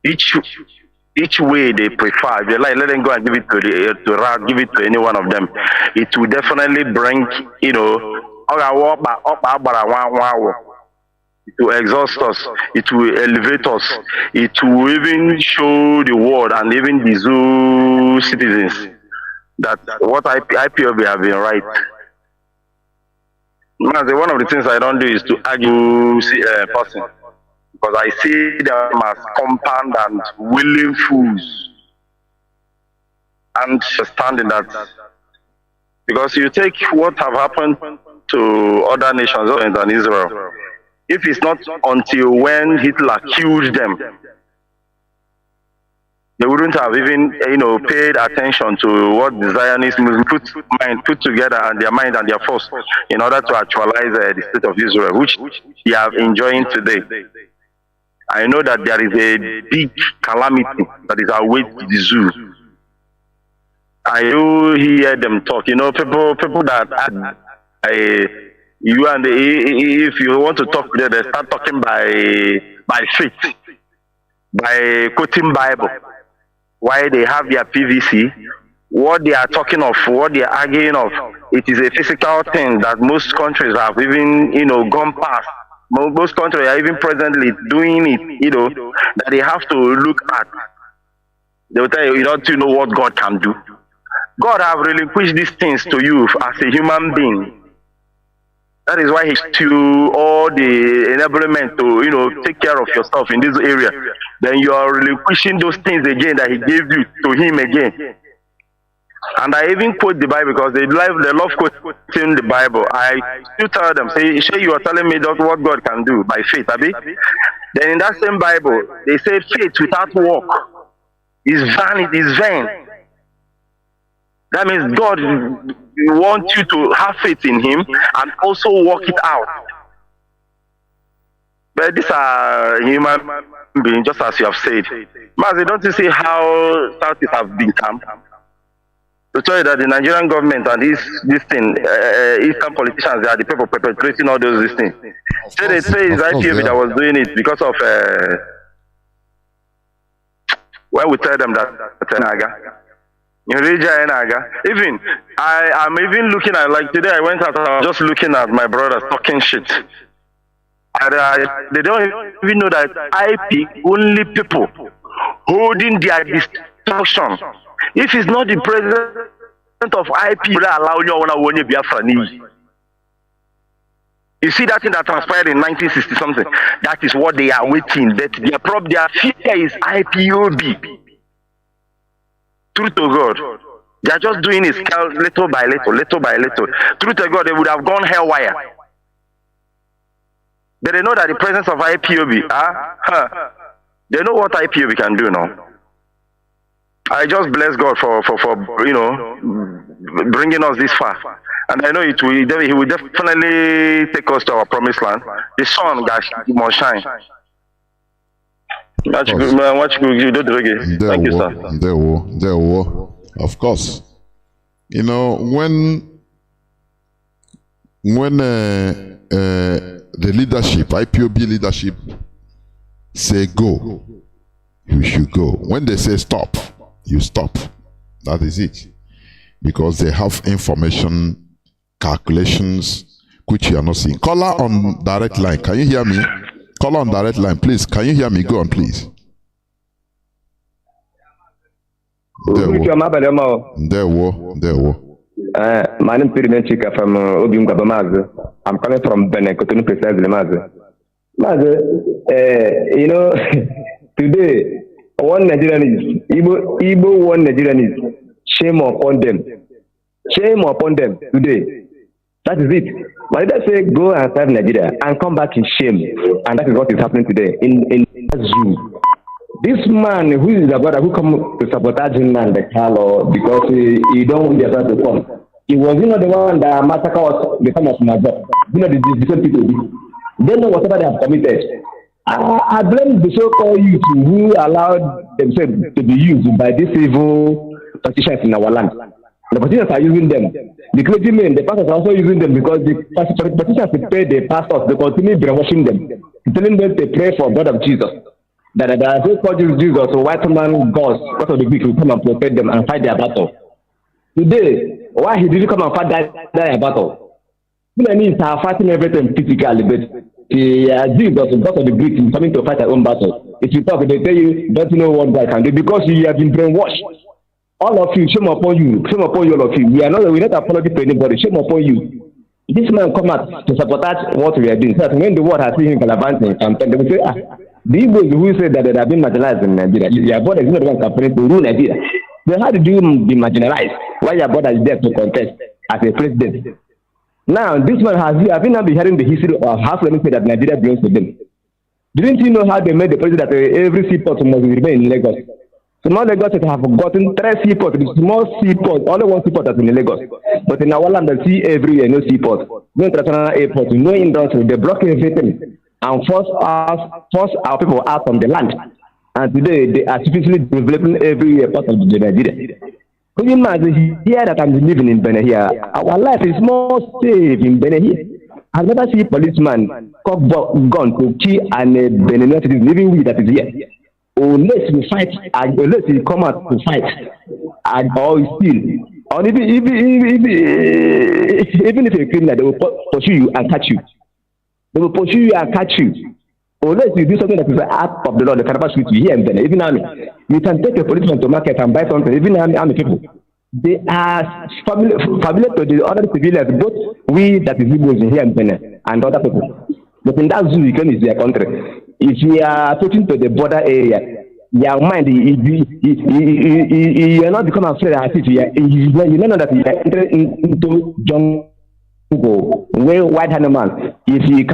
Each way they prefer, if they like, let them go and give it give it to any one of them. It will definitely bring, it will exhaust us, it will elevate us, it will even show the world and even the zoo citizens that what IPOB have been right. One of the things I don't do is to argue a person, because I see them as compound and willing fools. And understanding that, because you take what have happened to other nations than Israel, if it's not until when Hitler killed them, they wouldn't have even, paid attention to what the Zionists put together and their mind and their force in order to actualize the state of Israel, which they are enjoying today. I know that there is a big calamity that is awaiting the zoo. I do hear them talk. People that you and if you want to talk to them, they start talking by faith, by quoting Bible. Why they have their PVC, what they are talking of, what they are arguing of, it is a physical thing that most countries have even, gone past. Most countries are even presently doing it, that they have to look at. They will tell you, don't you know what God can do? God have relinquished these things to you as a human being. That is why He gives you all the enablement to, take care of yourself in this area. Then you are relinquishing those things again that He gave you to Him again. And I even quote the Bible because they love quoting the Bible. I still tell them, say, you are telling me that what God can do by faith, Abi? Then in that same Bible, they say faith without work is vain. That means God wants you to have faith in Him and also work it out. But these are human beings, just as you have said. Mazi, don't you see how Southeast have been calm? To tell you that the Nigerian government and this thing, Eastern politicians, they are the people perpetrating all those things. So they say it's IPOB that was doing it because of where we tell them that even I'm even looking at, like today I went out, I was just looking at my brothers talking shit. They don't even know that IP only people holding their destruction. If it's not the president of IP that allow you Biafra. You see that thing that transpired in 1960 something. That is what they are waiting. That their fear is IPOB. Truth to God, they are just doing it little by little, little by little. Truth to God, they would have gone haywire. But they know that the presence of IPOB, they know what IPOB can do now. I just bless God for bringing us this far, and I know He will definitely take us to our promised land. The sun must shine. Thank you, sir. There were. Of course. You know, when the leadership, IPOB leadership, say go, you should go. When they say stop, you stop. That is it. Because they have information, calculations, which you are not seeing. Caller on direct line. Can you hear me? Caller on direct line, please. Can you hear me? Go on, please. There were. My name is Chika from Obiunga Mazi. I'm coming from Benin, Cotonou precisely, Mazi. You know, today, one Nigerian is, Igbo one Nigerian is, shame upon them. Shame upon them today. That is it. But let us say go and serve Nigeria and come back in shame. And that is what is happening today in zoo. This man who is the brother who come to sabotage Nnamdi because he don't want the other to come. He was the one that massacre was the time of Mazi. The different people. They know whatever they have committed. I blame the so-called youth who allowed themselves to be used by these evil politicians in our land. The politicians are using them. The clergymen, the pastors are also using them because the politicians pay the pastors, they continue brainwashing them, telling them to pray for God of Jesus. That the so-called Jesus, a white man gods, because of the Greek, will come and protect them and fight their battle. Today, why he didn't come and fight that battle? Fulani are fighting everything physically, but Jesus, because of the Greek, is coming to fight their own battle. If you talk, they tell you, don't you know what God can do? Because you have been brainwashed. All of you, shame upon you, all of you. We're not apology to anybody, shame upon you. This man come out to sabotage what we are doing. So that when the world has seen him gallivanting campaign, they will say, the Igbos who say that they have been marginalized in Nigeria, your brother is not the one campaigning to rule Nigeria. Then how did you be marginalized? Why your brother is there to contest as a president? Now, this man have you not been hearing the history of how Fulani say that Nigeria belongs to them? Didn't you know how they made the president that every seaport must remain in Lagos? Small Lagos have gotten 3 seaports. The small seaport, only 1 seaport is in Lagos. But in our land, they see everywhere, no seaport. No international airport, no industry. They block everything and force our people out from the land. And today, they are artificially developing every part of Nigeria. Can you imagine here that I'm living in Benin here? Our life is more safe in Benin here. I've never seen a policeman cock gun to kill and Benin citizen living with that is here. Unless we fight, unless we come out to fight, or steal, or even if you're a criminal, they will pursue you and catch you. They will pursue you and catch you. Unless you do something that is the act of the law, they can never shoot you here and there. Even army, you can take a policeman to market and buy something. Even army people, they are familiar to the other civilians, both we that is Igbos in here and Benin and other people. But in that zoo, you can is their country. If you are talking to the border area, your mind, you are not become afraid as if you know that you are entering into jungle where white animal. If lion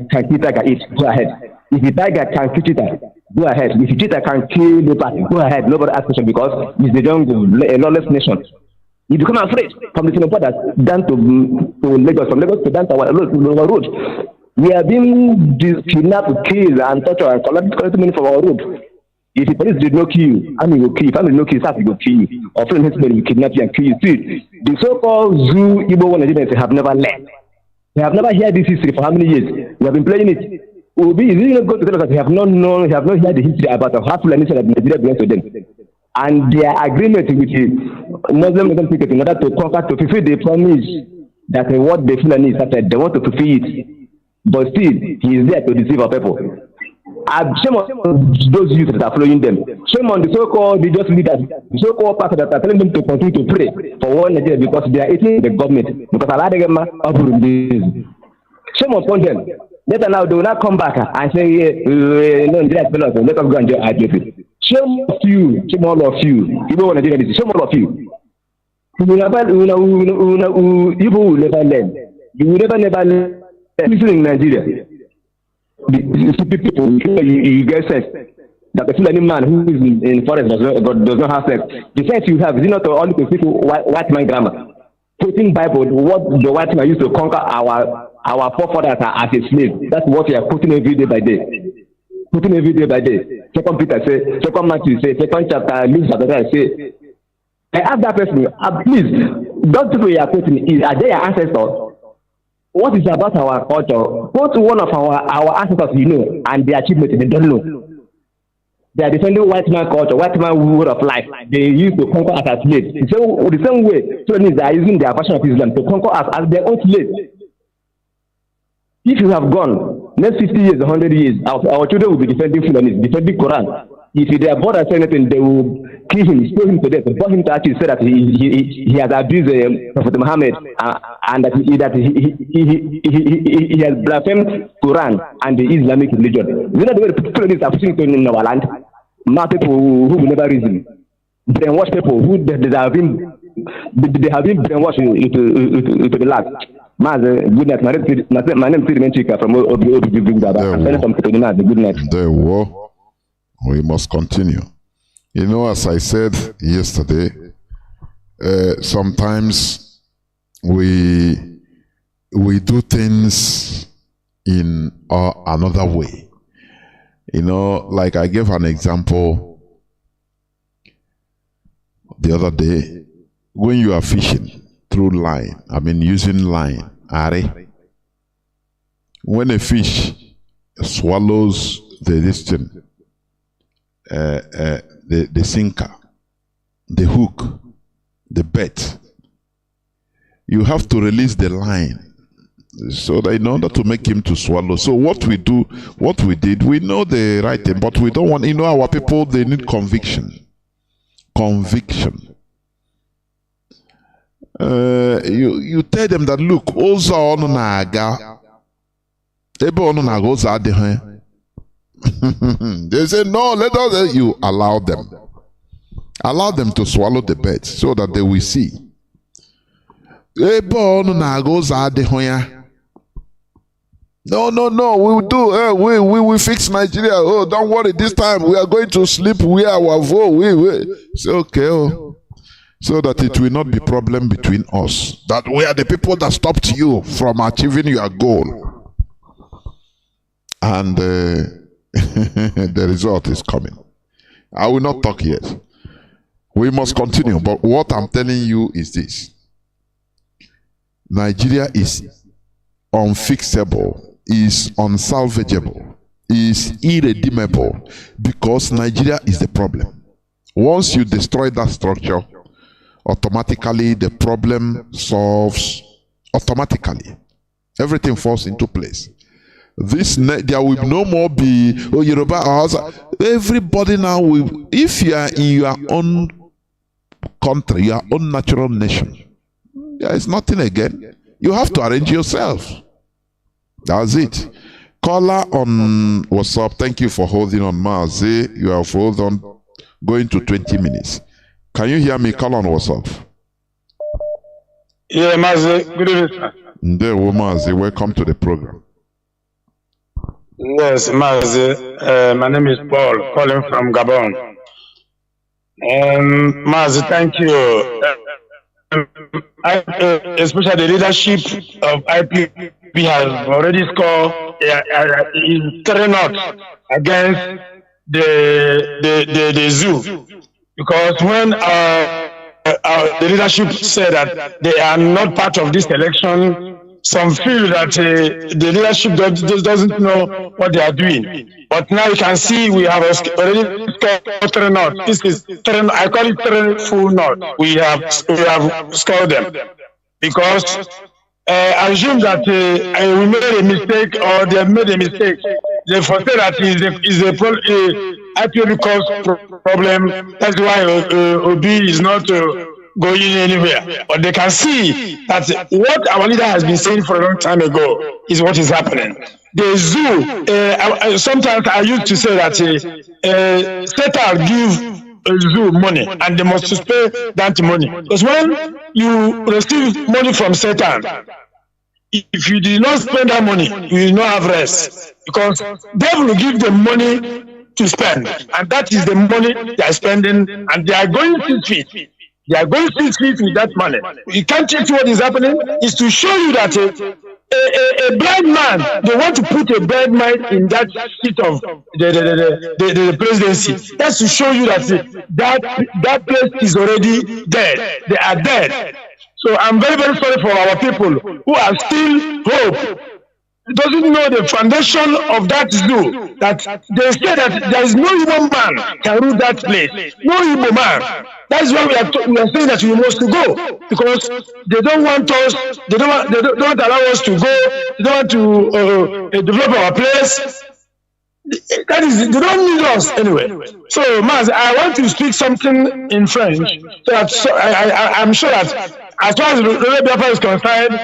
can kill tiger, eat, go ahead. If the tiger can kill cheetah, go ahead. If the cheetah can kill leopard, go ahead. Nobody asks question because it's the jungle, a lawless nation. You become afraid from the borders down to Lagos, from Lagos to down to our road. We are being kidnapped, killed, and tortured, and collect money from our road. If the police did not kill you, army will kill you. Family will kill you, staff will kill you. Or friends will kidnap you and kill you. See, the so-called zoo Igbo Nigerians have never learned. They have never heard this history for how many years? We have been playing it. Obi is really not going to tell us that he have not known, he have not heard the history about how Fulani that Nigeria belongs to them. And their agreement with the Muslim people in order to conquer, to fulfill the promise that what the Fulani started, they want to fulfill it. But still, he is there to deceive our people. Shame on those youth that are following them. Shame on the so-called religious leaders, the so-called pastors that are telling them to continue to pray for one Nigeria because they are eating the government. Because Allah they get shame upon them. Later now they will not come back and say, no, let us go and do IPP. Shame of you, shame all of you. You know what Nigeria is. Shame all of you. You will never learn. You will never learn. Listen in Nigeria. People, you get sex. That the Fulani man who is in forest does not have sex. The sex you have is not only to speak white man grammar. Putting Bible, what the white man used to conquer our forefathers as a slave. That's what we are putting every day by day. Putting every day by day. Second Peter say, Second Matthew say, Second chapter, Luke chapter say. I ask that person, please, those people you are quoting, are they your ancestors? What is about our culture? Go to one of our ancestors you know, and their achievements they don't know. They are defending white man culture, white man way of life. They used to conquer us as slaves. So the same way, Sudanese are using their version of Islam to conquer us as their own slaves. If you have gone, next 50 years, 100 years, our children will be defending Sudanese, defending Quran. If they are bored and say anything, they will kill him, stone him to death, force him to actually say that he has abused Prophet Muhammad and that he has blasphemed Quran and the Islamic religion. You know the way people are pushing it in our land? Not people who will never reason. Brainwash people who they have been brainwashed into the land. Good night. My name is Siri Menchika from Good night. There were. We must continue. You know, as I said yesterday, sometimes we do things in another way. You know, like I gave an example the other day. When you are fishing through line, I mean using line, when a fish swallows the distance, the sinker, the hook, the bait, you have to release the line so that in order to make him to swallow. So what we did, we know the right thing, but we don't want, you know, our people, they need conviction. You tell them that, look, oza onu na-aga ebe onu na-aga oza adịghị. They say, no, let us. You allow them to swallow the bait so that they will see. No, we will do. We will fix Nigeria. Oh, don't worry. This time we are going to sleep where our vote. We say, okay. So that it will not be problem between us. That we are the people that stopped you from achieving your goal. And the result is coming. I will not talk yet. We must continue. But what I'm telling you is this. Nigeria is unfixable, is unsalvageable, is irredeemable, because Nigeria is the problem. Once you destroy that structure, automatically the problem solves automatically. Everything falls into place. There will no more be Yoruba or Hausa. Everybody now will, if you are in your own country, your own natural nation, there is nothing again. You have to arrange yourself. That's it. Caller on WhatsApp, thank you for holding on. Mazi, you have hold on, going to 20 minutes. Can you hear me? Call on WhatsApp. Yeah, Mazi, good evening, sir. There, Mazi, welcome to the program. Yes, Mazi. My name is Paul, calling from Gabon. Mazi, thank you. Especially the leadership of IPP has already scored is carrying out against the zoo. Because when the leadership said that they are not part of this election, some feel that the leadership doesn't know what they are doing. But now you can see we have already scored 3 north. This is 3, I call it 3 full north. We have scored them because assume that we made a mistake or they have made a mistake. They foresee that is a IPOB cause problem. That's why OB is not going anywhere. But they can see that what our leader has been saying for a long time ago is what is happening. The zoo, sometimes I used to say that Satan give a zoo money and they must pay that money. Because when you receive money from Satan, if you did not spend that money, you will not have rest. Because devil will give them money to spend. And that is the money they are spending and they are going to feed. They are going to feed with that money. You can't teach what is happening. Is to show you that a blind man, they want to put a blind man in that seat of the presidency. That's to show you that place is already dead. They are dead. So I'm very, very sorry for our people who are still hope. Doesn't know the foundation of that zoo. That they say that there is no human man can rule that place. No human man. That's why we are saying that we must go, because they don't want us. They don't allow us to go. They don't want to develop our place. That is, they don't need us anyway. So, Maz, I want to speak something in French. So that I'm sure that as far as the Biafra is concerned,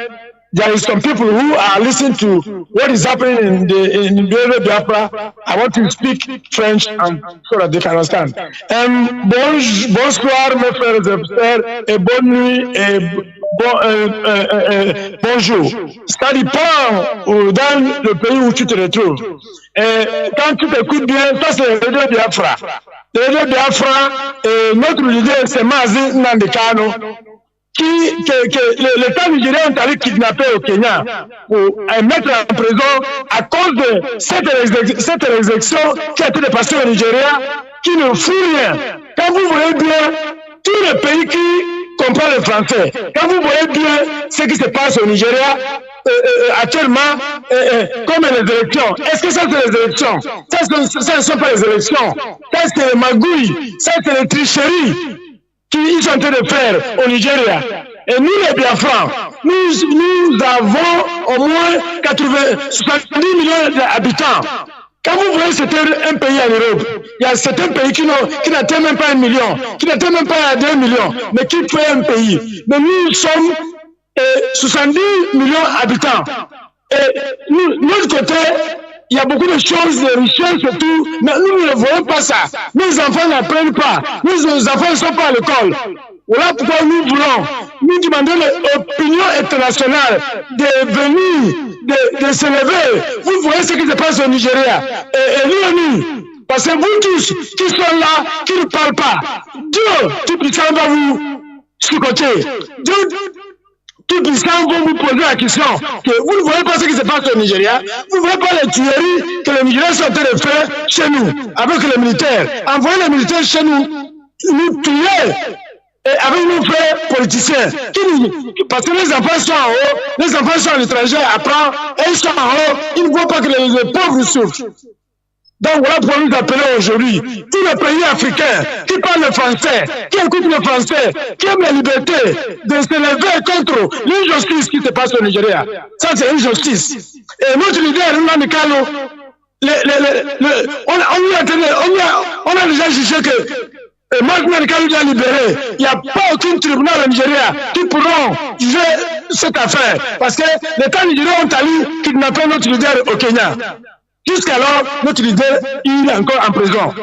there is some people who are listening to what is happening in the Biafra. I want to speak French and so that they can understand. Bonsoir mes frères et sœurs et bonne nuit et bonjour. Ça dépend dans le pays où tu te retrouves. Et quand tu t'écoutes bien, ça c'est le Radio Biafra. Le Radio Biafra, notre leader c'est Mazi Nnamdi Kanu. L'État nigérien est allé kidnapper au Kenya pour mettre en prison à cause de cette élection qui a été dépassée au Nigeria, qui ne fout rien. Quand vous voyez bien tous les pays qui comprennent le français, quand vous voyez bien ce qui se passe au Nigeria actuellement, comme les élections, est-ce que ça c'est les élections? Ça ne sont pas les élections. Ça c'est les magouilles, ça c'est les tricheries qu'ils sont en train de faire au Nigeria. Et nous, les Biafrans, nous avons au moins 70 millions d'habitants. Quand vous voyez c'était un pays en Europe, il y a certains pays qui n'atteignent même pas 1 million, qui n'atteignent même pas 2 millions, mais qui fait un pays. Mais nous sommes 70 millions d'habitants. Et nous, notre côté, il y a beaucoup de choses, de richesses et tout, mais nous ne voyons pas ça. Nos enfants n'apprennent pas. Nos enfants ne sont pas à l'école. Voilà pourquoi nous voulons, nous demandons l'opinion internationale de venir, de se lever. Vous voyez ce qui se passe au Nigeria. Et nous, parce que vous tous qui sont là, qui ne parlent pas, Dieu tout-puissant va vous sous-côté. Dieu tout-puissant va vous poser la question que vous ne voyez pas ce qui se passe au Nigeria, vous ne voyez pas les tueries que les Nigériens sont en train de faire chez nous, avec les militaires. Envoyer les militaires chez nous, nous tuer. Et avec nos frères politiciens, parce que les enfants sont en haut, les enfants sont à l'étranger, apprennent, et ils sont en haut, ils ne voient pas que les pauvres souffrent. Donc voilà pourquoi nous appelons aujourd'hui tous les pays africains qui parlent le français, qui écoutent le français, qui aiment la liberté, de se lever contre l'injustice qui se passe au Nigeria. Ça c'est une justice. Et notre leader, Nnamdi Kanu, on a déjà jugé que maintenant, quand il est libéré, il n'y a pas aucun tribunal au Nigeria qui pourront juger cette affaire. Parce que l'État nigérien ont allé kidnapper notre leader au Kenya. Jusqu'alors, notre leader, il est encore en prison.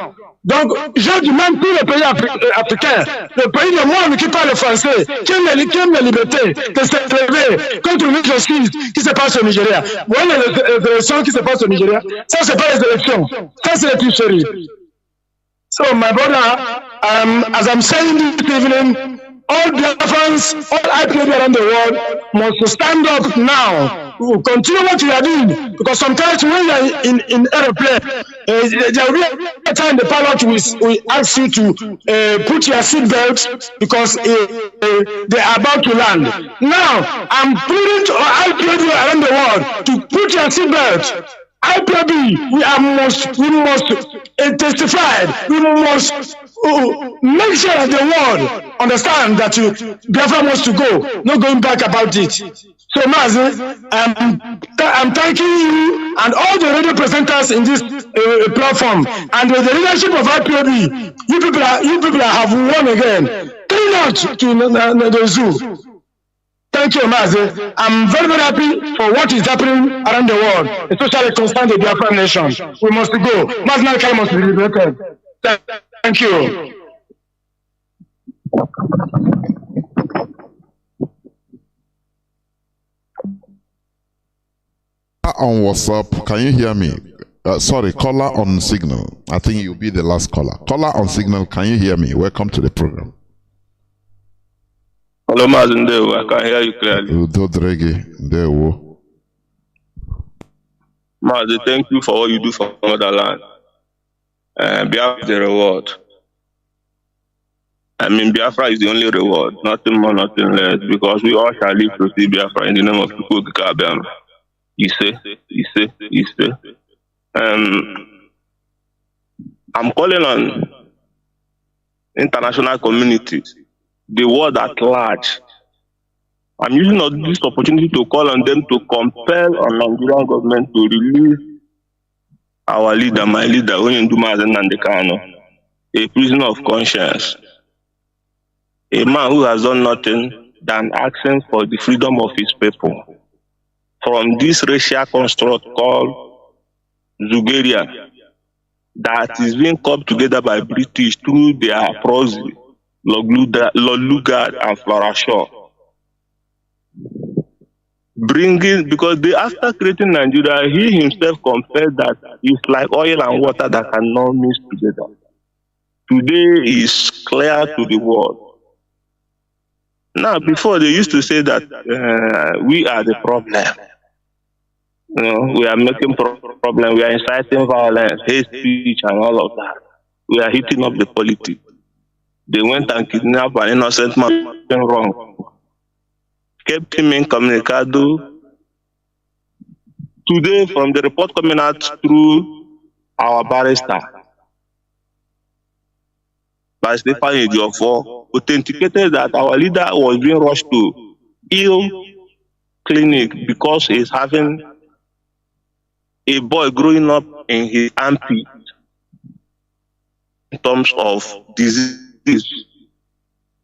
Donc, je demande tous les pays africains, le pays du monde qui parle français, qui aime la liberté, de se lever contre l'injustice qui se passe au Nigeria. Vous voyez les élections qui se passent au Nigeria? Ça, c'est pas les élections. Ça, c'est les tricheries. So, my brother, as I'm saying this evening, all Biafrans, all IPOB around the world must stand up now. We will continue what we are doing, because sometimes when you are in aeroplane, there will be a time the pilot will ask you to put your seatbelt because they are about to land. Now, I'm pleading to IPOB around the world to put your seatbelt. IPOB, we must testify. We must make sure that the world understand that Biafra wants to go, not going back about it. So, Mazi, I'm thanking you and all the radio presenters in this platform, and with the leadership of IPOB. You people have won again. 3-0 to the zoo. Thank you, Mazi. I'm very, very happy for what is happening around the world, especially concerning the Biafra nation. We must go. Mazi must be liberated. Thank you. On WhatsApp, can you hear me? Sorry, caller on Signal. I think you'll be the last caller. Caller on Signal, can you hear me? Welcome to the program. Hello, Mazi. I can hear you clearly. Mazi, thank you for what you do for motherland. Biafra is the reward. I mean, Biafra is the only reward, nothing more, nothing less, because we all shall live to see Biafra in the name of people. You say. I'm calling on international communities, the world at large. I'm using this opportunity to call on them to compel our Nigerian government to release our leader, my leader, Nnamdi Kanu, a prisoner of conscience, a man who has done nothing than asking for the freedom of his people from this racial construct called Zugeria that is being coupled together by British through their proxy, Lord Lugard and Flora Shaw. Because after creating Nigeria, he himself confessed that it's like oil and water that cannot mix together. Today is clear to the world. Now, before they used to say that we are the problem. You know, we are making problem. We are inciting violence, hate speech, and all of that. We are hitting up the politics. They went and kidnapped an innocent man wrong. Kept him incommunicado. Today, from the report coming out through our barrister, by Stefan Ejiofor, authenticated that our leader was being rushed to ill clinic because he's having a boy growing up in his armpit in terms of disease,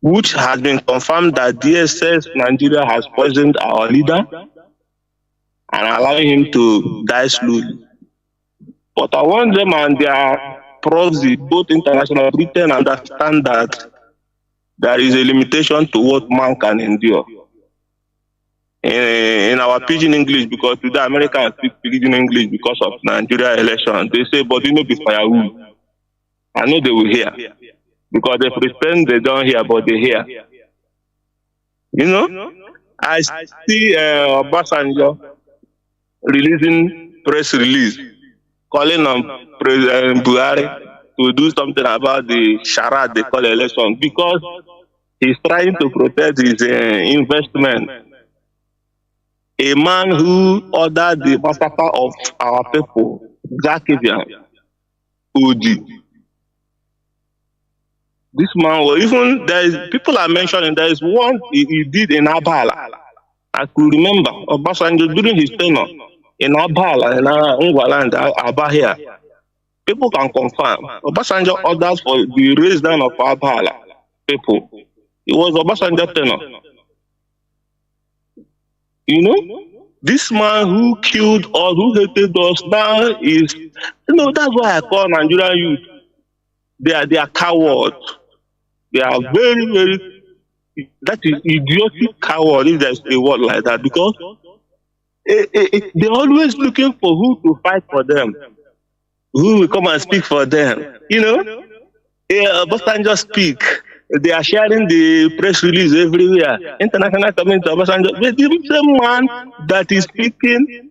which has been confirmed that DSS Nigeria has poisoned our leader and allowing him to die slowly. But I want them and their proxy, both international Britain, understand that there is a limitation to what man can endure. In our pidgin English, because today Americans speak pidgin English because of Nigeria election, they say, but you know, be firewood. I know they will hear. Because they pretend they don't hear, but they hear. You know, I see Obasanjo releasing press release, calling on President Buhari to do something about the charade they call election, because he's trying to protect his investment. A man who ordered the massacre of our people, Zakivian, OG. This man was even, people are mentioning, there is one he did in Abala. I could remember Obasanjo during his tenure in Abala, in Ungwaland, Aba here. People can confirm. Obasanjo ordered for the raise down of Abala people. It was Obasanjo tenure. You know, this man who killed us, who hated us, now is, you know, that's why I call Nigerian youth. They are cowards. They are very, very, that is idiotic coward, if there's a word like that, because they're always looking for who to fight for them, who will come and speak for them. You know, Obasanjo speak. They are sharing the press release everywhere. International community, Obasanjo. But the same man that is speaking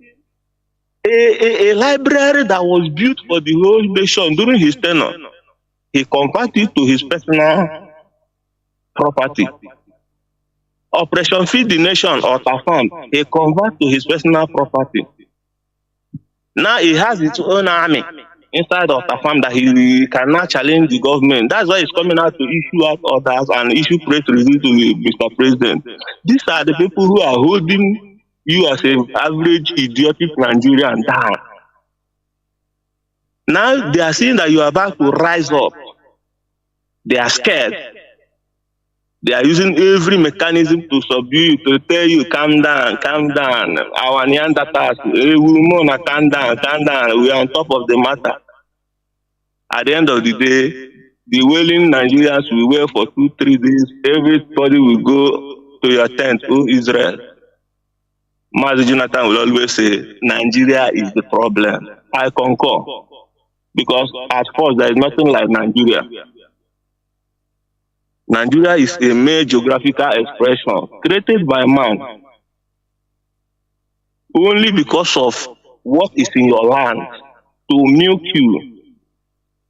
a library that was built for the whole nation during his tenure, he converted it to his personal property. Operation Feed the Nation or Tafam, he converted to his personal property. Now he has his own army inside of Tafam that he cannot challenge the government. That's why he's coming out to issue out orders and issue press release to Mr. President. These are the people who are holding you as an average idiotic Nigerian down. Now they are seeing that you are about to rise up. They are scared. They are using every mechanism to subdue you, to tell you, calm down, calm down. Our Neanderthals, women, calm down. We are on top of the matter. At the end of the day, the wailing Nigerians will wait for 2-3 days. Everybody will go to your tent, oh Israel. Mazi Jonathan will always say, Nigeria is the problem. I concur. Because at first, there is nothing like Nigeria. Nigeria is a mere geographical expression created by man only because of what is in your land to milk you.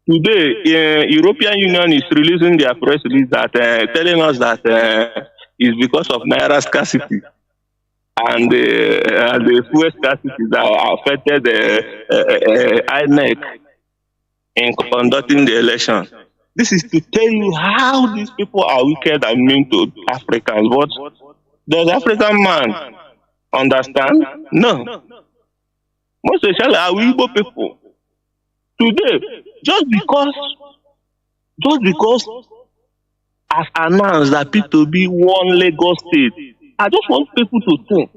Today, European Union is releasing their press release that telling us that it's because of Naira scarcity and the fuel scarcity that affected the INEC in conducting the election. This is to tell you how these people are wicked and mean to Africans. But does African man understand? No. Most especially our Igbo people. Today, just because as announced that P2B won Lagos State, I just want people to think.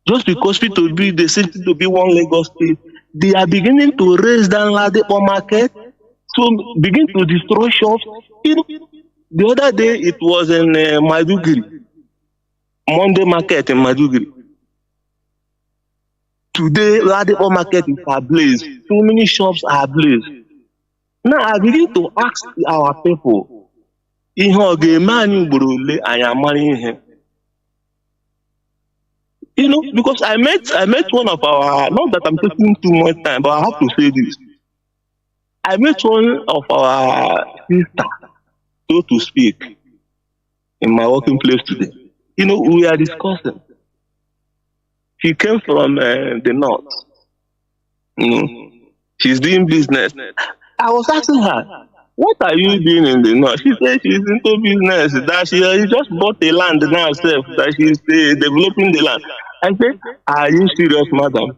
Just because P2B, they say P2B won Lagos State, they are beginning to raise down Ladipo market. So begin to destroy shops. The other day it was in Maduguri, Monday market in Maduguri. Today, Ladipo market is ablaze. So many shops are ablaze. Now I begin to ask our people, because I met one of our, not that I'm taking too much time, but I have to say this. I met one of our sisters, so to speak, in my working place today. We are discussing. She came from the north. She's doing business. I was asking her, what are you doing in the north? She said she's into business, that she just bought a land now herself, that she's developing the land. I said, are you serious, madam?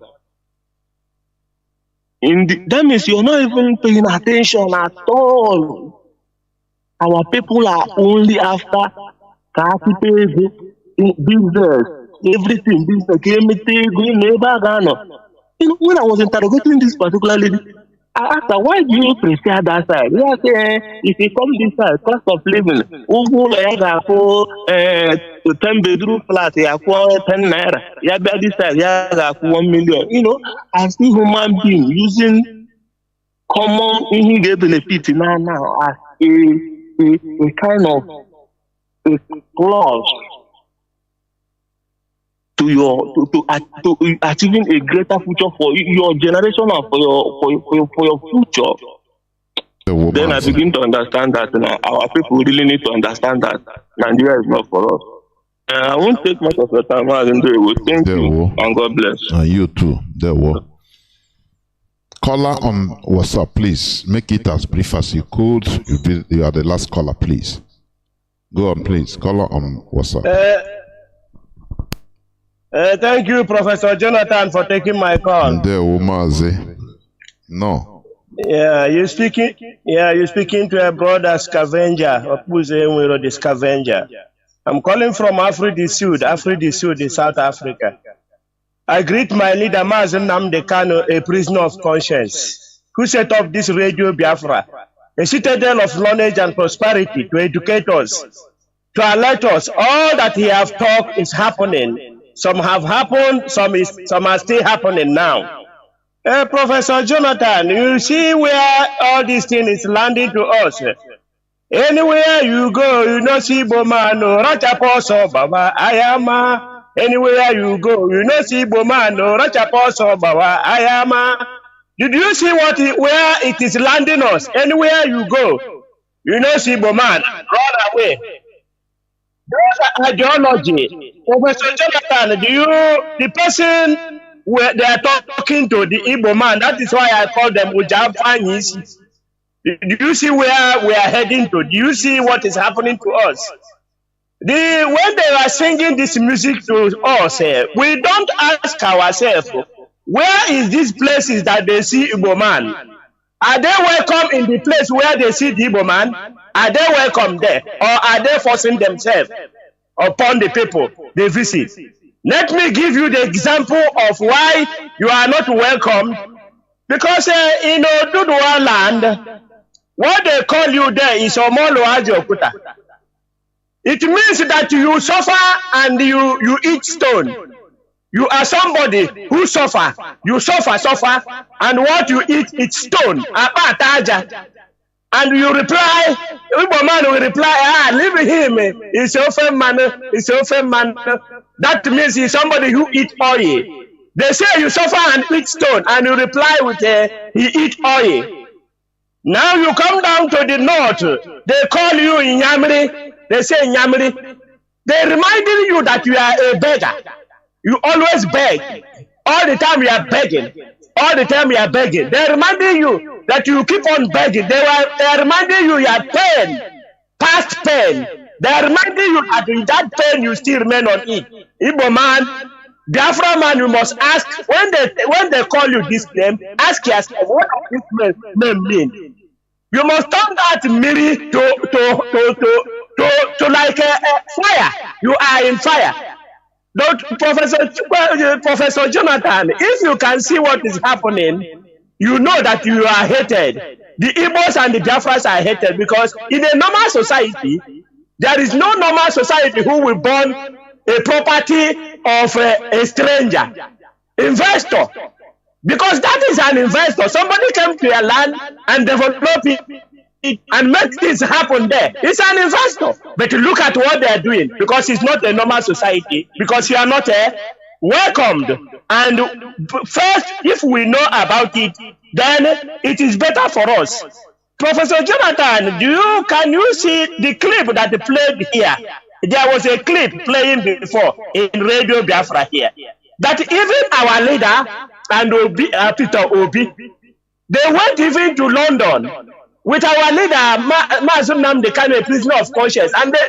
That means you're not even paying attention at all. Our people are only after business, everything, business, when I was interrogating this particular lady, I asked her, why do you prefer that side? Yeah, if you come this side, cost of living, 10 bedroom flat, 10 naira. Yeah, this side, 1 million. I see human being using common benefit now as a kind of a clause to achieving a greater future for your generation and for your future. Then I begin to understand that our people really need to understand that Nigeria is not for us. I won't take much of your time. Thank you and God bless. You too. There were. Caller on WhatsApp, please. Make it as brief as you could. You are the last caller, please. Go on, please. Caller on WhatsApp. Thank you, Professor Jonathan, for taking my call. Mazi. No. Yeah, you're speaking to a brother scavenger, or the scavenger. I'm calling from Afridi Sud in South Africa. I greet my leader, Mazi Nnamdi Kanu, a prisoner of conscience, who set up this Radio Biafra, a citadel of knowledge and prosperity to educate us, to alert us all that he have talked is happening. Some have happened, some are still happening now. Professor Jonathan, you see where all these things is landing to us. Anywhere you go, you know see Bomano, Rachaposo, Baba, Ayama. Anywhere you go, you know see Bomano, Rachaposo, Baba, Ayama. Did you see where it is landing us? Anywhere you go, you know see Boman, run away. Those are ideology. Professor Jonathan, the person where they are talking to, the Igbo man, that is why I call them Ujafanyis. Do you see where we are heading to? Do you see what is happening to us? When they are singing this music to us, we don't ask ourselves, where is these places that they see Igbo man? Are they welcome in the place where they see the Igbo man? Are they welcome there? Or are they forcing themselves upon the people they visit? Let me give you the example of why you are not welcome. Because in Oduduwa land, what they call you there is Omolo Ajokuta. It means that you suffer and you eat stone. You are somebody who suffer. You suffer, and what you eat is stone. And you reply, Igbo man will reply, leave him. He's a open man. He's a open man. That means he's somebody who eat oil. They say you suffer and eat stone, and you reply with he eat oil. Now you come down to the north, they call you Nyamri, they say Nyamri. They reminding you that you are a beggar. You always beg. All the time you are begging. All the time you are begging. They reminding you that you keep on begging. They are reminding you are pain, past pain. They are reminding you that in that pain you still remain on it. Igbo man, Biafra man, you must ask, when they call you this name, ask yourself, what does this name mean? You must turn that miri to like a fire. You are in fire. Don't, Professor Jonathan, if you can see what is happening, you know that you are hated. The Igbos and the Biafras are hated because in a normal society, there is no normal society who will burn a property of a stranger, investor. Because that is an investor. Somebody came to your land and develop it and make things happen there. It's an investor. But look at what they are doing, because it's not a normal society, because you are not welcomed. And first, if we know about it, then it is better for us. Professor Jonathan, can you see the clip that they played here? There was a clip playing before in Radio Biafra here, that even our leader and Peter Obi, they went even to London with our leader, Mazi Nnamdi, Kanu, a prisoner of conscience, and they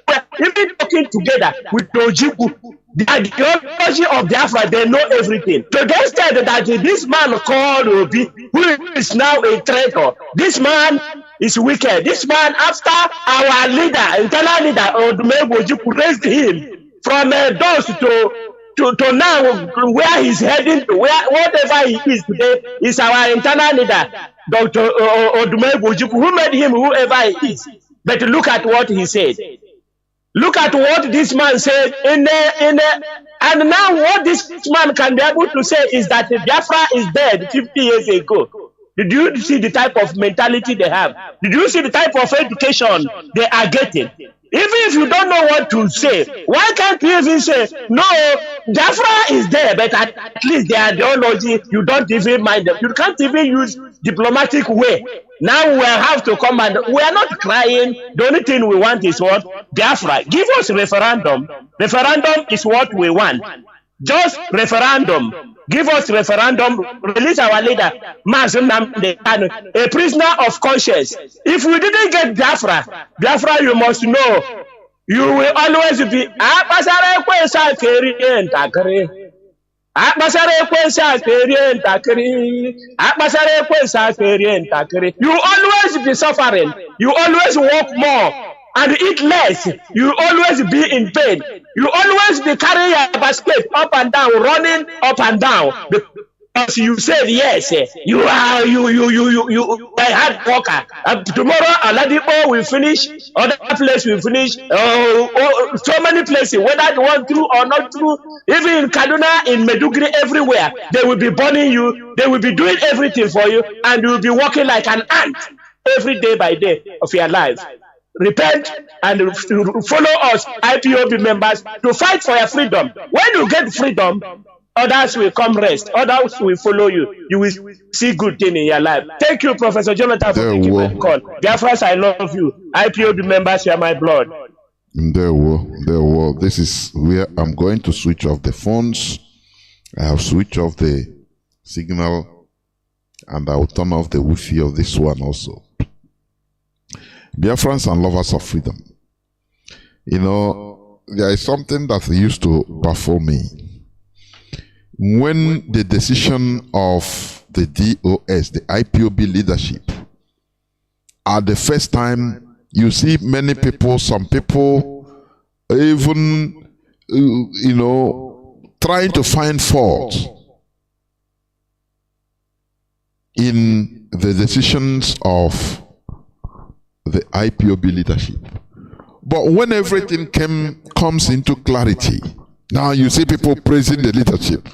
were even talking together with Ojiku. The ideology of Biafra, they know everything. To the extent that this man called Obi, who is now a traitor, this man is wicked. This man, after our leader, internal leader, Ojiku, raised him from those to now where he's heading to, whatever he is today, is our internal leader, Dr. Odumebu, who made him whoever he is. But look at what he said. Look at what this man said and now what this man can be able to say is that Biafra is dead 50 years ago. Did you see the type of mentality they have? Did you see the type of education they are getting? Even if you don't know what to say, why can't you even say, no, Biafra is there, but at least their ideology, you don't even mind them. You can't even use diplomatic way. Now we have to come and we are not crying. The only thing we want is what? Biafra. Give us referendum. Referendum is what we want. Just referendum. Give us referendum. Release our leader, Mazi Nnamdi Kanu, a prisoner of conscience. If we didn't get Biafra, you must know, you will always be. You always be suffering. You always work more and eat less. You always be in pain. You always be carrying your basket up and down, running up and down. Because you said yes, you are a hard worker. Tomorrow Aladipo will finish, other place will finish, so many places, whether you want through or not through, even in Kaduna, in Medugri, everywhere, they will be burning you, they will be doing everything for you, and you will be working like an ant. every day by day of your life. Repent and follow us, IPOB members, to fight for your freedom. When you get freedom, others will come rest. Others will follow you. You will see good thing in your life. Thank you, Professor Jonathan, for taking my call. Biafras, I love you. IPOB members, you are my blood. There were. This is where I'm going to switch off the phones. I have switched off the signal, and I will turn off the Wi-Fi of this one also. Biafrans and lovers of freedom. You know, there is something that used to baffle me. When the decision of the DOS, the IPOB leadership, at the first time, you see many people, some people, even, you know, trying to find fault in the decisions of the IPOB leadership. But when everything comes into clarity, now you see people praising the leadership.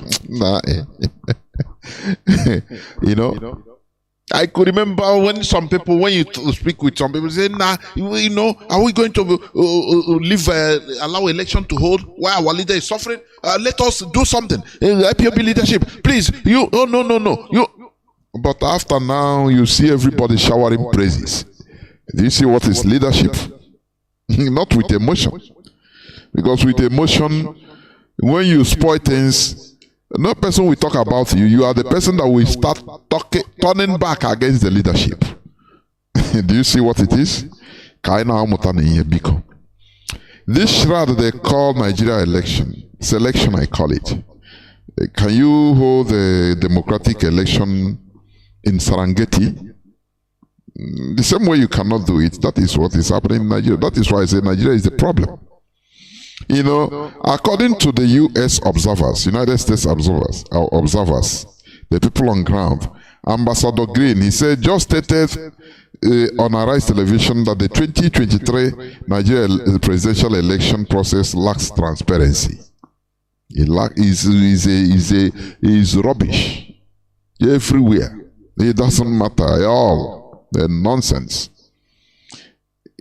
You know, I could remember when some people, when you speak with some people, say, "Nah, you know, are we going to allow election to hold while our leader is suffering? Let us do something. IPOB leadership, please. You, oh no, you." But after now, you see everybody showering praises. Do you see what is leadership? Not with emotion. Because with emotion, when you spoil things, no person will talk about you. You are the person that will start turning back against the leadership. Do you see what it is? This shroud they call Nigeria selection I call it. Can you hold the democratic election in Serengeti? The same way you cannot do it. That is what is happening in Nigeria. That is why I say Nigeria is the problem. You know, according to the U.S. observers, United States observers, the people on ground, Ambassador Green, he said, just stated on Arise Television that the 2023 Nigeria presidential election process lacks transparency. It is rubbish everywhere. It doesn't matter at all. The nonsense.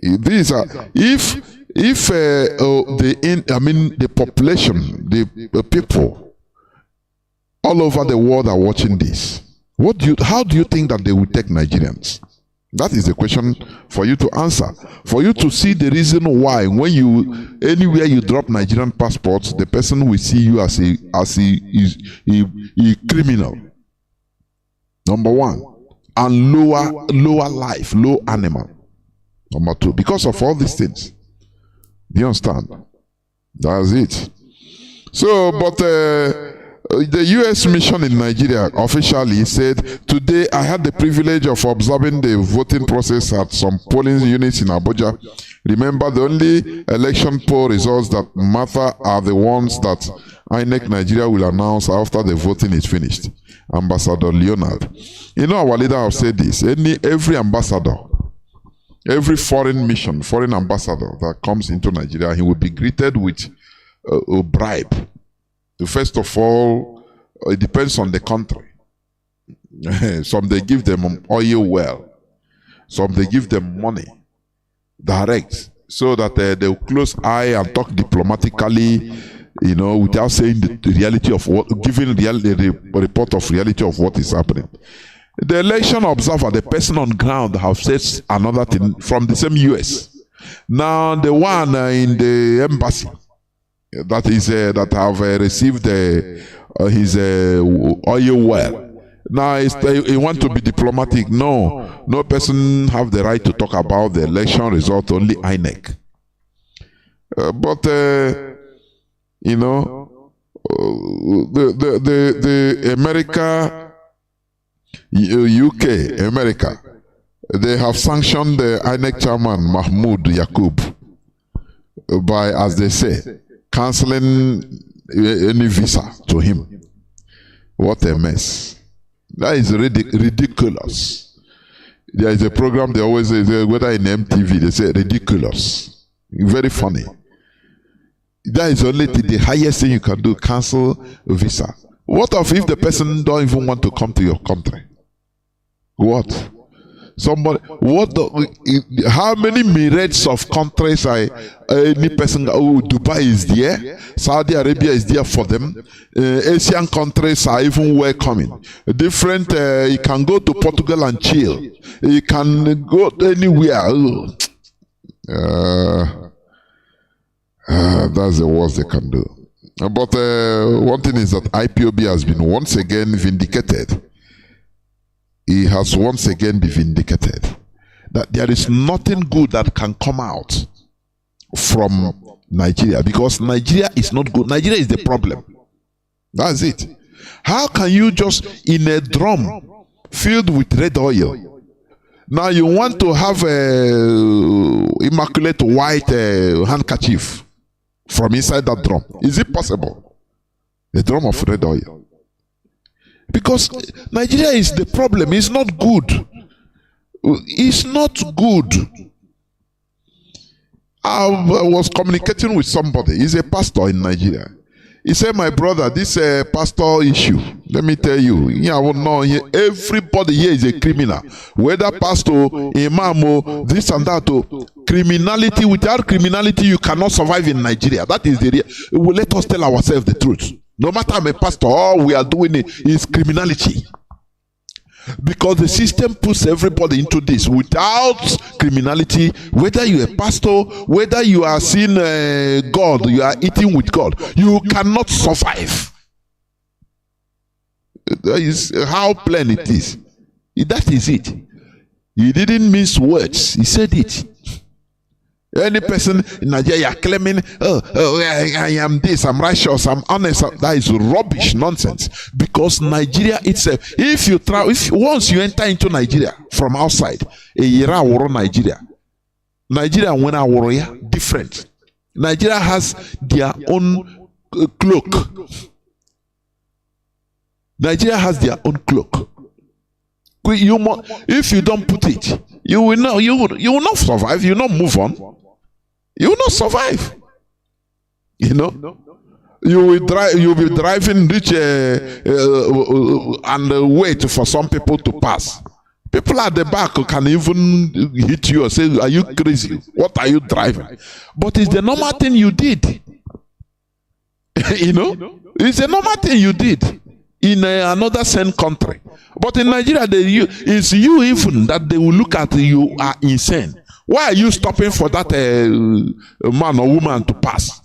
These are the population, the people all over the world are watching this. How do you think that they will take Nigerians? That is the question for you to answer. For you to see the reason why when anywhere you drop Nigerian passports, the person will see you as a criminal. Number one. And lower life, low animal. Number two, because of all these things. Do you understand? That's it. So, but the U.S. mission in Nigeria officially said, today I had the privilege of observing the voting process at some polling units in Abuja. Remember, the only election poll results that matter are the ones that INEC Nigeria will announce after the voting is finished. Ambassador Leonard. You know, our leader have said this. Every ambassador, every foreign mission, foreign ambassador that comes into Nigeria, he will be greeted with a bribe. First of all, it depends on the country. Some they give them oil well. Some they give them money direct, so that they'll close eye and talk diplomatically, you know, without saying the reality of what, giving the report of reality of what is happening. The election observer, the person on ground, have said another thing from the same US. Now, the one in the embassy that is that have received his oil well. Now, he want to be diplomatic. No person have the right to talk about the election result. Only INEC. But you know, the America, UK, America, they have sanctioned the INEC chairman Mahmoud Yakub by, as they say, cancelling any visa to him. What a mess! That is ridiculous. There is a program they always say, whether in MTV, they say ridiculous. Very funny. That is only the highest thing you can do, cancel a visa. What if the person don't even want to come to your country? What? Somebody, how many myriads of countries any person, Dubai is there, Saudi Arabia is there for them, Asian countries are even welcoming. Different, you can go to Portugal and chill, you can go anywhere. That's the worst they can do. But one thing is that IPOB has been once again vindicated. He has once again been vindicated that there is nothing good that can come out from Nigeria, because Nigeria is not good. Nigeria is the problem. That's it. How can you just in a drum filled with red oil, now you want to have a immaculate white handkerchief from inside that drum? Is it possible? A drum of red oil. Because Nigeria is the problem. It's not good. It's not good. I was communicating with somebody. He's a pastor in Nigeria. He said, my brother, this pastor issue, let me tell you, everybody here is a criminal. Whether pastor, imam, this and that, criminality, without criminality, you cannot survive in Nigeria. That is the real. Let us tell ourselves the truth. No matter I'm a pastor, all we are doing is criminality. Because the system puts everybody into this. Without criminality, whether you're a pastor, whether you are seeing God, you are eating with God, you cannot survive. That is how plain it is. That is it. He didn't mince words. He said it. Any person in Nigeria claiming, I am this, I'm righteous, I'm honest, that is rubbish, nonsense. Because Nigeria itself, once you enter into Nigeria from outside, Nigeria when I warrior different. Nigeria has their own cloak. Nigeria has their own cloak. If you don't put it, you will not survive. You will not move on. You will not survive. You know, you will drive. You will be driving, reach and wait for some people to pass. People at the back can even hit you or say, "Are you crazy? What are you driving?" But it's the normal thing you did. You know, it's a normal thing you did in another same country. But in Nigeria, it's you even that they will look at you are insane. Why are you stopping for that man or woman to pass?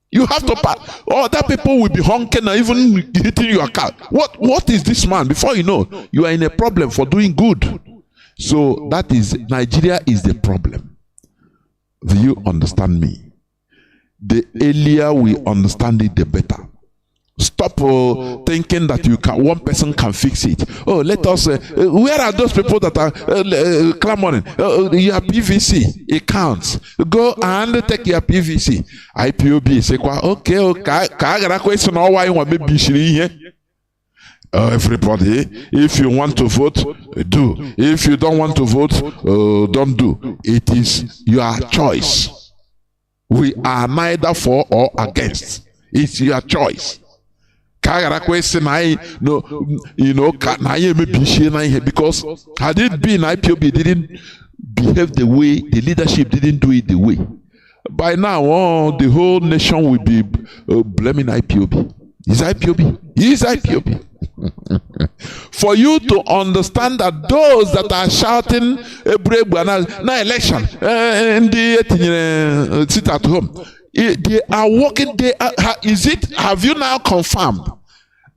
You have to pass. Other people will be honking and even hitting your car. What is this man? Before you know, you are in a problem for doing good. So that is, Nigeria is the problem. Do you understand me? The earlier we understand it, the better. Stop thinking that one person can fix it. Let us. Where are those people that are clamoring? Your PVC, it counts. Go and take your PVC. IPOB say, okay. Everybody, if you want to vote, do. If you don't want to vote, don't do. It is your choice. We are neither for or against. It's your choice. Because had it been IPOB didn't behave the way, the leadership didn't do it the way, by now the whole nation will be blaming IPOB. It's IPOB. It's IPOB. For you to understand that those that are shouting na election and they sit at home, they are working. Have you now confirmed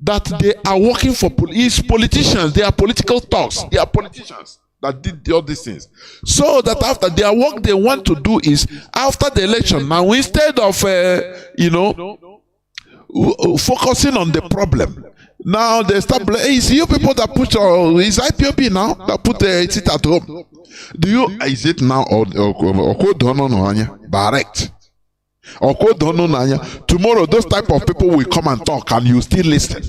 that they are working for politicians? They are political talks. They are politicians that did all these things. So that after their work, they want to do is after the election. Now instead of focusing on the problem, now they start. It's you people that put it's IPOB now that put sit at home. Do you? Is it now or direct? Tomorrow those type of people will come and talk and you still listen.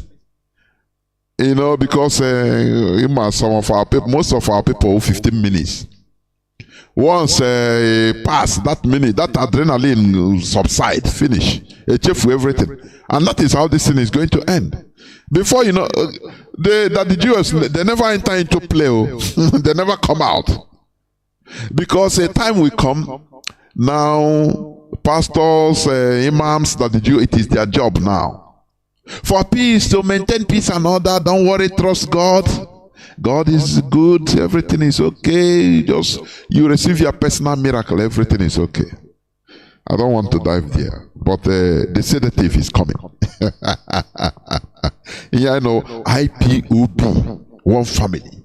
Because some of our people, most of our people 15 minutes. Once pass that minute, that adrenaline subside, finish, achieve everything. And that is how this thing is going to end. Before you know, the Jews, they never enter into play. They never come out. Because a time will come, now pastors, imams, that the Jew, it is their job now. For peace, to maintain peace and order, don't worry, trust God. God is good, everything is okay. Just you receive your personal miracle, everything is okay. I don't want to dive there, but the sedative is coming. Yeah, I know, IPOB, one family.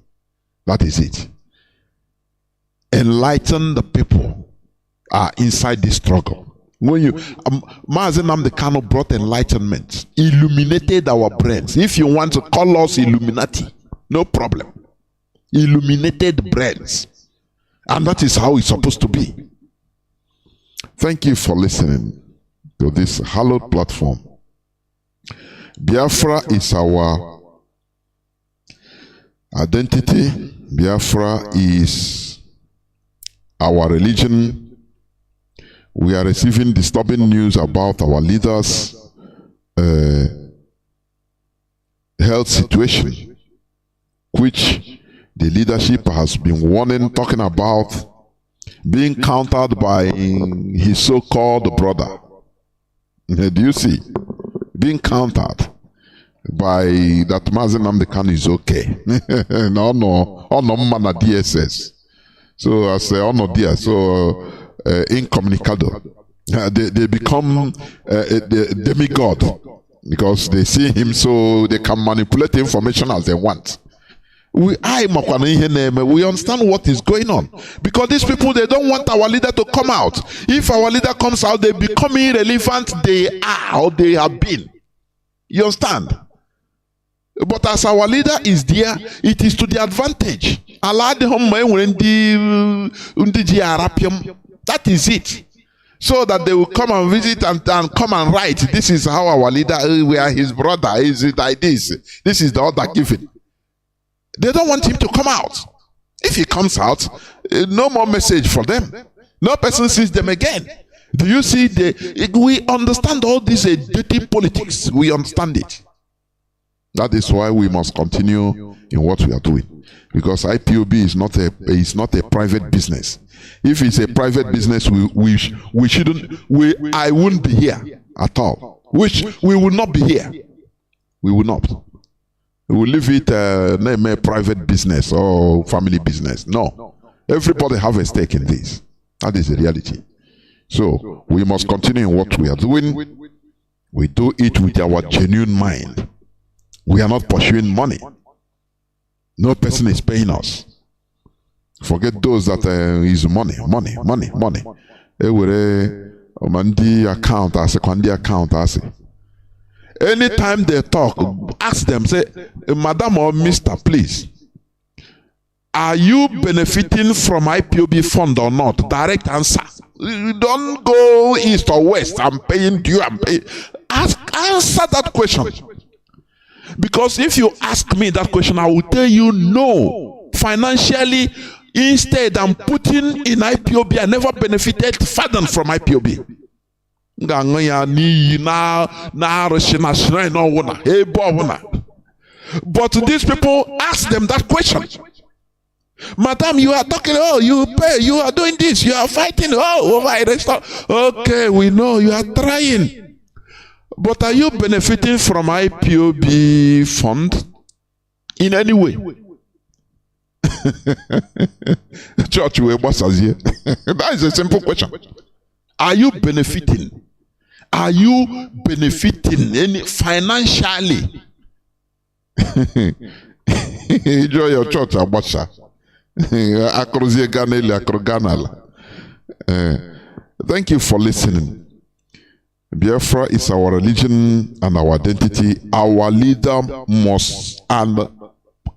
That is it. Enlighten the people inside this struggle. When you, Mazi Nnamdi Kanu brought enlightenment, illuminated our brains. If you want to call us Illuminati, no problem. Illuminated brains. And that is how it's supposed to be. Thank you for listening to this hallowed platform. Biafra is our identity. Biafra is our religion. We are receiving disturbing news about our leaders' health situation, which the leadership has been warning, talking about being countered by his so-called brother. Do you see? Being countered by that Mazi Nnamdi Kanu is okay. No, man, DSS. So I say, oh no, dear. So incommunicado. They become the demigod because they see him, so they can manipulate information as they want. We understand what is going on because these people, they don't want our leader to come out. If our leader comes out, they become irrelevant. They are or they have been. You understand? But as our leader is there, it is to the advantage. That is it. So that they will come and visit and come and write. This is how our leader, we are his brother. Is it like this? This is the order given. They don't want him to come out. If he comes out, no more message for them. No person sees them again. Do you see? We understand all this dirty politics. We understand it. That is why we must continue in what we are doing. Because IPOB is not a private business. If it's a private business, we shouldn't. I wouldn't be here at all. We will not be here. We will not. We will leave it name a private business or family business. No. Everybody have a stake in this. That is the reality. So we must continue in what we are doing. We do it with our genuine mind. We are not pursuing money. No person is paying us. Forget those that is money. Anytime they talk, ask them, say, Madam or Mr., please, are you benefiting from IPOB fund or not? Direct answer. Don't go east or west. I'm paying you. Answer that question. Because if you ask me that question, I will tell you no. Financially, instead, I'm putting in IPOB. I never benefited further from IPOB. But these people ask them that question. Madam, you are talking, oh, you pay, you are doing this, you are fighting, oh, over a restaurant. Okay, we know you are trying. But are you benefiting from IPOB fund in any way? Church, that is a simple question. Are you benefiting? Are you benefiting any financially? Enjoy your church, Abasha. Thank you for listening. Biafra is our religion and our identity. Our leader must, and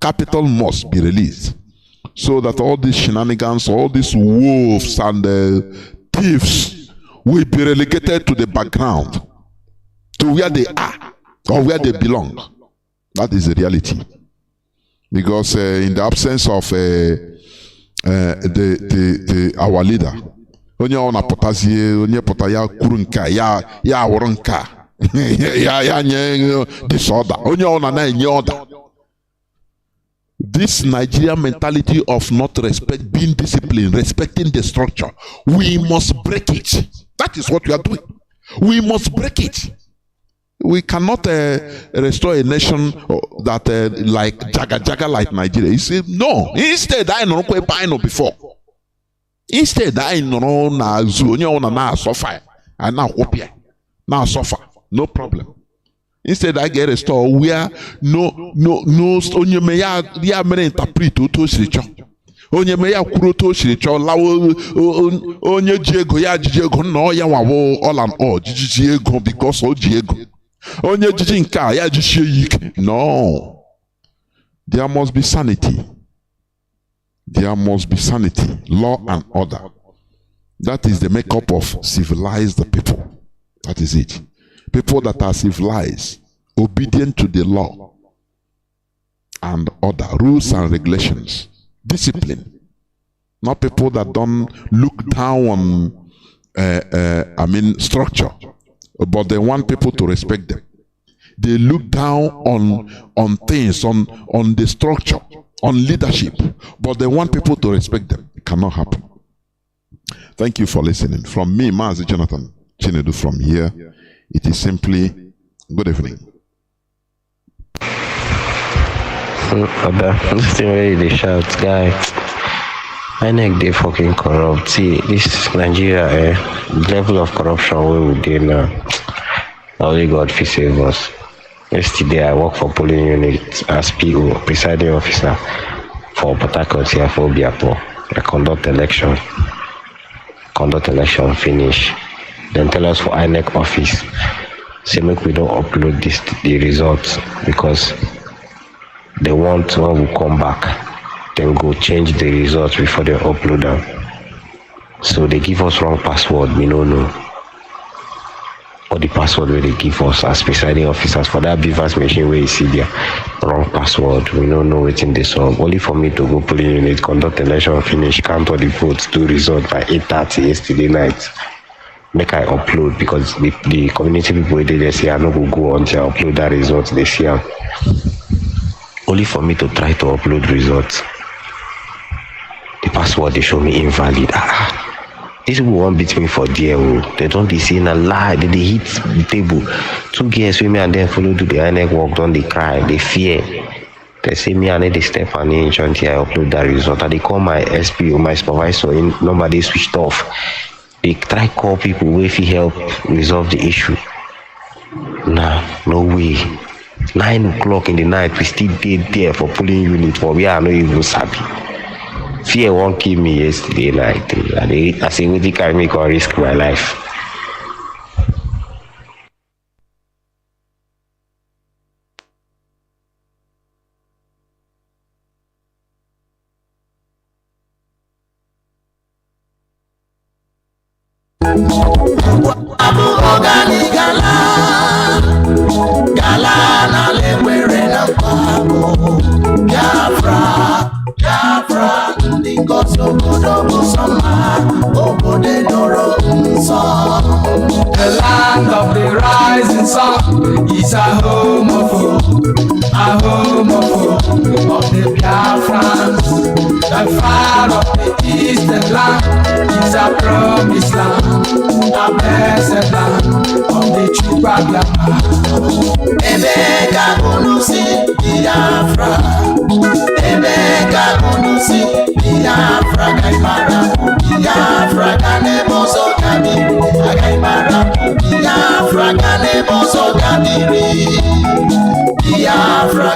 capital must be released, so that all these shenanigans, all these wolves and thieves will be relegated to the background, to where they are or where they belong. That is the reality. Because in the absence of our leader, onye ona potazie onye potaya kurunka ya awuranka disorder. Onye ona na enye order. This Nigerian mentality of not respect, being disciplined, respecting the structure, we must break it. That is what we are doing. We must break it. We cannot restore a nation that like Jaga like Nigeria. He said, no. Instead, I know before. Instead, I know na Zunya na suffer. I now hope now suffer. No problem. Instead, I get a store where no onye me ya mere interpret to siricho. Onye me ya kwuru to siricho lawo onye ji ego ya jiji ego no ya wawo all and all jiji ego because o ji ego. Onye jiji nka ya jiji yike. No. There must be sanity. There must be sanity, law and order. That is the makeup of civilized people. That is it. People that are civilized, obedient to the law and order, rules and regulations, discipline. Not people that don't look down on, structure, but they want people to respect them. They look down on things, on the structure, on leadership, but they want people to respect them. It cannot happen. Thank you for listening. From me, Mazi Jonathan Chinedu from here, it is simply good evening. This thing where they shout, guy. My neck they fucking corrupt. See, this Nigeria, the level of corruption where we did now. Only God will save us. Yesterday I work for polling unit as PO, presiding officer for Port Harcourt here for Biafra. I conduct election, finish. Then tell us for INEC office, say make we don't upload the results because they want when we come back, then go change the results before they upload them. So they give us wrong password, we don't know. Or the password where they give us as presiding officers for that BVAS machine where you see their wrong password. We don't know what's in the song. Only for me to go polling unit, conduct election, finish, count all the votes, do result by 8:30 yesterday night. Make I upload because the community people they say I no go until I upload that result. They see them. Only for me to try to upload results. The password they show me invalid. These people won't beat me for dear. They don't see in a lie. They hit the table. 2 girls with me and then follow to the INEC walk down. They cry. They fear. They say me and they step on inch until I upload that result. And they call my SP or my supervisor. Nobody switched off. They try call people if he help resolve the issue. Nah, no way. 9 o'clock in the night, we still did there for polling unit for we are not even sabi. Fear won't kill me yesterday night. I say, would you carry me or risk my life? The land of the rising sun is a home of the Biafrans. The fire of the eastern land is a promised land, a blessed land of the Chupa Biafra. Emeka Kunusi Biafra, Emeka Kunusi Biafra, Gaimara Biafra, Kaneboso Kabiri, Gaimara Biafra, Kaneboso Kabiri, Biafra.